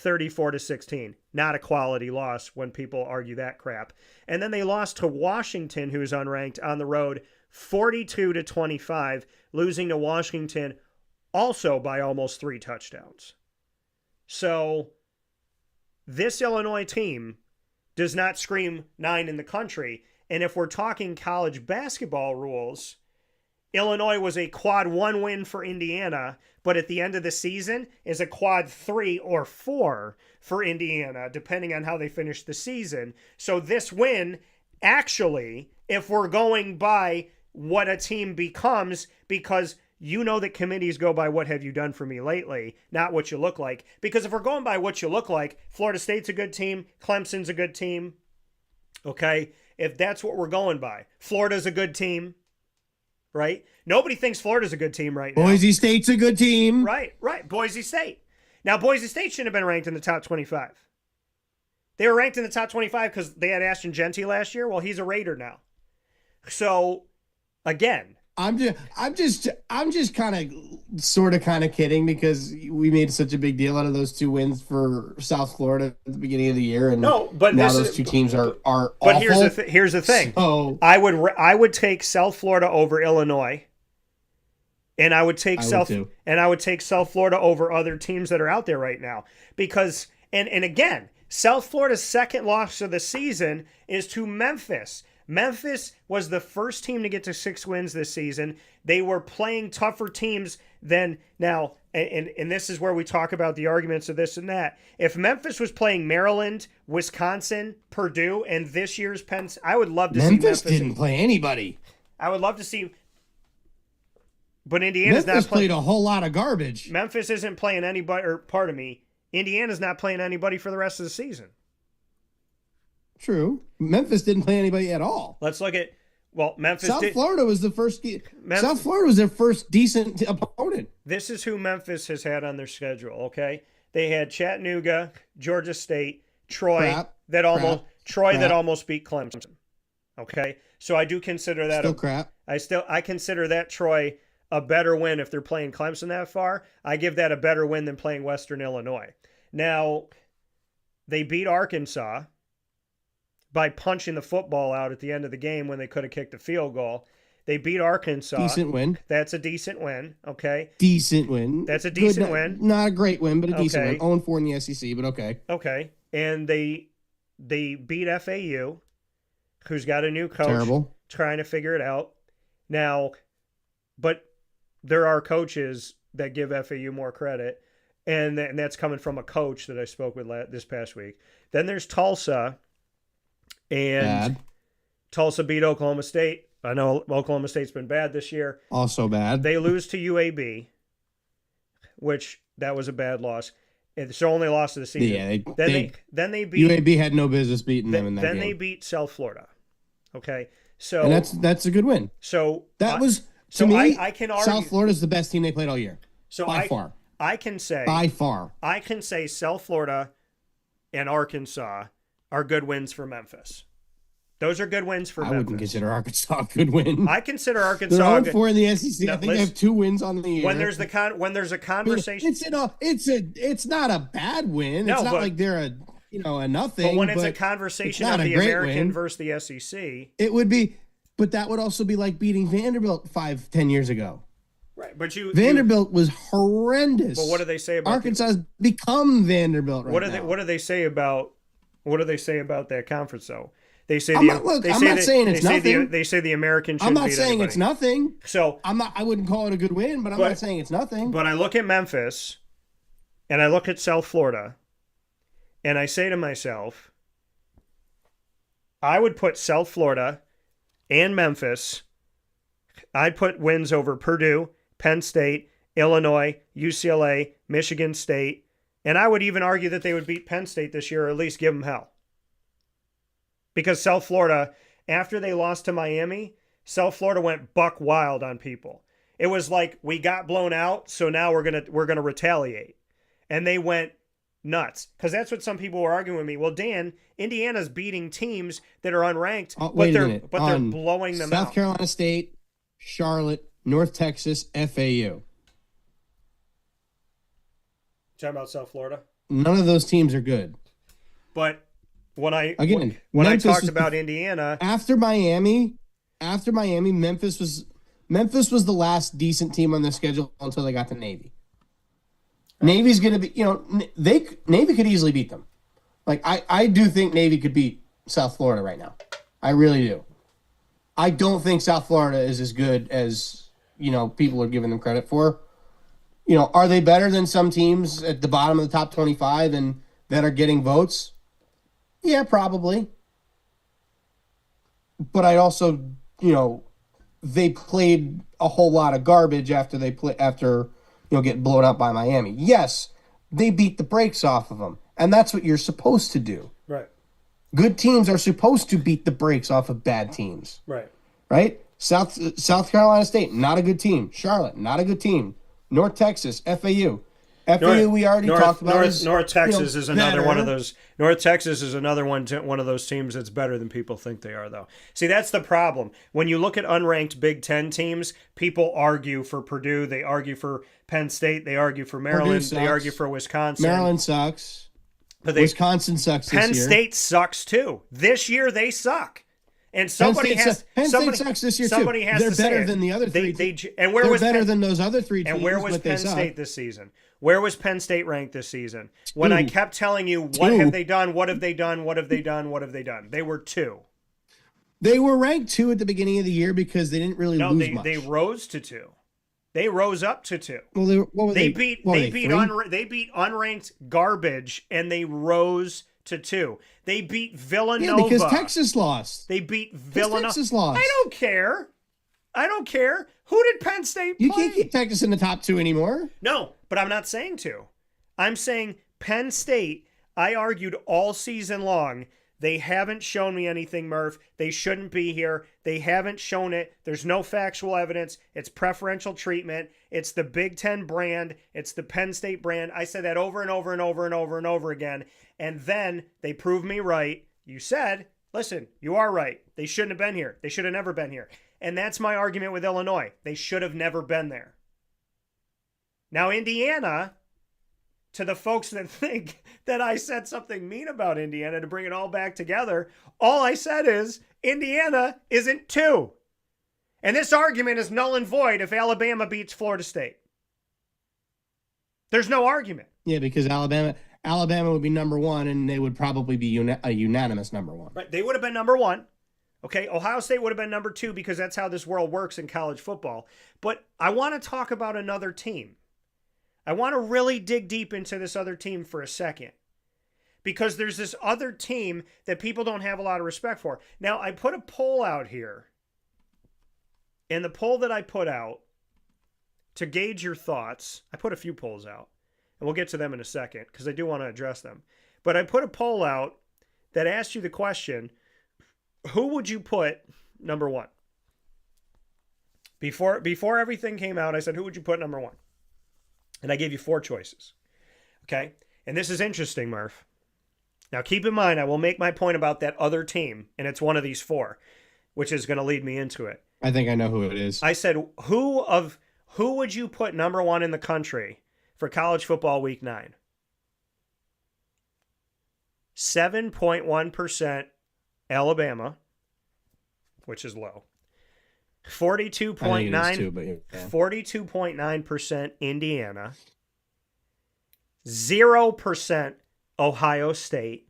34-16. Not a quality loss when people argue that crap. And then they lost to Washington, who's unranked, on the road, 42-25, losing to Washington also by almost 3 touchdowns. So this Illinois team does not scream 9 in the country. And if we're talking college basketball rules, Illinois was a quad 1 win for Indiana, but at the end of the season is a quad 3 or 4 for Indiana, depending on how they finish the season. So this win, actually, if we're going by what a team becomes, because you know that committees go by what have you done for me lately, not what you look like. Because if we're going by what you look like, Florida State's a good team, Clemson's a good team, okay? If that's what we're going by. Florida's a good team, right? Nobody thinks Florida's a good team right now. Boise State's a good team. Right. Boise State. Now, Boise State shouldn't have been ranked in the top 25. They were ranked in the top 25 because they had Ashton Genty last year. Well, he's a Raider now. So, again, I'm just kind of kidding because we made such a big deal out of those 2 wins for South Florida at the beginning of the year, and now those 2 teams are awful. But here's the thing. So, I would take South Florida over Illinois, and I would take South Florida over other teams that are out there right now because and again, South Florida's second loss of the season is to Memphis. Memphis was the first team to get to 6 wins this season. They were playing tougher teams than now, and this is where we talk about the arguments of this and that. If Memphis was playing Maryland, Wisconsin, Purdue, and this year's Penn, I would love to see Memphis. Didn't play anybody. I would love to see, but Indiana's Memphis not playing. Played a whole lot of garbage. Memphis isn't playing anybody, or pardon me, Indiana's not playing anybody for the rest of the season. True. Memphis didn't play anybody at all. Let's look at, Memphis. South Florida was the first. South Florida was their first decent opponent. This is who Memphis has had on their schedule. Okay, they had Chattanooga, Georgia State, Troy that almost beat Clemson. Okay, so I do consider that still crap. I consider that Troy a better win if they're playing Clemson that far. I give that a better win than playing Western Illinois. Now, they beat Arkansas by punching the football out at the end of the game when they could have kicked a field goal. They beat Arkansas. Decent win. That's a decent win, okay? Decent win. That's a decent win. Not a great win, but a decent win. 0-4 in the SEC, but okay. Okay. And they beat FAU, who's got a new coach. Terrible. Trying to figure it out. Now, but there are coaches that give FAU more credit, and that's coming from a coach that I spoke with this past week. Then there's Tulsa. And Tulsa beat Oklahoma State. I know Oklahoma State's been bad this year. Also bad. They lose to UAB, which that was a bad loss. It's their only loss of the season. Yeah, then they beat UAB had no business beating them in that game. Then they beat South Florida. Okay, so and that's a good win. So to me, I can argue South Florida's the best team they played all year. So by far, I can say by far. I can say South Florida and Arkansas are good wins for Memphis. Those are good wins for Memphis. I wouldn't consider Arkansas a good win. I consider Arkansas. They're 0-4 in the SEC. I think they have 2 wins on the year. When there's a conversation, it's not a bad win. It's not like they're a nothing. But when it's a conversation of the American versus the SEC, it would be. But that would also be like beating Vanderbilt 5-10 years ago. Right, but Vanderbilt was horrendous. But what do they say about Arkansas has become Vanderbilt right now? What do they say about that conference though? They say I'm not saying it's nothing. They say the American shouldn't I'm not beat saying anybody. It's nothing. So I wouldn't call it a good win, but I'm not saying it's nothing. But I look at Memphis, and I look at South Florida, and I say to myself, I would put South Florida and Memphis. I'd put wins over Purdue, Penn State, Illinois, UCLA, Michigan State, and I would even argue that they would beat Penn State this year, or at least give them hell. because South Florida, after they lost to Miami, South Florida went buck wild on people. It was like, we got blown out, so now we're gonna retaliate. And they went nuts. Because that's what some people were arguing with me. Well, Dan, Indiana's beating teams that are unranked, but they're blowing them out. South Carolina State, Charlotte, North Texas, FAU. Talking about South Florida? None of those teams are good. But when I talked about Indiana after Miami, Memphis was the last decent team on their schedule until they got to Navy. Navy's going to be, Navy could easily beat them. Like I do think Navy could beat South Florida right now. I really do. I don't think South Florida is as good as, people are giving them credit for. Are they better than some teams at the bottom of the top 25 and that are getting votes? Yeah, probably. But I also, they played a whole lot of garbage after getting blown out by Miami. Yes, they beat the brakes off of them, and that's what you're supposed to do. Right. Good teams are supposed to beat the brakes off of bad teams. Right. Right? South Carolina State, not a good team. Charlotte, not a good team. North Texas, FAU. We already talked about. North Texas is another one of those. North Texas is another one of those teams that's better than people think they are, though. See, that's the problem. When you look at unranked Big Ten teams, people argue for Purdue, they argue for Penn State, they argue for Maryland, they argue for Wisconsin. Maryland sucks. But Wisconsin sucks this year. Penn State sucks too. This year they suck. And Penn State sucks this year too. They're better than the other three. They're better than those other three teams. And where was Penn State this season? Where was Penn State ranked this season? When I kept telling you, what have they done? What have they done? What have they done? What have they done? They were 2. They were ranked 2 at the beginning of the year because they didn't really lose much. They rose to 2. They rose up to 2. Well, they beat unranked garbage, and they rose to 2. They beat Villanova. Yeah, because Texas lost. They beat Villanova. Texas lost. I don't care. Who did Penn State play? You can't keep Texas in the top 2 anymore. No, but I'm not saying to. I'm saying Penn State, I argued all season long, they haven't shown me anything, Murph. They shouldn't be here. They haven't shown it. There's no factual evidence. It's preferential treatment. It's the Big Ten brand. It's the Penn State brand. I said that over and over and over and over and over again. And then they proved me right. You said, listen, you are right. They shouldn't have been here. They should have never been here. And that's my argument with Illinois. They should have never been there. Now, Indiana, to the folks that think that I said something mean about Indiana to bring it all back together, all I said is Indiana isn't 2. And this argument is null and void if Alabama beats Florida State. There's no argument. Yeah, because Alabama would be number 1, and they would probably be a unanimous number 1. Right, they would have been number 1. Okay, Ohio State would have been number 2 because that's how this world works in college football. But I want to talk about another team. I want to really dig deep into this other team for a second. Because there's this other team that people don't have a lot of respect for. Now, I put a poll out here. And the poll that I put out, to gauge your thoughts, I put a few polls out. And we'll get to them in a second because I do want to address them. But I put a poll out that asked you the question, who would you put number 1? Before everything came out, I said, who would you put number 1? And I gave you 4 choices. Okay? And this is interesting, Murph. Now, keep in mind, I will make my point about that other team, and it's one of these 4, which is going to lead me into it. I think I know who it is. I said, who would you put number 1 in the country for college football week 9? 7.1% Alabama, which is low. 42.9% Indiana. 0% Ohio State.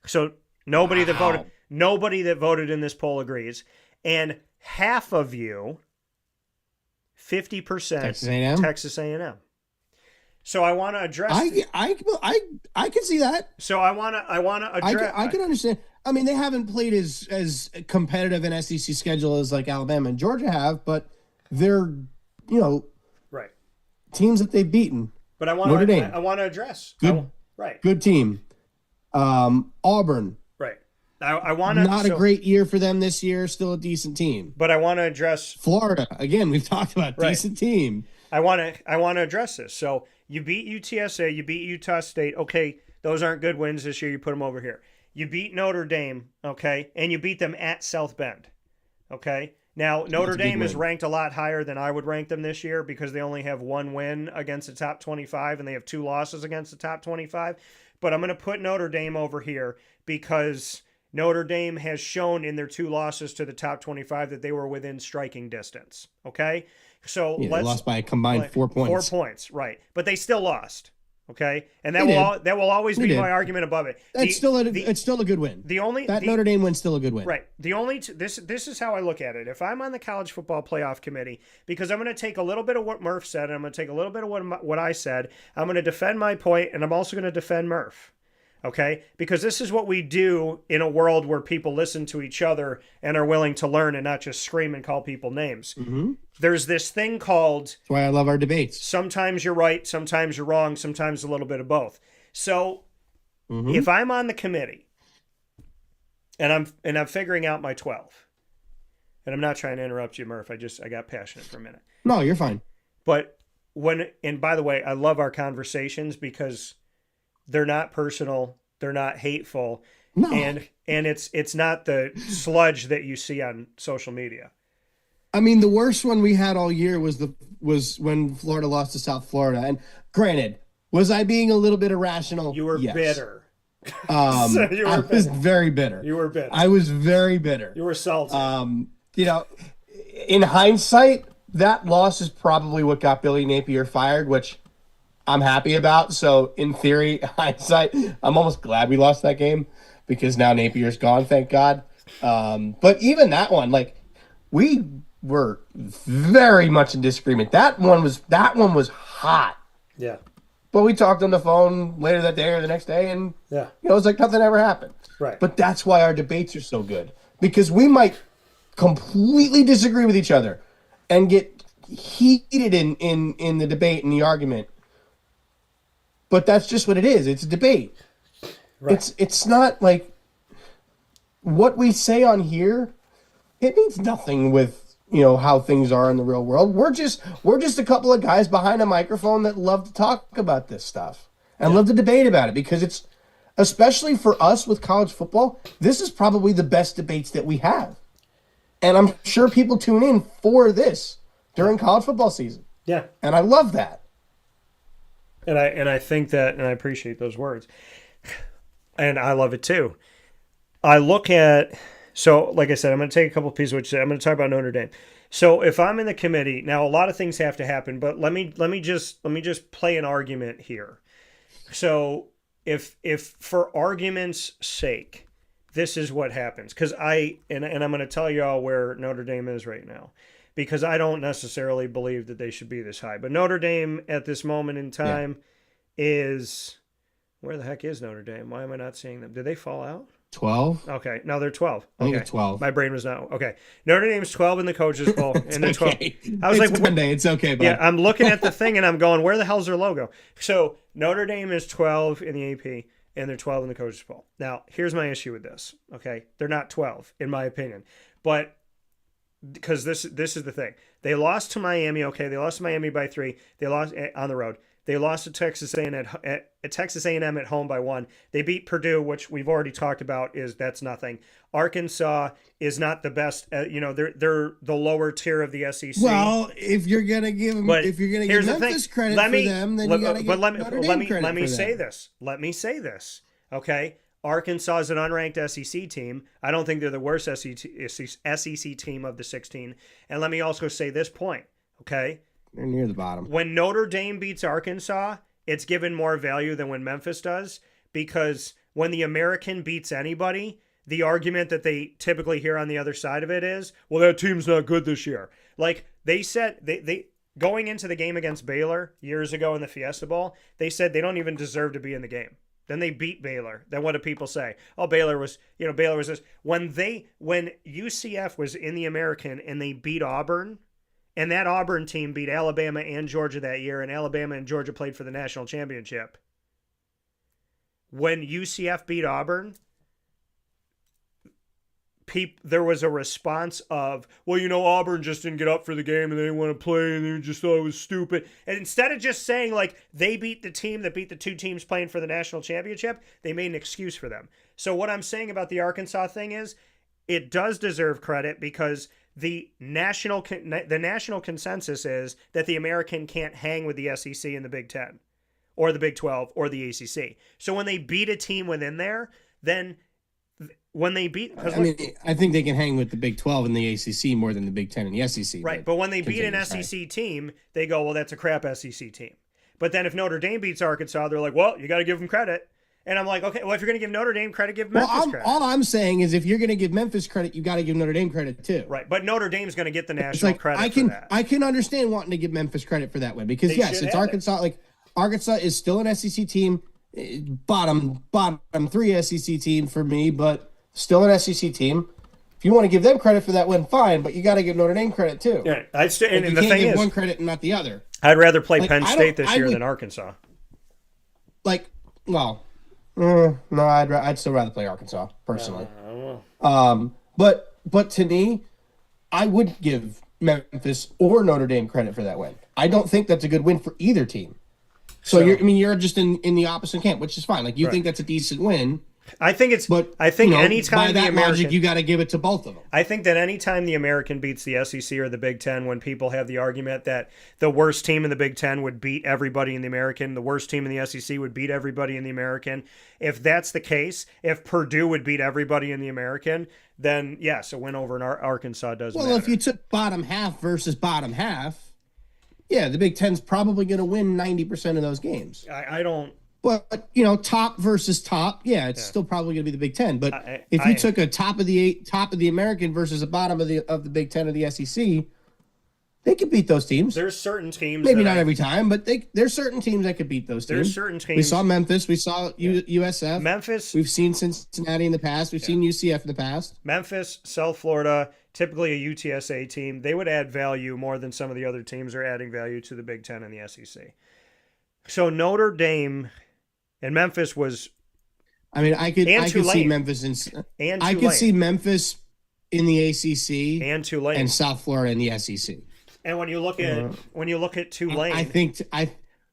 So nobody that voted in this poll agrees. And half of you, 50% Texas A&M. So I want to address. I can see that. So I want to address. I can understand. I mean, they haven't played as competitive an SEC schedule as like Alabama and Georgia have, but they're right teams that they've beaten. But I want to address good team. Auburn. Right. I want to not a great year for them this year. Still a decent team, but I want to address Florida again. We've talked about decent team. I want to address this. So you beat UTSA, you beat Utah State. Okay, those aren't good wins this year. You put them over here. You beat Notre Dame, okay, and you beat them at South Bend, okay. Now Notre Dame is ranked a lot higher than I would rank them this year because they only have one win against the top 25 and they have 2 losses against the top 25. But I'm going to put Notre Dame over here because Notre Dame has shown in their 2 losses to the top 25 that they were within striking distance. Okay? So they lost by a combined 4 points. 4 points, right. But they still lost. Okay? And that will always be my argument above it. It's still a good win. Notre Dame win's still a good win. Right. This is how I look at it. If I'm on the college football playoff committee, because I'm going to take a little bit of what Murph said, and I'm going to take a little bit of what I said, I'm going to defend my point, and I'm also going to defend Murph. Okay? Because this is what we do in a world where people listen to each other and are willing to learn and not just scream and call people names. Mm-hmm. There's this thing called... That's why I love our debates. Sometimes you're right, sometimes you're wrong, sometimes a little bit of both. So if I'm on the committee and I'm figuring out my 12, and I'm not trying to interrupt you, Murph, I got passionate for a minute. No, you're fine. But and by the way, I love our conversations because they're not personal, they're not hateful, and it's not the sludge that you see on social media. I mean, the worst one we had all year was when Florida lost to South Florida. And granted, was I being a little bit irrational? You were bitter. I was very bitter. You were bitter. I was very bitter. You were salty. In hindsight, that loss is probably what got Billy Napier fired, which I'm happy about. So in theory, hindsight, I'm almost glad we lost that game because now Napier's gone, thank God. But even that one, we were very much in disagreement. That one was hot. Yeah. But we talked on the phone later that day or the next day, and it was like nothing ever happened. Right. But that's why our debates are so good, because we might completely disagree with each other and get heated in the debate and the argument. But that's just what it is. It's a debate. Right. It's not like what we say on here. It means nothing with how things are in the real world. We're just a couple of guys behind a microphone that love to talk about this stuff and love to debate about it, because it's, especially for us with college football, this is probably the best debates that we have. And I'm sure people tune in for this during college football season. Yeah. And I love that. And I think that, and I appreciate those words. And I love it too. I look at, so like I said, I'm going to take a couple of pieces of what you said. I'm going to talk about Notre Dame. So if I'm in the committee, now a lot of things have to happen, but let me just play an argument here. So if for argument's sake, this is what happens, because and I'm going to tell you all where Notre Dame is right now, because I don't necessarily believe that they should be this high. But Notre Dame at this moment in time is, where the heck is Notre Dame? Why am I not seeing them? Did they fall out? 12? Okay, no, they're 12. I think it's 12. My brain was not okay. Notre Dame's 12 in the coaches bowl, and they're 12. I was it's Monday. It's okay, bud. Yeah, I'm looking at the thing and I'm going, where the hell's their logo? So Notre Dame is 12 in the AP, and they're 12 in the coaches bowl. Now, here's my issue with this. Okay, they're not 12 in my opinion, but because this is the thing. They lost to Miami. Okay, they lost to Miami by 3. They lost on the road. They lost to Texas A&M at home by 1. They beat Purdue, which we've already talked about. That's nothing. Arkansas is not the best. They're the lower tier of the SEC. Well, if you're gonna give them, if you're gonna give Memphis credit for them, then you gotta give Notre Dame credit. Let me say this. Let me say this. Okay, Arkansas is an unranked SEC team. I don't think they're the worst SEC team of the 16. And let me also say this point. Okay. They're near the bottom. When Notre Dame beats Arkansas, it's given more value than when Memphis does, because when the American beats anybody, the argument that they typically hear on the other side of it is, well, that team's not good this year. Like they said, they going into the game against Baylor years ago in the Fiesta Bowl, they said they don't even deserve to be in the game. Then they beat Baylor. Then what do people say? Oh, Baylor was this. When UCF was in the American and they beat Auburn, and that Auburn team beat Alabama and Georgia that year, and Alabama and Georgia played for the national championship. When UCF beat Auburn, there was a response of, well, Auburn just didn't get up for the game and they didn't want to play and they just thought it was stupid. And instead of just saying like they beat the team that beat the two teams playing for the national championship, they made an excuse for them. So what I'm saying about the Arkansas thing is it does deserve credit because the national consensus is that the American can't hang with the SEC and the Big Ten or the Big 12 or the ACC. So when they beat a team within there, then when they beat, I think they can hang with the Big 12 and the ACC more than the Big 10 and the SEC. Right, but when they beat an SEC team, they go, well, that's a crap SEC team. But then if Notre Dame beats Arkansas, they're like, well, you got to give them credit. And I'm like, okay, well, if you're going to give Notre Dame credit, give Memphis credit. All I'm saying is if you're going to give Memphis credit, you got to give Notre Dame credit too. Right, but Notre Dame's going to get the national credit for that. I can understand wanting to give Memphis credit for that win because, it's Arkansas. Like Arkansas is still an SEC team, bottom 3 SEC team for me, but still an SEC team. If you want to give them credit for that win, fine, but you got to give Notre Dame credit too. Yeah, and you the can't thing give is, one credit and not the other. I'd rather play Penn State this year than Arkansas. No, I'd still rather play Arkansas personally. But to me, I wouldn't give Memphis or Notre Dame credit for that win. I don't think that's a good win for either team. So you're just in the opposite camp, which is fine. Like you think that's a decent win. I think anytime by that the American, logic, you got to give it to both of them. I think that anytime the American beats the SEC or the Big Ten, when people have the argument that the worst team in the Big Ten would beat everybody in the American, the worst team in the SEC would beat everybody in the American. If that's the case, if Purdue would beat everybody in the American, then yes, a win over in Arkansas does matter. Well, if you took bottom half versus bottom half, yeah, the Big Ten's probably going to win 90% of those games. I don't. But top versus top, it's still probably going to be the Big Ten. But if you took a top of the American versus a bottom of the Big Ten or the SEC, they could beat those teams. There's certain teams, maybe not every time, but there's certain teams that could beat those teams. There's certain teams. We saw Memphis, we saw USF, Memphis. We've seen Cincinnati in the past. We've seen UCF in the past. Memphis, South Florida, typically a UTSA team. They would add value more than some of the other teams are adding value to the Big Ten and the SEC. So Notre Dame. And Memphis was. I mean, I could see Memphis I could see Memphis in the ACC and Tulane and South Florida in the SEC. And when you look at Tulane, I think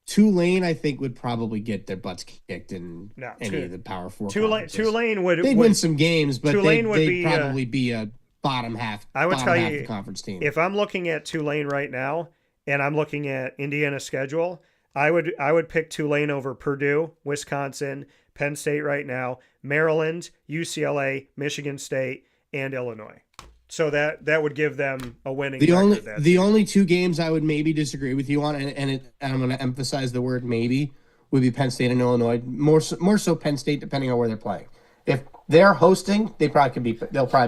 Tulane would probably get their butts kicked in any of the Power Four. Tulane would win some games, but they'd probably be a bottom half. I would tell you, the conference team. If I'm looking at Tulane right now, and I'm looking at Indiana's schedule. I would pick Tulane over Purdue, Wisconsin, Penn State right now, Maryland, UCLA, Michigan State, and Illinois. So that would give them a winning record. The only two games I would maybe disagree with you on, and I'm going to emphasize the word maybe, would be Penn State and Illinois. More so Penn State, depending on where they're playing. If they're hosting, they'll probably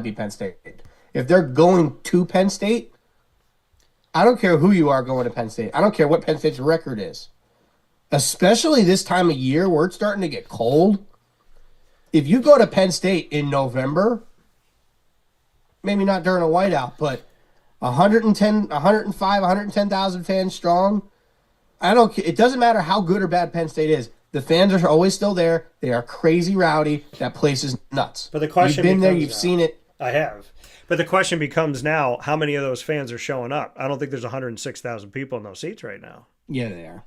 be Penn State. If they're going to Penn State, I don't care who you are going to Penn State. I don't care what Penn State's record is. Especially this time of year where it's starting to get cold. If you go to Penn State in November, maybe not during a whiteout, but 110, 105, 110,000 fans strong, it doesn't matter how good or bad Penn State is. The fans are always still there. They are crazy rowdy. That place is nuts. But the question you've been there, you've seen it. I have. But the question becomes now, how many of those fans are showing up? I don't think there's 106,000 people in those seats right now. Yeah, they are.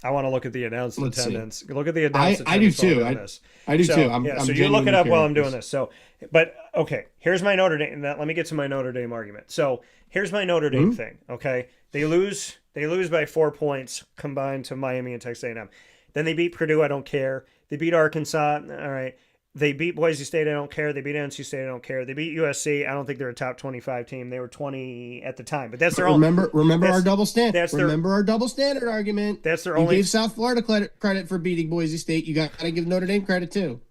I want to look at the announced attendance. See. Look at the announced attendance. I do too. I do too. So you look it up while I'm doing this. So, but okay, here's my Notre Dame. Let me get to my Notre Dame argument. So here's my Notre Dame thing. Okay, they lose by 4 points combined to Miami and Texas A&M. Then they beat Purdue. I don't care. They beat Arkansas. All right. They beat Boise State. I don't care. They beat NC State. I don't care. They beat USC. I don't think they're a top 25 team. They were 20 at the time, but that's their own. Remember our double standard. Remember our double standard argument. That's their only. You gave South Florida credit for beating Boise State. You got to give Notre Dame credit too.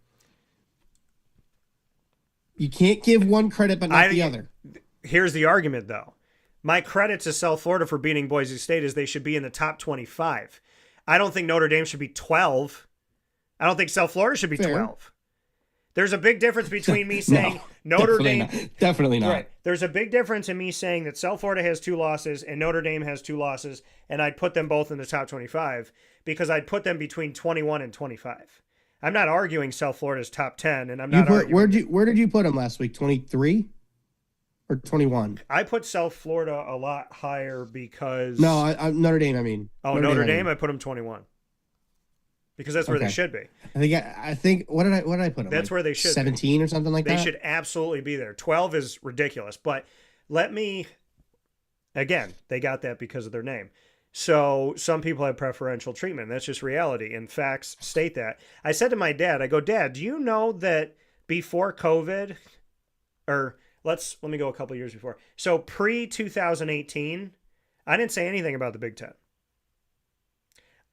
You can't give one credit but not the other. Here's the argument, though. My credit to South Florida for beating Boise State is they should be in the top 25. I don't think Notre Dame should be 12. I don't think South Florida should be 12. There's a big difference between me saying Notre Dame. Definitely not. Right. There's a big difference in me saying that South Florida has 2 losses and Notre Dame has 2 losses, and I'd put them both in the top 25 because I'd put them between 21 and 25. I'm not arguing South Florida's top 10, and I'm not arguing. Where did you put them last week? 23 or 21? I put South Florida a lot higher because No, I Notre Dame. I mean, Notre Dame. I put them 21 because that's where they should be. I think what did I put them? That's where they should 17 be. Or something like that. They should absolutely be there. 12 is ridiculous, but let me again. They got that because of their name. So some people have preferential treatment. That's just reality, and facts state that. I said to my dad, I go, Dad, do you know that before COVID, or let me go a couple years before. So pre-2018, I didn't say anything about the Big Ten.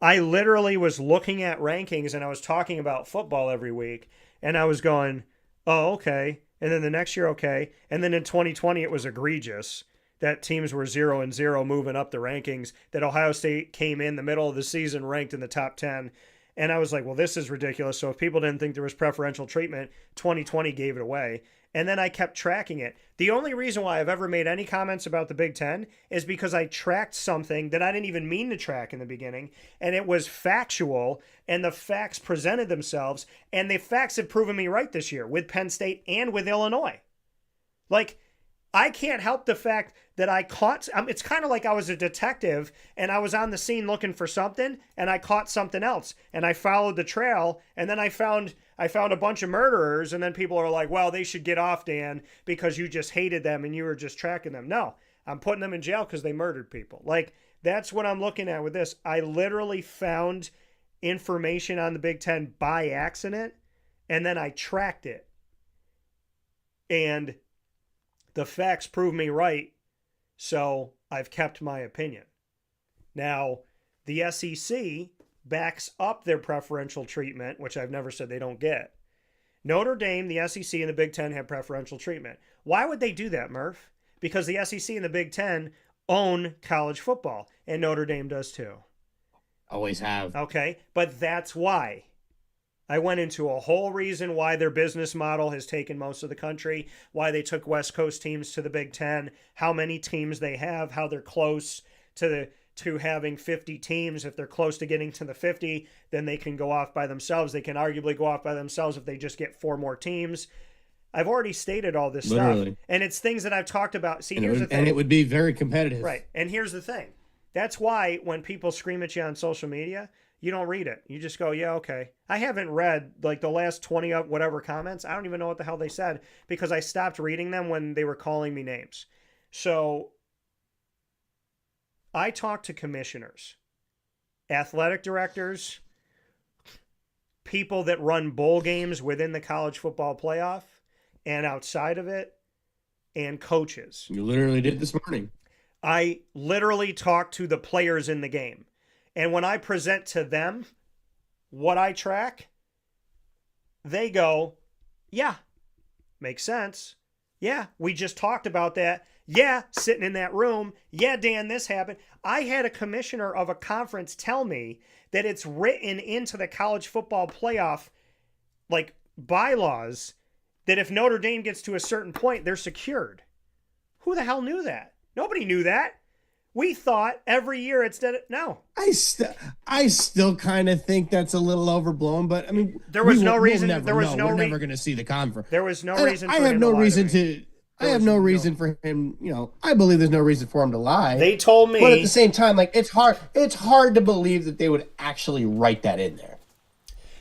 I literally was looking at rankings and I was talking about football every week, and I was going, oh, okay. And then the next year, okay. And then in 2020, it was egregious that teams were 0-0 moving up the rankings, that Ohio State came in the middle of the season ranked in the top 10. And I was like, well, this is ridiculous. So if people didn't think there was preferential treatment, 2020 gave it away. And then I kept tracking it. The only reason why I've ever made any comments about the Big Ten is because I tracked something that I didn't even mean to track in the beginning, and it was factual, and the facts presented themselves, and the facts have proven me right this year with Penn State and with Illinois. Like, I can't help the fact that I caught, it's kind of like I was a detective and I was on the scene looking for something and I caught something else and I followed the trail, and then I found a bunch of murderers, and then people are like, well, they should get off, Dan, because you just hated them and you were just tracking them. No, I'm putting them in jail because they murdered people. Like, that's what I'm looking at with this. I literally found information on the Big Ten by accident, and then I tracked it. And the facts prove me right, so I've kept my opinion. Now, the SEC backs up their preferential treatment, which I've never said they don't get. Notre Dame, the SEC, and the Big Ten have preferential treatment. Why would they do that, Murph? Because the SEC and the Big Ten own college football, and Notre Dame does too. Always have. Okay, but that's why. I went into a whole reason why their business model has taken most of the country, why they took West Coast teams to the Big Ten, how many teams they have, how they're close to having 50 teams. If they're close to getting to the 50, then they can go off by themselves. They can arguably go off by themselves if they just get 4 more teams. I've already stated all this stuff. And it's things that I've talked about. See, here's the thing. And it would be very competitive. Right. And here's the thing. That's why when people scream at you on social media, you don't read it. You just go, yeah, okay. I haven't read like the last 20 of whatever comments. I don't even know what the hell they said because I stopped reading them when they were calling me names. So I talk to commissioners, athletic directors, people that run bowl games within the college football playoff and outside of it, and coaches. You literally did this morning. I literally talk to the players in the game. And when I present to them what I track, they go, yeah, makes sense. Yeah, we just talked about that. Yeah, sitting in that room. Yeah, Dan, this happened. I had a commissioner of a conference tell me that it's written into the college football playoff, like bylaws, that if Notre Dame gets to a certain point, they're secured. Who the hell knew that? Nobody knew that. We thought every year no. I still kind of think that's a little overblown, but I mean, there was no reason. We're never going to see the conference. There was no reason. I have no reason for him. You know, I believe there's no reason for him to lie. They told me, but at the same time, like it's hard to believe that they would actually write that in there.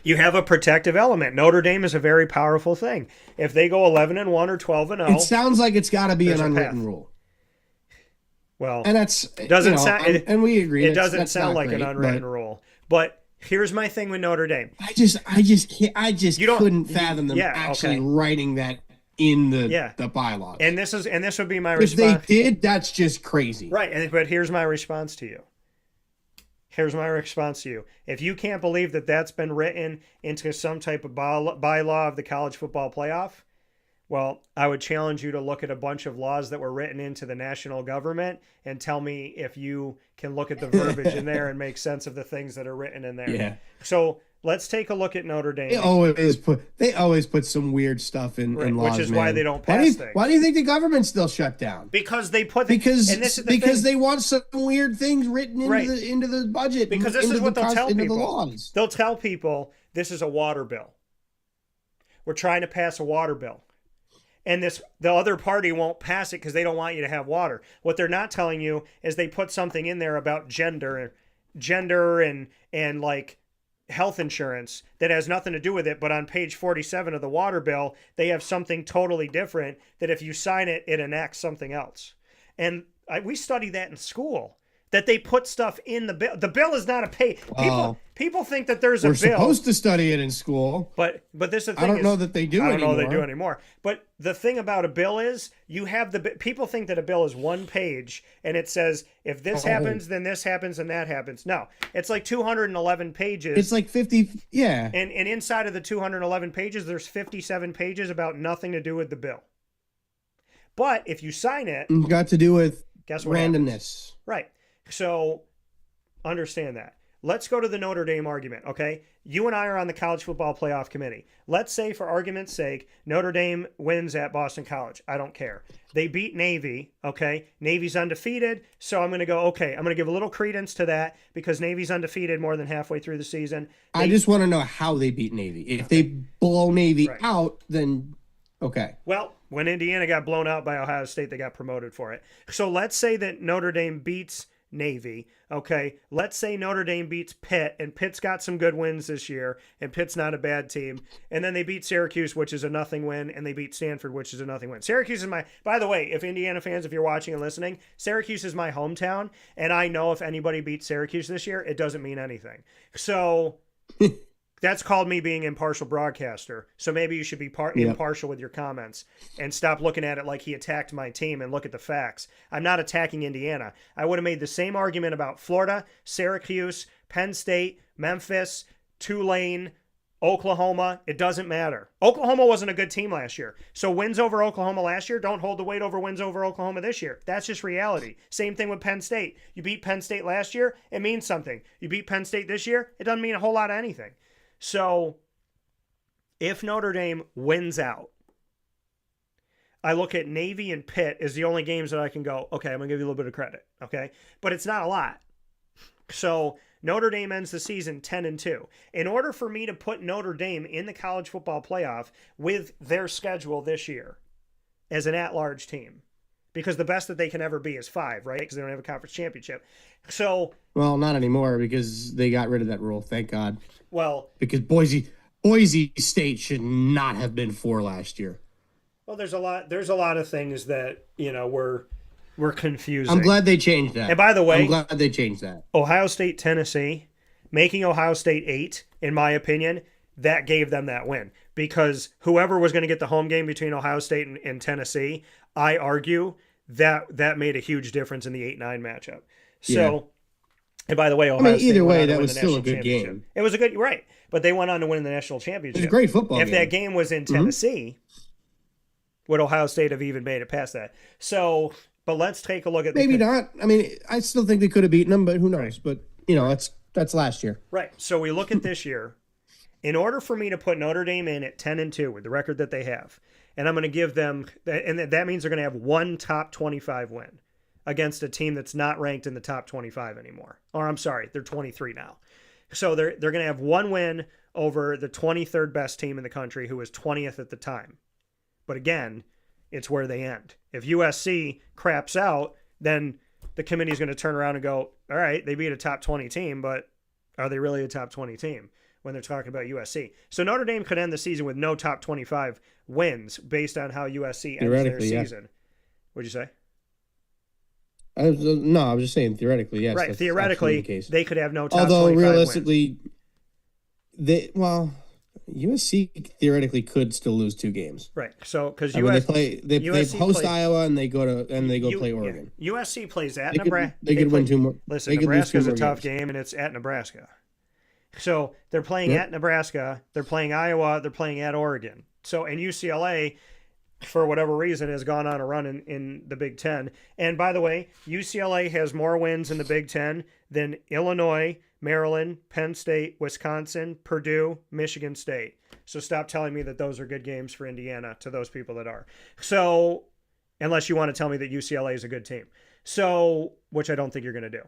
You have a protective element. Notre Dame is a very powerful thing. If they go 11-1 or 12-0, it sounds like it's got to be an unwritten rule. Well, and that's doesn't sound, and we agree. It doesn't sound like an unwritten rule. But here's my thing with Notre Dame. I just couldn't fathom them actually writing that in the bylaws. And this would be my response. If they did, that's just crazy. Right. But here's my response to you. If you can't believe that that's been written into some type of bylaw of the college football playoff, Well, I would challenge you to look at a bunch of laws that were written into the national government and tell me if you can look at the verbiage in there and make sense of the things that are written in there. Yeah. So let's take a look at Notre Dame. They always put some weird stuff in laws, which is man. why they don't pass things. Why do you think the government's still shut down? Because they put because they want some weird things written into the budget. Because this is what they'll tell people. The laws. They'll tell people this is a water bill. We're trying to pass a water bill. And the other party won't pass it because they don't want you to have water. What they're not telling you is they put something in there about gender and like health insurance that has nothing to do with it. But on page 47 of the water bill, they have something totally different that if you sign it, it enacts something else. And we study that in school. That they put stuff in the bill. The bill is not a pay. People think that there's a bill. We're supposed to study it in school. But this is the thing. I don't know that they do anymore. I don't know they do anymore. But the thing about a bill is you have people think that a bill is one page and it says if this happens, then this happens and that happens. No, it's like 211 pages. It's like 50. Yeah. And inside of the 211 pages, there's 57 pages about nothing to do with the bill. But if you sign it, got to do with randomness. Happens? Right. So understand that. Let's go to the Notre Dame argument, okay? You and I are on the college football playoff committee. Let's say, for argument's sake, Notre Dame wins at Boston College. I don't care. They beat Navy, okay? Navy's undefeated, so I'm going to go, okay, I'm going to give a little credence to that because Navy's undefeated more than halfway through the season. I just want to know how they beat Navy. If they blow Navy out, then okay. Well, when Indiana got blown out by Ohio State, they got promoted for it. So let's say that Notre Dame beats Navy. Okay, let's say Notre Dame beats Pitt, and Pitt's got some good wins this year, and Pitt's not a bad team. And then they beat Syracuse, which is a nothing win, and they beat Stanford, which is a nothing win. Syracuse is by the way, if Indiana fans, if you're watching and listening, Syracuse is my hometown, and I know if anybody beats Syracuse this year, it doesn't mean anything. So that's called me being impartial broadcaster. So maybe you should be impartial with your comments and stop looking at it like he attacked my team and look at the facts. I'm not attacking Indiana. I would have made the same argument about Florida, Syracuse, Penn State, Memphis, Tulane, Oklahoma. It doesn't matter. Oklahoma wasn't a good team last year. So wins over Oklahoma last year don't hold the weight over wins over Oklahoma this year. That's just reality. Same thing with Penn State. You beat Penn State last year, it means something. You beat Penn State this year, it doesn't mean a whole lot of anything. So, if Notre Dame wins out, I look at Navy and Pitt as the only games that I can go, okay, I'm going to give you a little bit of credit, okay? But it's not a lot. So, Notre Dame ends the season 10-2. In order for me to put Notre Dame in the college football playoff with their schedule this year as an at-large team, because the best that they can ever be is 5, right? Because they don't have a conference championship. So, well, not anymore because they got rid of that rule. Thank God. Well, because Boise State should not have been 4 last year. Well, there's a lot of things that were confusing. I'm glad they changed that. And by the way, I'm glad they changed that. Ohio State, Tennessee, making Ohio State 8, in my opinion, that gave them that win because whoever was going to get the home game between Ohio State and Tennessee, I argue that made a huge difference in the 8-9 matchup. So, and by the way, Ohio State either way, that was still a good game. It was a good, right? But they went on to win the national championship. It was a great football game. If that game was in Tennessee, would Ohio State have even made it past that? So, but let's take a look at maybe not. I mean, I still think they could have beaten them, but who knows? Right. But that's last year, right? So we look at this year. In order for me to put Notre Dame in at 10-2 with the record that they have, and I'm going to give them, and that means they're going to have one top 25 win against a team that's not ranked in the top 25 anymore. Or I'm sorry, they're 23 now. So they're going to have one win over the 23rd best team in the country, who was 20th at the time. But again, it's where they end. If USC craps out, then the committee's going to turn around and go, all right, they beat a top 20 team, but are they really a top 20 team when they're talking about USC? So Notre Dame could end the season with no top 25 wins based on how USC ends their season. What'd you say? I was just saying theoretically, yes. Right, theoretically, the they could have no top Although 25 realistically, USC theoretically could still lose 2 games. Right. So because they host Iowa and they go play Oregon. Yeah. USC plays at Nebraska. They could win 2 more. Listen, Nebraska's a tough game, and it's at Nebraska. So they're playing at Nebraska. They're playing Iowa. They're playing at Oregon. So and UCLA, for whatever reason, has gone on a run in the Big Ten. And by the way, UCLA has more wins in the Big Ten than Illinois, Maryland, Penn State, Wisconsin, Purdue, Michigan State. So stop telling me that those are good games for Indiana to those people that are. So, unless you want to tell me that UCLA is a good team. So, which I don't think you're going to do.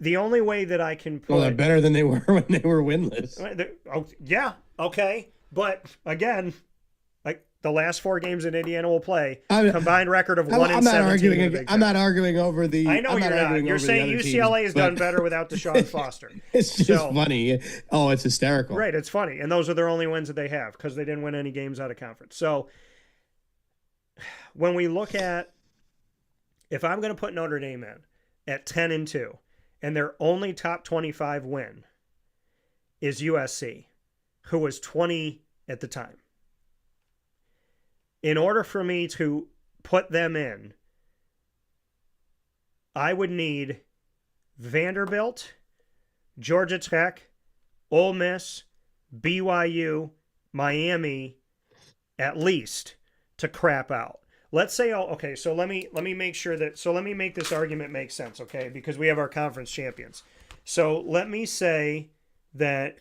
The only way that I can put... Well, they're better than they were when they were winless. Oh, yeah, okay. But, again... The last 4 games that Indiana will play, combined record of 1 and 17. I'm not arguing over the. I know you're not. You're saying UCLA has done better without Deshaun Foster. It's just funny. Oh, it's hysterical. Right, it's funny. And those are their only wins that they have because they didn't win any games out of conference. So when we look at, if I'm going to put Notre Dame in at 10-2, and their only top 25 win is USC, who was 20 at the time. In order for me to put them in, I would need Vanderbilt, Georgia Tech, Ole Miss, BYU, Miami, at least, to crap out. Let's say, so let me make sure that, so let me make this argument make sense, okay? Because we have our conference champions. So let me say that,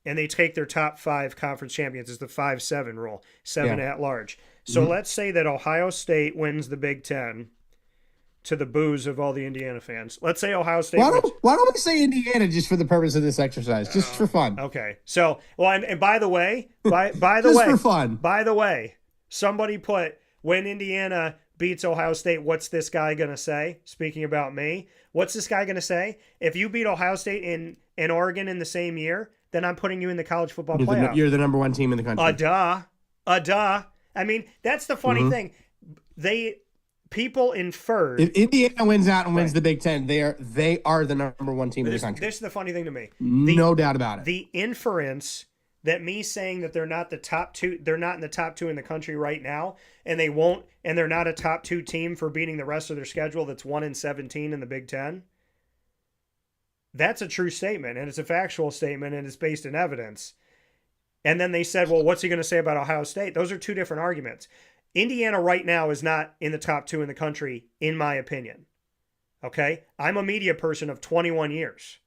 and they take their top 5 conference champions, it's the 5-7 rule, 7 at large. So let's say that Ohio State wins the Big Ten to the boos of all the Indiana fans. Let's say Ohio State why don't we say Indiana just for the purpose of this exercise, just for fun? Okay. So, well, and by the way, by the just way, for fun. By the way, somebody put, when Indiana beats Ohio State, what's this guy going to say? Speaking about me, what's this guy going to say? If you beat Ohio State and Oregon in the same year, then I'm putting you in the college football playoff. You're the number 1 team in the country. Duh. I mean, that's the funny thing. People inferred, if Indiana wins out and wins the Big Ten, they are the number 1 team in the country. This is the funny thing to me. No doubt about it. The inference that me saying that they're not the top 2, they're not in the top 2 in the country right now, and they won't, and they're not a top 2 team for beating the rest of their schedule that's 1 and 17 in the Big Ten. That's a true statement, and it's a factual statement, and it's based in evidence. And then they said, well, what's he going to say about Ohio State? Those are 2 different arguments. Indiana right now is not in the top 2 in the country, in my opinion. Okay? I'm a media person of 21 years,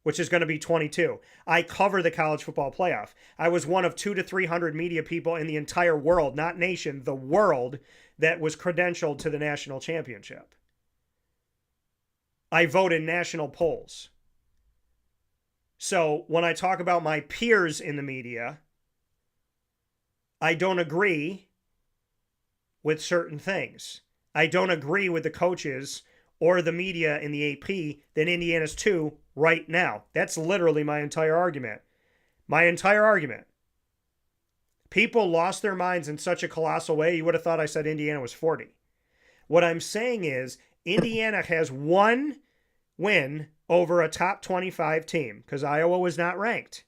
which is going to be 22. I cover the college football playoff. I was one of 200 to 300 media people in the entire world, not nation, the world, that was credentialed to the national championship. I vote in national polls. So when I talk about my peers in the media, I don't agree with certain things. I don't agree with the coaches or the media in the AP that Indiana's 2 right now. That's literally my entire argument. My entire argument. People lost their minds in such a colossal way, you would have thought I said Indiana was 40. What I'm saying is Indiana has 1 win over a top 25 team because Iowa was not ranked.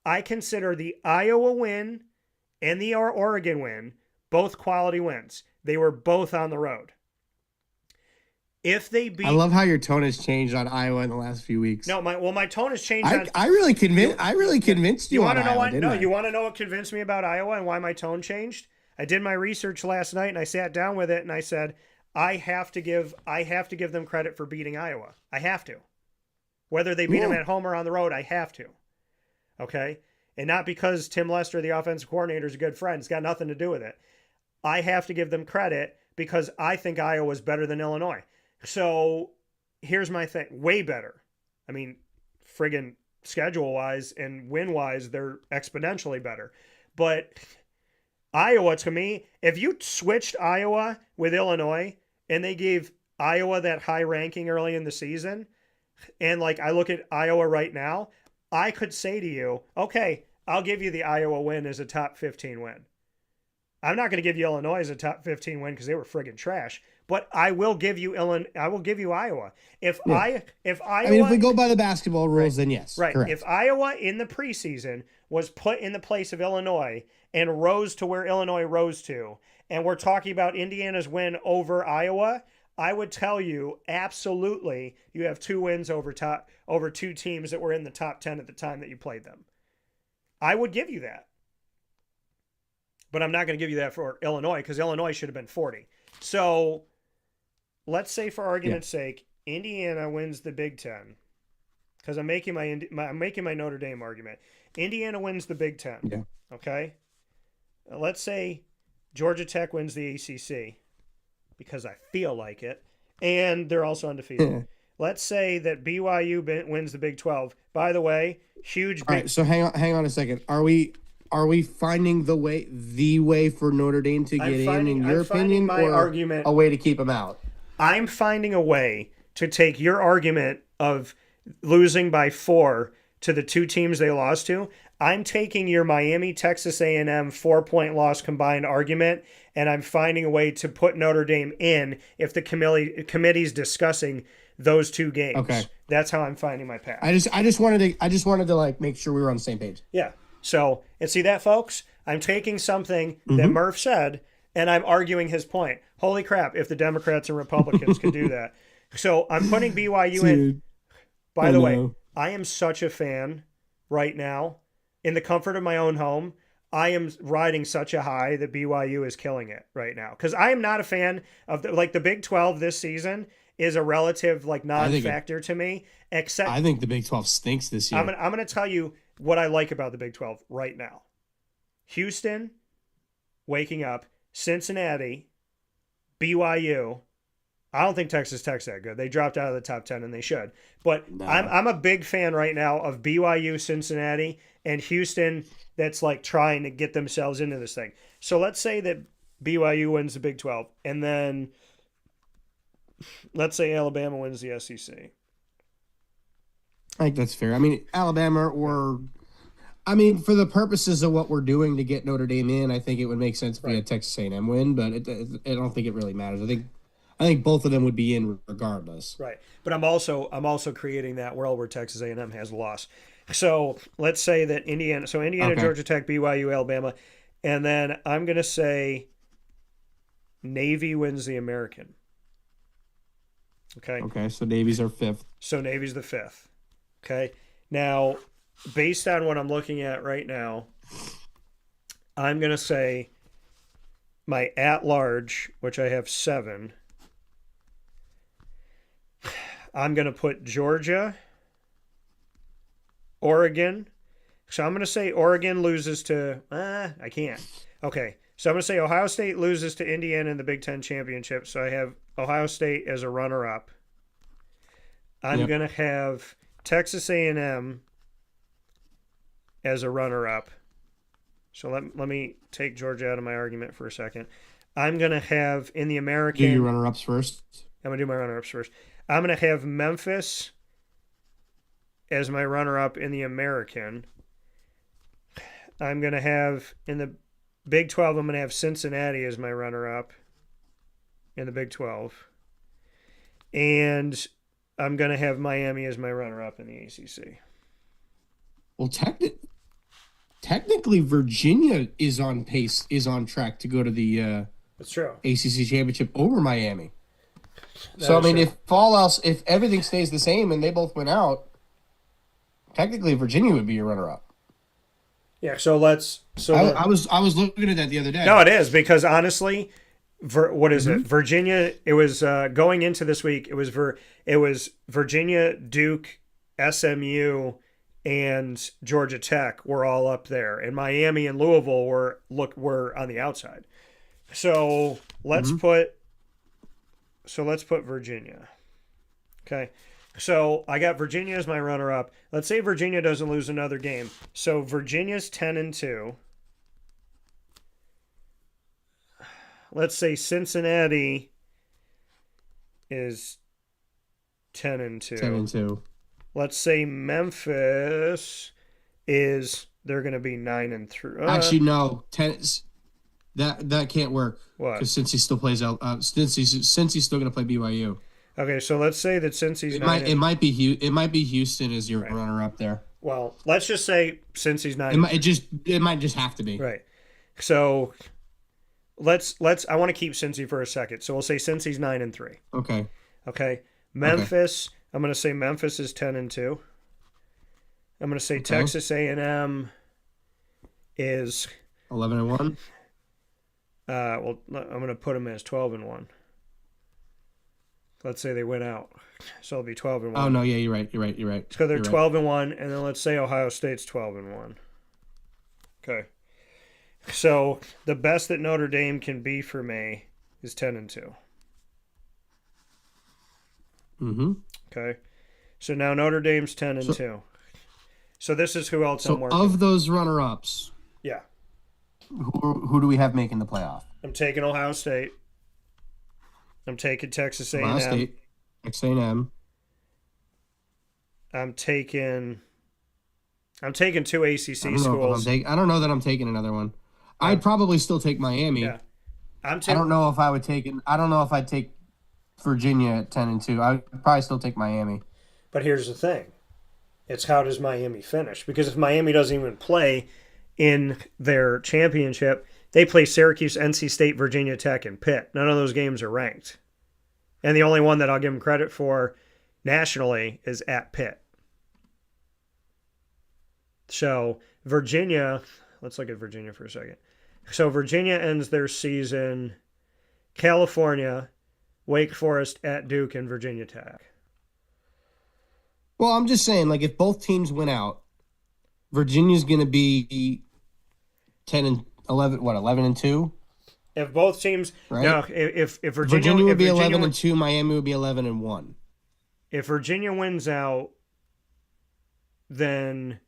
I consider the Iowa win and the Oregon win both quality wins. They were both on the road. If they beat, I love how your tone has changed on Iowa in the last few weeks. No, my tone has changed. I really convinced you. You want to know what? No, you want to know what convinced me about Iowa and why my tone changed? I did my research last night and I sat down with it and I said, I have to give them credit for beating Iowa. I have to. Whether they beat them at home or on the road, I have to. Okay? And not because Tim Lester, the offensive coordinator, is a good friend. It's got nothing to do with it. I have to give them credit because I think Iowa's better than Illinois. So here's my thing. Way better. I mean, friggin' schedule-wise and win-wise, they're exponentially better. But Iowa, to me, if you switched Iowa with Illinois and they gave Iowa that high ranking early in the season, and like I look at Iowa right now, I could say to you, okay, I'll give you the Iowa win as a top 15 win. I'm not going to give you Illinois as a top 15 win because they were friggin' trash. But I will give you Iowa. If Iowa, I mean, if we go by the basketball rules, then yes. Right. Correct. If Iowa in the preseason was put in the place of Illinois and rose to where Illinois rose to, and we're talking about Indiana's win over Iowa, I would tell you absolutely you have 2 wins over 2 teams that were in the top 10 at the time that you played them. I would give you that. but I'm not going to give you that for Illinois because Illinois should have been 40. So let's say, for argument's sake, Indiana wins the Big Ten, because I'm making my Notre Dame argument. Indiana wins the Big Ten. Yeah. Okay. Let's say Georgia Tech wins the ACC, because I feel like it, and they're also undefeated. Let's say that BYU wins the Big 12. By the way, huge. All right, so hang on a second. Are we finding the way for Notre Dame to get in your opinion, my or argument, a way to keep them out? I'm finding a way to take your argument of losing by 4 to the 2 teams they lost to. I'm taking your Miami, Texas A&M 4-point loss combined argument, and I'm finding a way to put Notre Dame in if the committee's discussing those 2 games. Okay, that's how I'm finding my path. I just wanted to like make sure we were on the same page. Yeah. So, and see that, folks? I'm taking something that Murph said, and I'm arguing his point. Holy crap! If the Democrats and Republicans could do that, so I'm putting BYU in. By the way, I am such a fan right now. In the comfort of my own home, I am riding such a high that BYU is killing it right now. Because I am not a fan of the Big 12 this season is a relative non-factor to me. Except I think the Big 12 stinks this year. I'm going to tell you what I like about the Big 12 right now. Houston, waking up. Cincinnati, BYU. I don't think Texas Tech's that good. They dropped out of the top 10, and they should. But no. I'm a big fan right now of BYU, Cincinnati, and Houston that's trying to get themselves into this thing. So let's say that BYU wins the Big 12, and then let's say Alabama wins the SEC. I think that's fair. I mean, Alabama for the purposes of what we're doing to get Notre Dame in, I think it would make sense if we had Texas A&M win, but I don't think it really matters. I think both of them would be in regardless. Right. But I'm also creating that world where Texas A&M has a loss. So let's say that Indiana, okay. Georgia Tech, BYU, Alabama, and then I'm going to say Navy wins the American. Okay. Okay, so Navy's our 5th. So Navy's the 5th. Okay. Now, based on what I'm looking at right now, I'm going to say my at-large, which I have 7, I'm going to put Georgia, Oregon. So I'm going to say Oregon loses to I can't. Okay. So I'm going to say Ohio State loses to Indiana in the Big Ten Championship. So I have Ohio State as a runner-up. I'm going to have Texas A&M as a runner-up. So let me take Georgia out of my argument for a second. I'm going to have in the American... Do your runner-ups first? I'm going to do my runner-ups first. I'm going to have Memphis as my runner-up in the American. I'm going to have, in the Big 12, I'm going to have Cincinnati as my runner-up in the Big 12. And I'm going to have Miami as my runner-up in the ACC. Well, technically, Virginia is on track to go to the That's true. ACC championship over Miami. So, I mean, if everything stays the same and they both went out, technically Virginia would be your runner-up. Yeah, so let's... I was looking at that the other day. No, it is, because honestly, what is it? Virginia, it was going into this week, it was Virginia, Duke, SMU, and Georgia Tech were all up there, and Miami and Louisville were on the outside. So let's put Virginia. Okay. So I got Virginia as my runner-up. Let's say Virginia doesn't lose another game. So Virginia's 10-2. Let's say Cincinnati is 10-2. 10-2. Let's say Memphis is they're going to be 9-3. Actually, no. That can't work. What? Because since he still plays out, since he's still going to play BYU. Okay, so let's say that since he's it might be Houston as your runner up there. Well, let's just say since he's 9. It might just have to be. Right. So let's I want to keep Cincy for a second. So we'll say Cincy's 9-3. Okay. Okay. Memphis. Okay. I'm going to say Memphis is 10-2. I'm going to say Texas A&M is 11-1. Well, I'm going to put them as 12-1. Let's say they win out, so it'll be 12-1. Oh no, yeah, you're right. So they're You're 12-1, and then let's say Ohio State's 12-1. Okay. So the best that Notre Dame can be for me is 10-2. Mm-hmm. Okay. So now Notre Dame's 10-2. So this is who else I'm So working. of those runner-ups, Yeah. who do we have making the playoff? I'm taking Ohio State. I'm taking Texas A&M. Ohio State, Texas A&M. I'm taking two ACC schools. I don't know that I'm taking another one. I'd probably still take Miami. Yeah. I don't know if I would take I don't know if I'd take Virginia at 10-2. I'd probably still take Miami. But here's the thing. It's how does Miami finish? Because if Miami doesn't even play in their championship, they play Syracuse, NC State, Virginia Tech, and Pitt. None of those games are ranked. And the only one that I'll give them credit for nationally is at Pitt. So Virginia, let's look at Virginia for a second. So Virginia ends their season California, Wake Forest, at Duke, and Virginia Tech. Well, I'm just saying, like, if both teams win out, Virginia's going to be 11-2? If both teams, right? No, if Virginia would be 11-2, Miami would be 11-1. If Virginia wins out, then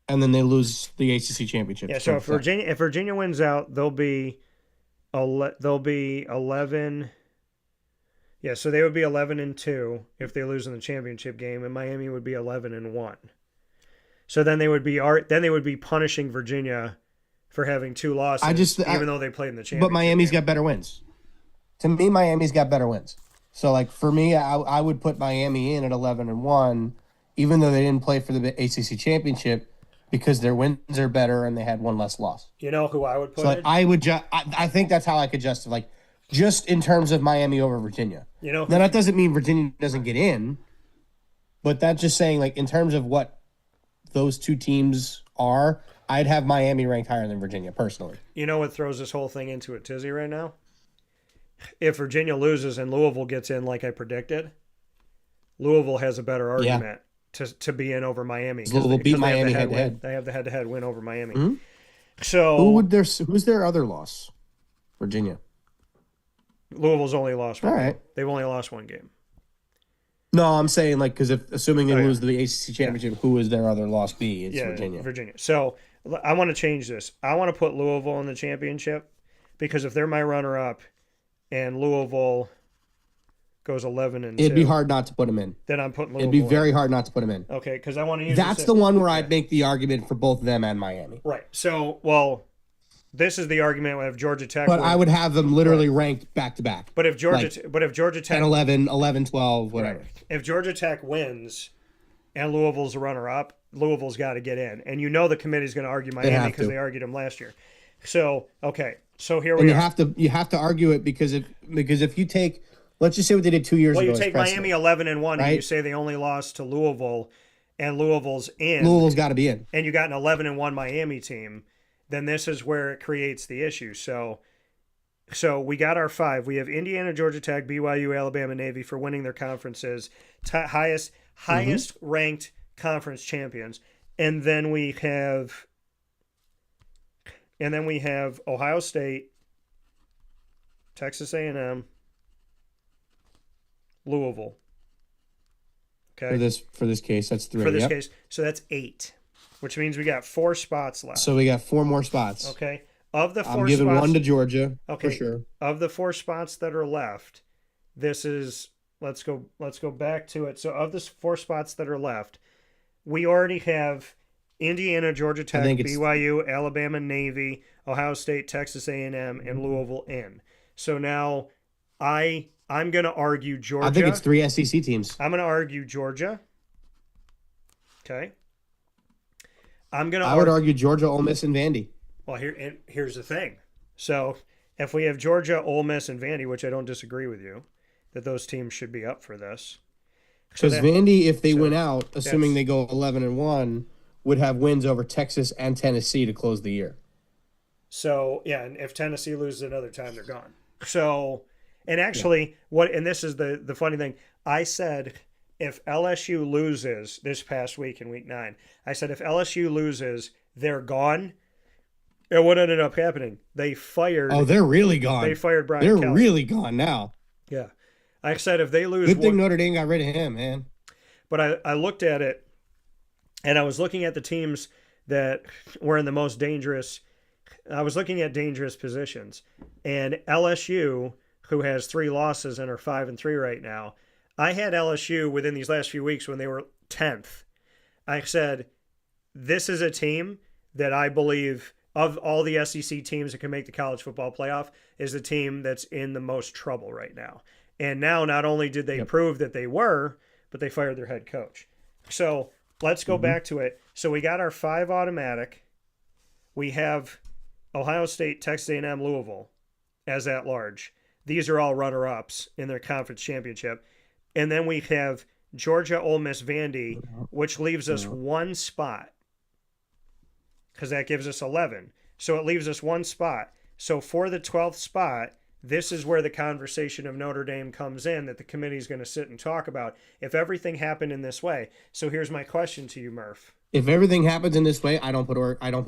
they lose the ACC championship. Yeah, so if Virginia wins out, they'll be 11. Yeah, so they would be 11-2 if they lose in the championship game, and Miami would be 11-1. So then they would be punishing Virginia for having two losses, even though they played in the championship. But Miami's got better wins. To me, Miami's got better wins. So, like, for me, I would put Miami in at 11-1, even though they didn't play for the ACC championship, because their wins are better and they had one less loss. You know who I would put? So, like, I think that's how I could justify, like, just in terms of Miami over Virginia. You know, now that doesn't mean Virginia doesn't get in, but that's just saying, like, in terms of what those two teams are, I'd have Miami ranked higher than Virginia personally. You know what throws this whole thing into a tizzy right now? If Virginia loses and Louisville gets in like I predicted, Louisville has a better argument to be in over Miami. Louisville beat Miami head-to-head. They have the head-to-head win over Miami. Mm-hmm. So who's their other loss? Virginia. Louisville's only lost one. All right. They've only lost one game. No, I'm saying, like, because assuming they lose the ACC championship, who is their other loss be? It's Virginia. So I want to change this. I want to put Louisville in the championship because if they're my runner-up and Louisville goes 11-2, it'd be hard not to put them in. Then I'm putting Louisville. It'd be very hard not to put them in. Okay, because I want to use. That's the one where I'd make the argument for both them and Miami. Right. So, this is the argument with Georgia Tech. But I would have them literally ranked back to back. But if Georgia Tech 10-11, 11-12, whatever. Right. If Georgia Tech wins and Louisville's a runner-up, Louisville's got to get in. And you know the committee's going to argue Miami because they argued them last year. So, okay. So here we are. You have to argue it because if you take, let's just say what they did 2 years ago. Well, you take Miami 11-1 right? And you say they only lost to Louisville and Louisville's in. Louisville's got to be in. And you got an 11-1 Miami team. Then this is where it creates the issue. So we got our 5. We have Indiana, Georgia Tech, BYU, Alabama, Navy for winning their conferences, highest ranked conference champions, and then we have Ohio State, Texas A&M, Louisville. Okay. For this case, that's 3. For this case, so that's 8. Which means we got 4 spots left. So we got 4 more spots. Okay. Of the 4 spots, I'm giving 1 to Georgia. Okay. For sure. Of the 4 spots that are left, this is let's go back to it. So of the 4 spots that are left, we already have Indiana, Georgia Tech, BYU, Alabama, Navy, Ohio State, Texas A&M, and Louisville in. So now I'm going to argue Georgia. I think it's 3 SEC teams. I'm going to argue Georgia. Okay. I would argue Georgia, Ole Miss, and Vandy. Well, here's the thing. So if we have Georgia, Ole Miss, and Vandy, which I don't disagree with you, that those teams should be up for this. Because Vandy, if they win out, assuming they go 11-1, would have wins over Texas and Tennessee to close the year. So, yeah, and if Tennessee loses another time, they're gone. So, and actually, and this is the funny thing, I said if LSU loses this past week in week 9, I said if LSU loses, they're gone. And what ended up happening? They fired. Oh, they're really gone. They fired Brian They're Kelly. really gone now. Yeah. I said if they lose. Good thing Notre Dame got rid of him, man. But I looked at it, and I was looking at the teams that were in the most dangerous. I was looking at dangerous positions. And LSU, who has 3 losses and are 5-3 right now, I had LSU within these last few weeks when they were 10th. I said, this is a team that I believe, of all the SEC teams that can make the college football playoff, is the team that's in the most trouble right now. And now not only did they prove that they were, but they fired their head coach. So let's go back to it. So we got our 5 automatic. We have Ohio State, Texas A&M, Louisville as at large. These are all runner-ups in their conference championship. And then we have Georgia, Ole Miss, Vandy, which leaves us 1 spot because that gives us 11. So it leaves us 1 spot. So for the 12th spot, this is where the conversation of Notre Dame comes in that the committee is going to sit and talk about if everything happened in this way. So here's my question to you, Murph. If everything happens in this way, I don't put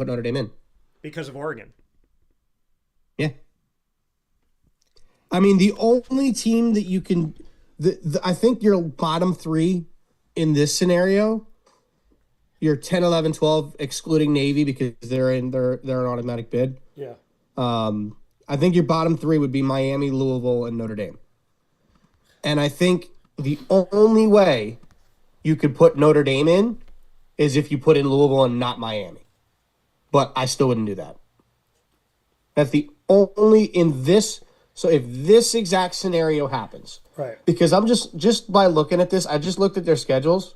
Notre Dame in. Because of Oregon. Yeah. I mean, the only team that you can I think your bottom 3 in this scenario, your 10, 11, 12, excluding Navy because they're an automatic bid. Yeah. I think your bottom 3 would be Miami, Louisville, and Notre Dame. And I think the only way you could put Notre Dame in is if you put in Louisville and not Miami. But I still wouldn't do that. That's the only in this. So if this exact scenario happens, right? Because I'm just by looking at this, I just looked at their schedules.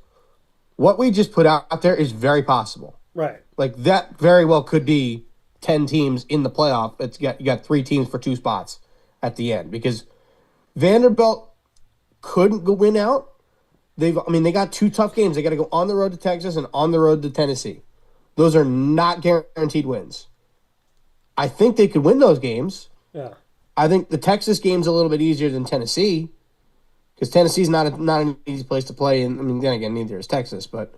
What we just put out there is very possible. Right. Like that very well could be 10 teams in the playoff. You got 3 teams for 2 spots at the end because Vanderbilt couldn't go win out. They got 2 tough games. They got to go on the road to Texas and on the road to Tennessee. Those are not guaranteed wins. I think they could win those games. Yeah. I think the Texas game's a little bit easier than Tennessee because Tennessee's not an easy place to play. And then again, neither is Texas. But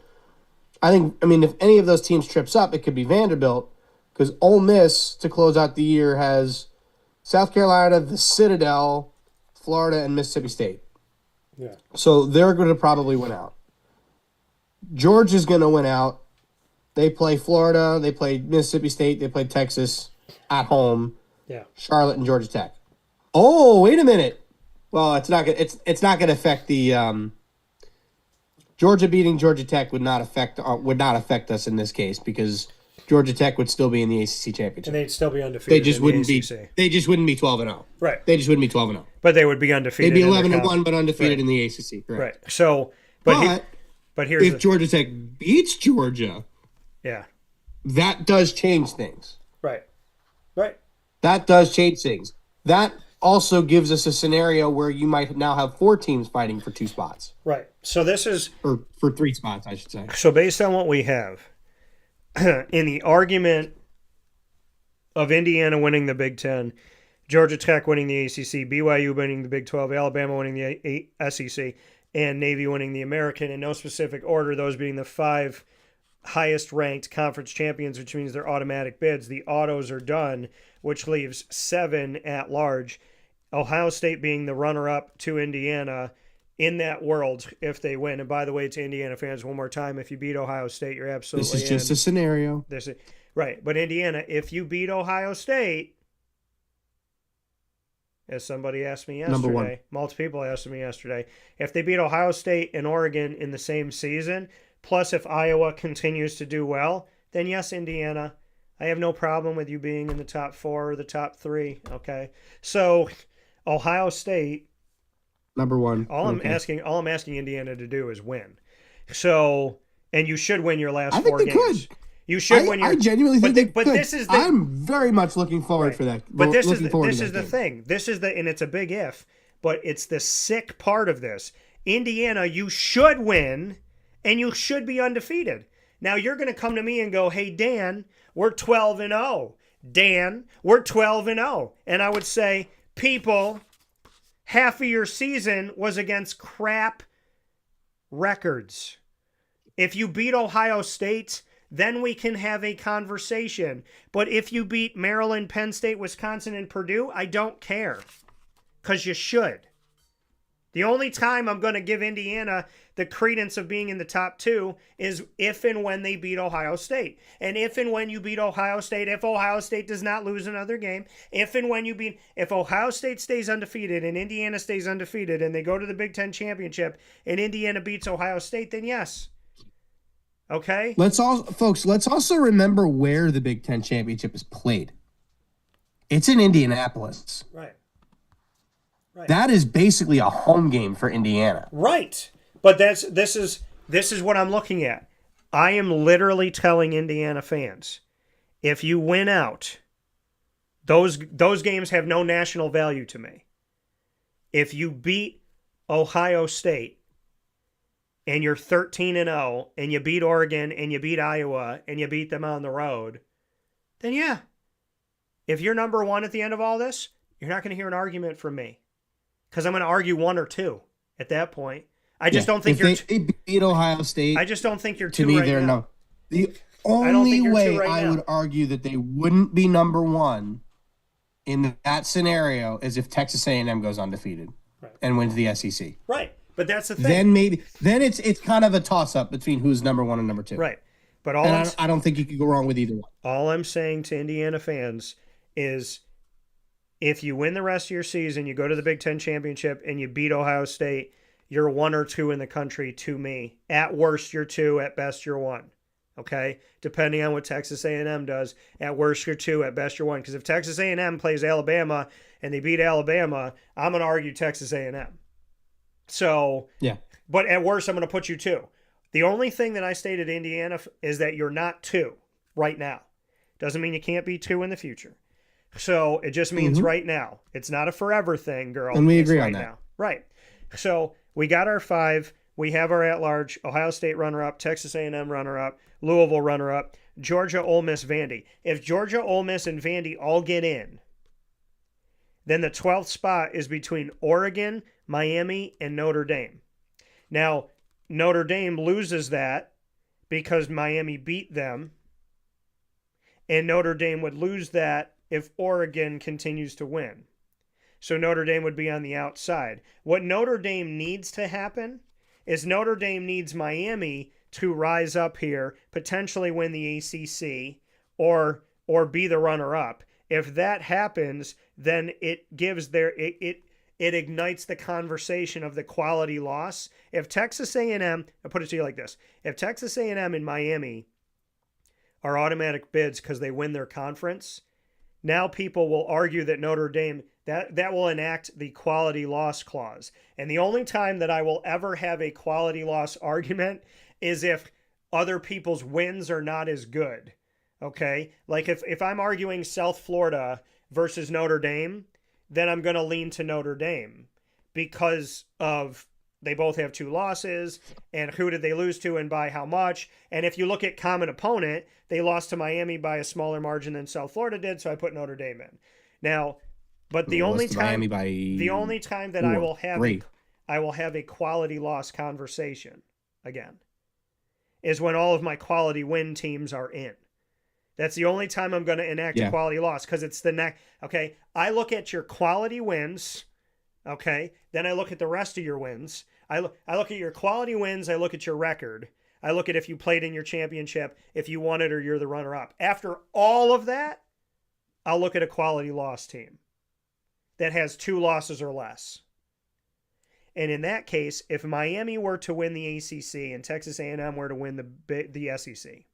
if any of those teams trips up, it could be Vanderbilt because Ole Miss to close out the year has South Carolina, the Citadel, Florida, and Mississippi State. Yeah. So they're going to probably win out. Georgia's going to win out. They play Florida, they play Mississippi State, they play Texas at home. Yeah. Charlotte and Georgia Tech. Oh, wait a minute. Well, it's not going to affect the Georgia beating Georgia Tech would not affect us in this case because Georgia Tech would still be in the ACC championship. And they'd still be undefeated. They just wouldn't be 12-0. Right. They just wouldn't be 12-0. But they would be undefeated. They'd be 11-1 but undefeated in the ACC. Right. So, but here's if Georgia Tech beats Georgia, yeah, that does change things. Right. That does change things. That also gives us a scenario where you might now have 4 teams fighting for 2 spots. Right. So this is... Or for 3 spots, I should say. So based on what we have, in the argument of Indiana winning the Big Ten, Georgia Tech winning the ACC, BYU winning the Big 12, Alabama winning the SEC, and Navy winning the American, in no specific order, those being the 5 highest-ranked conference champions, which means they're automatic bids. The autos are done, which leaves 7 at large. Ohio State being the runner-up to Indiana in that world if they win. And by the way, to Indiana fans, one more time, if you beat Ohio State, you're absolutely This is just a scenario. Right. But Indiana, if you beat Ohio State, as somebody asked me yesterday, multiple people asked me yesterday, if they beat Ohio State and Oregon in the same season, plus if Iowa continues to do well, then yes, Indiana, I have no problem with you being in the top 4 or the top 3, okay? So, Ohio State, number 1. All I'm asking Indiana to do is win. So, and you should win your last 4 games. I think they could. You should win your... I genuinely think they could. This is I'm very much looking forward for that. But this is the thing. This is and it's a big if, but it's the sick part of this. Indiana, you should win, and you should be undefeated. Now, you're going to come to me and go, hey, Dan, we're 12-0. Dan, we're 12-0. And I would say, people, half of your season was against crap records. If you beat Ohio State, then we can have a conversation. But if you beat Maryland, Penn State, Wisconsin, and Purdue, I don't care. Because you should. The only time I'm going to give Indiana the credence of being in the top 2 is if and when they beat Ohio State. And if and when you beat Ohio State, if Ohio State does not lose another game, if Ohio State stays undefeated and Indiana stays undefeated and they go to the Big Ten championship and Indiana beats Ohio State, then yes. Okay? Let's also remember where the Big Ten championship is played. It's in Indianapolis. Right. That is basically a home game for Indiana. Right. But this is what I'm looking at. I am literally telling Indiana fans, if you win out, those games have no national value to me. If you beat Ohio State and you're 13-0 and you beat Oregon and you beat Iowa and you beat them on the road, then yeah. If you're number 1 at the end of all this, you're not going to hear an argument from me. Because I'm going to argue 1 or 2 at that point. I just don't think if they beat Ohio State. I just don't think you're 2 to me, right they're now. no. The only way I would argue that they wouldn't be number 1 in that scenario is if Texas A&M goes undefeated and wins the SEC. Right, but that's the thing. Then it's kind of a toss up between who's number 1 and number 2. Right, but I don't think you could go wrong with either one. All I'm saying to Indiana fans is, if you win the rest of your season, you go to the Big Ten championship, and you beat Ohio State, you're 1 or 2 in the country to me. At worst, you're 2. At best, you're 1. Okay? Depending on what Texas A&M does. At worst, you're 2. At best, you're 1. Because if Texas A&M plays Alabama and they beat Alabama, I'm going to argue Texas A&M. So, yeah. But at worst, I'm going to put you 2. The only thing that I stated to Indiana is that you're not 2 right now. Doesn't mean you can't be 2 in the future. So it just means right now. It's not a forever thing, girl. And we agree on right that. Now. Right. So we got our 5. We have our at-large Ohio State runner-up, Texas A&M runner-up, Louisville runner-up, Georgia, Ole Miss, Vandy. If Georgia, Ole Miss, and Vandy all get in, then the 12th spot is between Oregon, Miami, and Notre Dame. Now, Notre Dame loses that because Miami beat them, and Notre Dame would lose that if Oregon continues to win. So Notre Dame would be on the outside. What Notre Dame needs to happen is Notre Dame needs Miami to rise up here, potentially win the ACC, or be the runner-up. If that happens, then it gives it ignites the conversation of the quality loss. If Texas A&M, I'll put it to you like this, if Texas A&M and Miami are automatic bids because they win their conference, now people will argue that Notre Dame, that will enact the quality loss clause. And the only time that I will ever have a quality loss argument is if other people's wins are not as good. Okay? Like if I'm arguing South Florida versus Notre Dame, then I'm going to lean to Notre Dame because of they both have 2 losses, and who did they lose to and by how much? And if you look at common opponent, they lost to Miami by a smaller margin than South Florida did, so I put Notre Dame in. Now, but the only time that I will have a quality loss conversation again is when all of my quality win teams are in. That's the only time I'm going to enact a quality loss, because it's the next. Okay, I look at your quality wins. Okay, then I look at the rest of your wins. I look at your quality wins. I look at your record. I look at if you played in your championship, if you won it, or you're the runner-up. After all of that, I'll look at a quality loss team that has 2 losses or less. And in that case, if Miami were to win the ACC and Texas A&M were to win the SEC,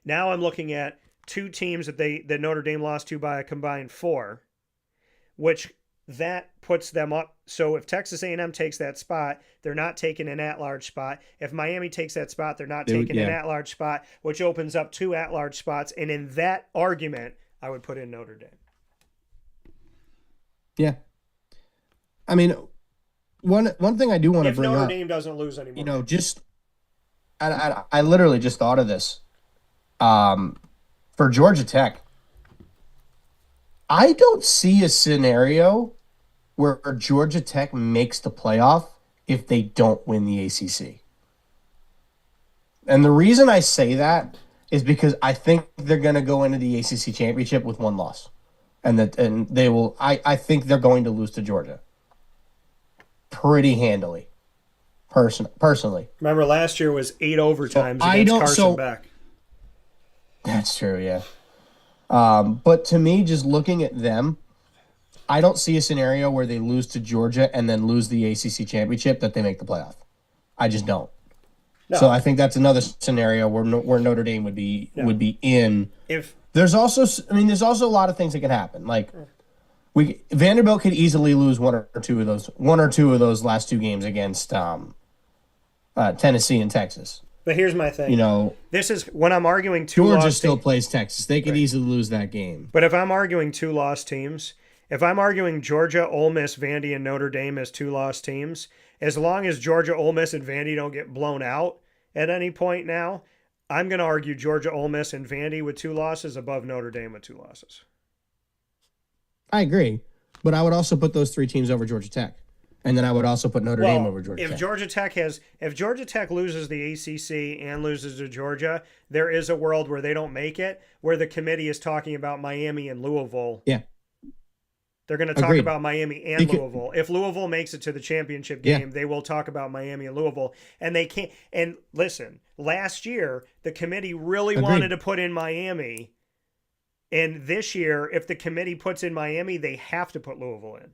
now I'm looking at 2 teams that Notre Dame lost to by a combined 4, which that puts them up. So if Texas A&M takes that spot, they're not taking an at-large spot. If Miami takes that spot, they're not taking an at-large spot, which opens up 2 at-large spots. And in that argument, I would put in Notre Dame. Yeah. I mean, one thing I do want to bring up. If Notre Dame doesn't lose anymore. I literally just thought of this. For Georgia Tech, I don't see a scenario where Georgia Tech makes the playoff if they don't win the ACC. And the reason I say that is because I think they're going to go into the ACC championship with one loss. And they will. I think they're going to lose to Georgia pretty handily. Personally, remember last year was 8 overtimes against Carson Beck. That's true, yeah. But to me, just looking at them, I don't see a scenario where they lose to Georgia and then lose the ACC championship that they make the playoff. I just don't. No. So I think that's another scenario where Notre Dame would be in. If there's also a lot of things that can happen. Like Vanderbilt could easily lose one or two of those last two games against Tennessee and Texas. But here's my thing. This is when I'm arguing Georgia still plays Texas. They could easily lose that game. But if I'm arguing 2 lost teams, if I'm arguing Georgia, Ole Miss, Vandy, and Notre Dame as 2 lost teams, as long as Georgia, Ole Miss, and Vandy don't get blown out at any point now, I'm going to argue Georgia, Ole Miss, and Vandy with 2 losses above Notre Dame with 2 losses. I agree, but I would also put those 3 teams over Georgia Tech. And then I would also put Notre Dame over Georgia Tech. If Georgia Tech loses the ACC and loses to Georgia, there is a world where they don't make it, where the committee is talking about Miami and Louisville. Yeah. They're going to talk about Miami and Louisville. If Louisville makes it to the championship game, they will talk about Miami and Louisville. And they can't. And listen, last year, the committee really wanted to put in Miami. And this year, if the committee puts in Miami, they have to put Louisville in.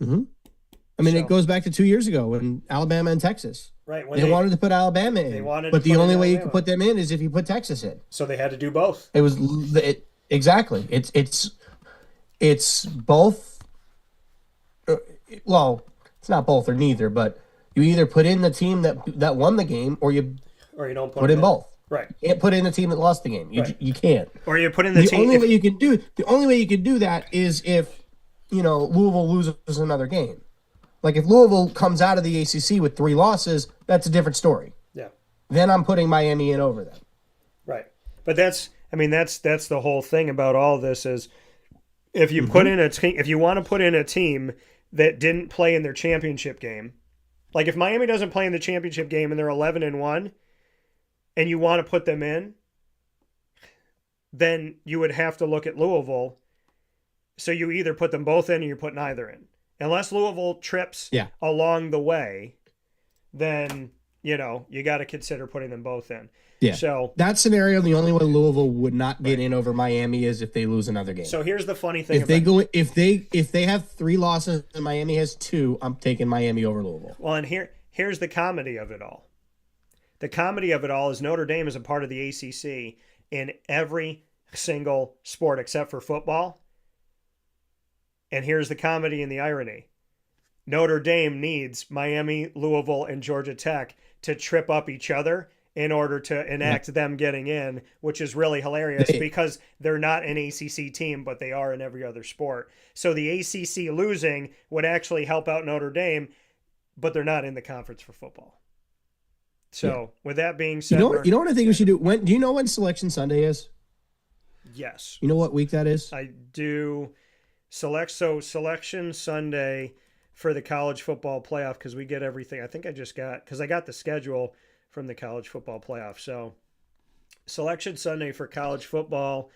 Mm-hmm. I mean, it goes back to 2 years ago when Alabama and Texas. Right. When they wanted to put Alabama in. But the only way you could put them in is if you put Texas in. So they had to do both. Exactly. It's both. Well, it's not both or neither, but you either put in the team that won the game or you don't put in both. Right. You can't put in the team that lost the game. You can't. Or you put in the team. The only way you can do that is if Louisville loses another game. Like if Louisville comes out of the ACC with 3 losses, that's a different story. Yeah. Then I'm putting Miami in over them. Right. But that's the whole thing about all this is if you put in a team, if you want to put in a team that didn't play in their championship game, like if Miami doesn't play in the championship game and they're 11-1, and you want to put them in, then you would have to look at Louisville. So you either put them both in or you put neither in. Unless Louisville trips along the way, then, you got to consider putting them both in. Yeah. So that scenario, the only way Louisville would not get in over Miami is if they lose another game. So here's the funny thing. If they have 3 losses and Miami has 2, I'm taking Miami over Louisville. Well, and here's the comedy of it all. The comedy of it all is Notre Dame is a part of the ACC in every single sport except for football. And here's the comedy and the irony. Notre Dame needs Miami, Louisville, and Georgia Tech to trip up each other in order to enact them getting in, which is really hilarious because they're not an ACC team, but they are in every other sport. So the ACC losing would actually help out Notre Dame, but they're not in the conference for football. So with that being said, you know what I think we should do? Do you know when Selection Sunday is? Yes. You know what week that is? I do. Selection Sunday for the college football playoff, because we get everything. I think I got the schedule from the college football playoff. So Selection Sunday for college football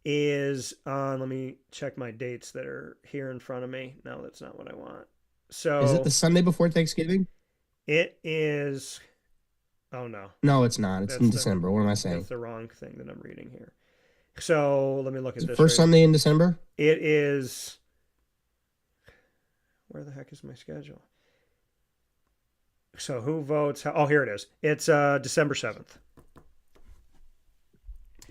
is on, let me check my dates that are here in front of me. No, that's not what I want. So is it the Sunday before Thanksgiving? It is. Oh, no. No, it's not. It's in December. What am I saying? That's the wrong thing that I'm reading here. So let me look at this. First Sunday in December? It is. Where the heck is my schedule? So who votes? Oh, here it is. It's December 7th.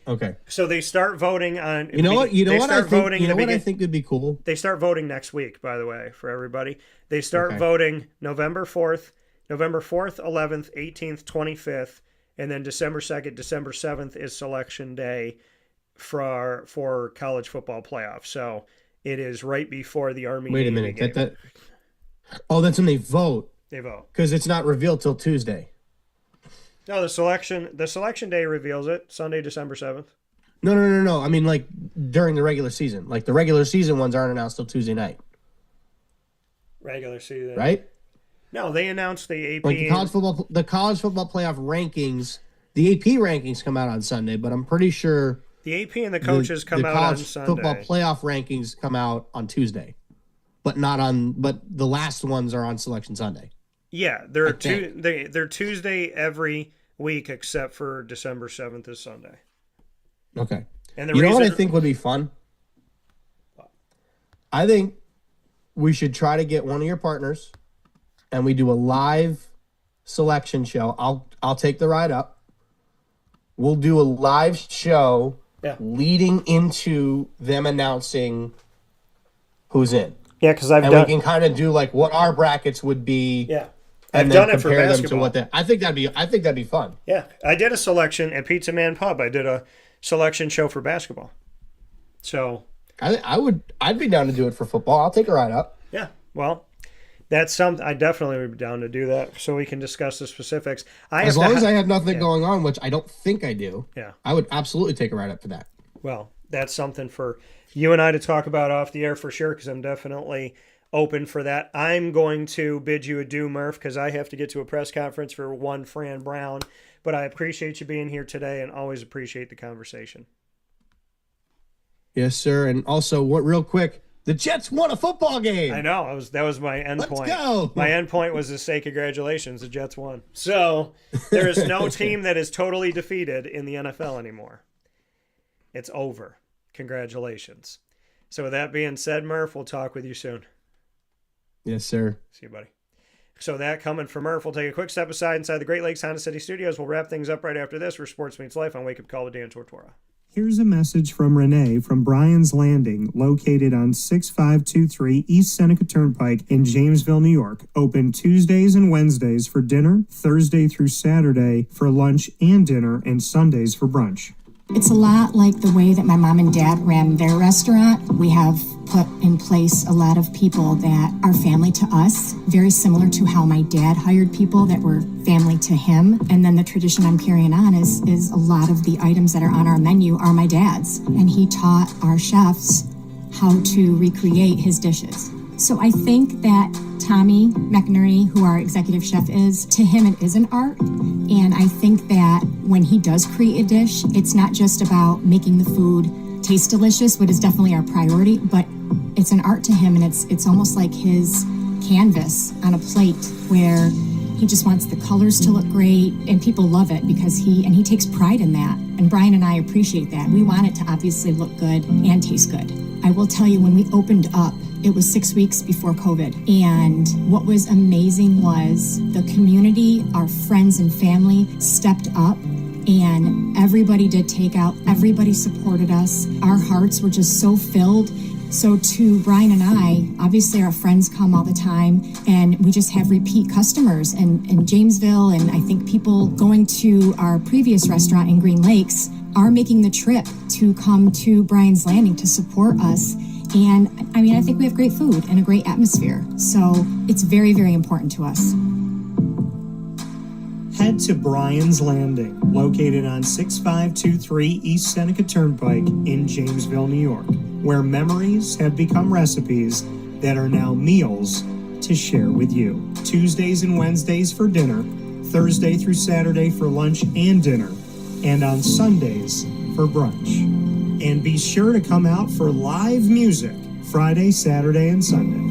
Okay. So they start voting on. You know what I think would be cool? They start voting next week, by the way, for everybody. They start voting November 4th, 11th, 18th, 25th, and then December 2nd, December 7th is Selection Day for college football playoff. So it is right before the Army. Wait a minute. That's when they vote. They vote. Because it's not revealed till Tuesday. No, the selection day reveals it, Sunday, December 7th. No. I mean, like during the regular season. Like the regular season ones aren't announced till Tuesday night, Regular season. right? No, they announced the AP. Like the college football playoff rankings, the AP rankings come out on Sunday, but I'm pretty sure the AP and the coaches come out on college Sunday. football playoff rankings come out on Tuesday, but the last ones are on Selection Sunday. Yeah, they're Tuesday every week except for December 7th is Sunday. Okay. And you know what I think would be fun? I think we should try to get one of your partners and we do a live selection show. I'll take the ride up. We'll do a live show leading into them announcing who's in. Yeah, because we can kind of do like what our brackets would be. Yeah. And I've then done it for compare them basketball. to what I think that'd be fun. Yeah, I did a selection at Pizza Man Pub. I did a selection show for basketball. So I'd be down to do it for football. I'll take a ride up. Yeah, well, that's something I definitely would be down to do that so we can discuss the specifics. As long as I have nothing going on, which I don't think I do. Yeah, I would absolutely take a ride up for that. Well, that's something for you and I to talk about off the air for sure, because I'm definitely open for that. I'm going to bid you adieu, Murph, because I have to get to a press conference for one Fran Brown. But I appreciate you being here today and always appreciate the conversation. Yes, sir. And also, real quick, the Jets won a football game. I know. That was my end point. Let's go. My end point was to say congratulations, the Jets won. So there is no team that is totally defeated in the NFL anymore. It's over. Congratulations. So with that being said, Murph, we'll talk with you soon. Yes, sir. See you, buddy. So that coming from Murph, we'll take a quick step aside inside the Great Lakes Honda City Studios. We'll wrap things up right after this, where sports meets life on Wake Up Call with Dan Tortora. Here's a message from Renee from Bryan's Landing, located on 6523 East Seneca Turnpike in Jamesville, New York. Open Tuesdays and Wednesdays for dinner, Thursday through Saturday for lunch and dinner, and Sundays for brunch. It's a lot like the way that my mom and dad ran their restaurant. We have put in place a lot of people that are family to us, very similar to how my dad hired people that were family to him. And then the tradition I'm carrying on is a lot of the items that are on our menu are my dad's. And he taught our chefs how to recreate his dishes. So I think that Tommy McInerney, who our executive chef is, to him it is an art. And I think that when he does create a dish, it's not just about making the food taste delicious, which is definitely our priority, but it's an art to him, and it's almost like his canvas on a plate where he just wants the colors to look great, and people love it because he takes pride in that. And Brian and I appreciate that. We want it to obviously look good and taste good. I will tell you, when we opened up, it was 6 weeks before COVID. And what was amazing was the community, our friends and family stepped up, and everybody did takeout. Everybody supported us. Our hearts were just so filled. So to Brian and I, obviously our friends come all the time, and we just have repeat customers in Jamesville, and I think people going to our previous restaurant in Green Lakes are making the trip to come to Brian's Landing to support us. And I mean, I think we have great food and a great atmosphere. So it's very, very important to us. Head to Bryan's Landing, located on 6523 East Seneca Turnpike in Jamesville, New York, where memories have become recipes that are now meals to share with you. Tuesdays and Wednesdays for dinner, Thursday through Saturday for lunch and dinner, and on Sundays for brunch. And be sure to come out for live music Friday, Saturday, and Sunday.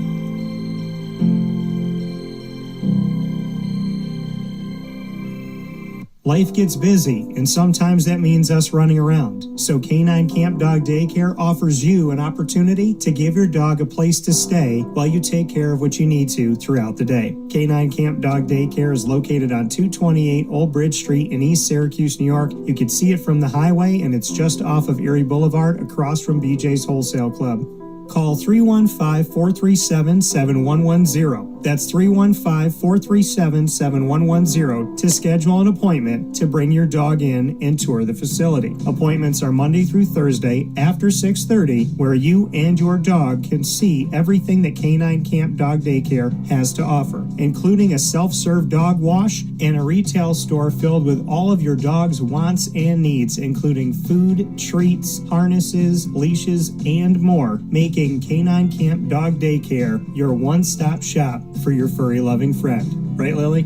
Life gets busy, and sometimes that means us running around. So K9 Camp Dog Daycare offers you an opportunity to give your dog a place to stay while you take care of what you need to throughout the day. K9 Camp Dog Daycare is located on 228 Old Bridge Street in East Syracuse, New York. You can see it from the highway, and it's just off of Erie Boulevard across from BJ's Wholesale Club. Call 315-437-7110. That's 315-437-7110 to schedule an appointment to bring your dog in and tour the facility. Appointments are Monday through Thursday after 6:30, where you and your dog can see everything that Canine Camp Dog Daycare has to offer, including a self-serve dog wash and a retail store filled with all of your dog's wants and needs, including food, treats, harnesses, leashes, and more, making Canine Camp Dog Daycare your one-stop shop for your furry-loving friend. Right, Lily?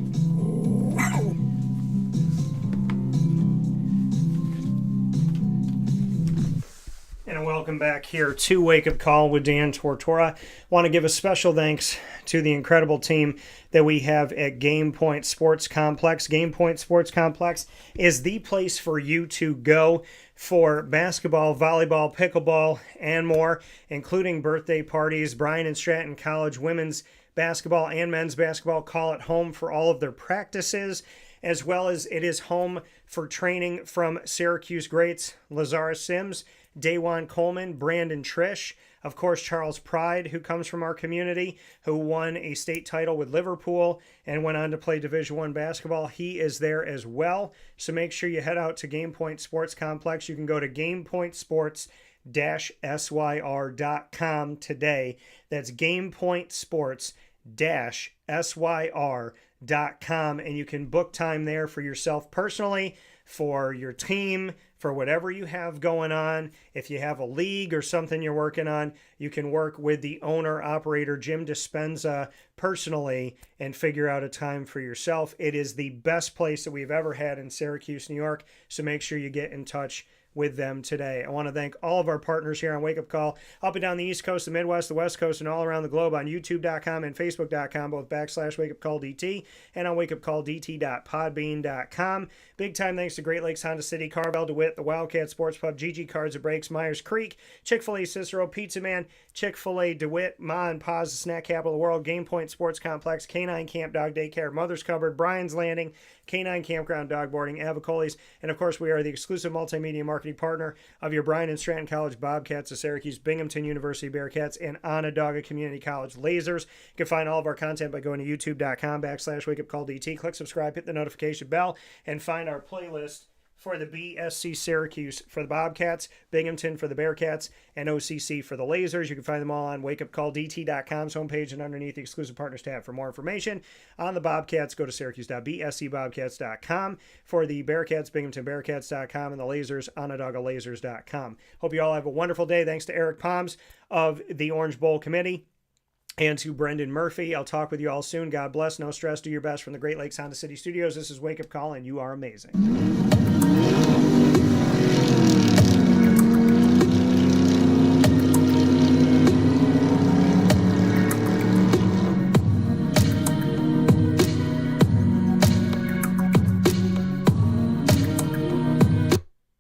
And welcome back here to Wake Up Call with Dan Tortora. Want to give a special thanks to the incredible team that we have at Game Point Sports Complex. Game Point Sports Complex is the place for you to go for basketball, volleyball, pickleball, and more, including birthday parties. Bryan and Stratton College women's basketball and men's basketball call it home for all of their practices, as well as it is home for training from Syracuse greats Lazara Sims, Dawan Coleman, Brandon Trish, of course, Charles Pride, who comes from our community, who won a state title with Liverpool and went on to play Division I basketball. He is there as well. So make sure you head out to Game Point Sports Complex. You can go to gamepointsports-syr.com today. That's gamepointsports-syr.com, and you can book time there for yourself personally, for your team, for whatever you have going on. If you have a league or something you're working on, you can work with the owner-operator, Jim Dispenza, personally and figure out a time for yourself. It is the best place that we've ever had in Syracuse, New York, so make sure you get in touch with them today. I want to thank all of our partners here on Wake Up Call, up and down the East Coast, the Midwest, the West Coast, and all around the globe on YouTube.com and Facebook.com, both /WakeUpCallDT and on WakeUpCallDT.podbean.com. Big time thanks to Great Lakes Honda City, Carvel, DeWitt, the Wildcat Sports Pub, GG Cards and Breaks, Myers Creek, Chick-fil-A Cicero, Pizza Man, Chick-fil-A DeWitt, Ma and Pa's, the snack capital of the world, Game Point Sports Complex, Canine Camp Dog Daycare, Mother's Cupboard, Bryan's Landing, Canine Campground Dog Boarding, Avicoli's, and of course we are the exclusive multimedia marketing partner of your Bryan and Stratton College Bobcats, the Syracuse Binghamton University Bearcats, and Onondaga Community College Lasers. You can find all of our content by going to youtube.com/WakeUpCallDT. Click subscribe, hit the notification bell, and find our playlist for the BSC Syracuse for the Bobcats, Binghamton for the Bearcats, and OCC for the Lasers. You can find them all on WakeUpCallDT.com's homepage and underneath the exclusive partners tab. For more information on the Bobcats, go to syracuse.bscbobcats.com. For the Bearcats, BinghamtonBearcats.com, and the Lasers, OnondagaLasers.com. Hope you all have a wonderful day. Thanks to Eric Poms of the Orange Bowl Committee and to Brendan Murphy. I'll talk with you all soon. God bless. No stress. Do your best from the Great Lakes Honda City Studios. This is Wake Up Call, and you are amazing.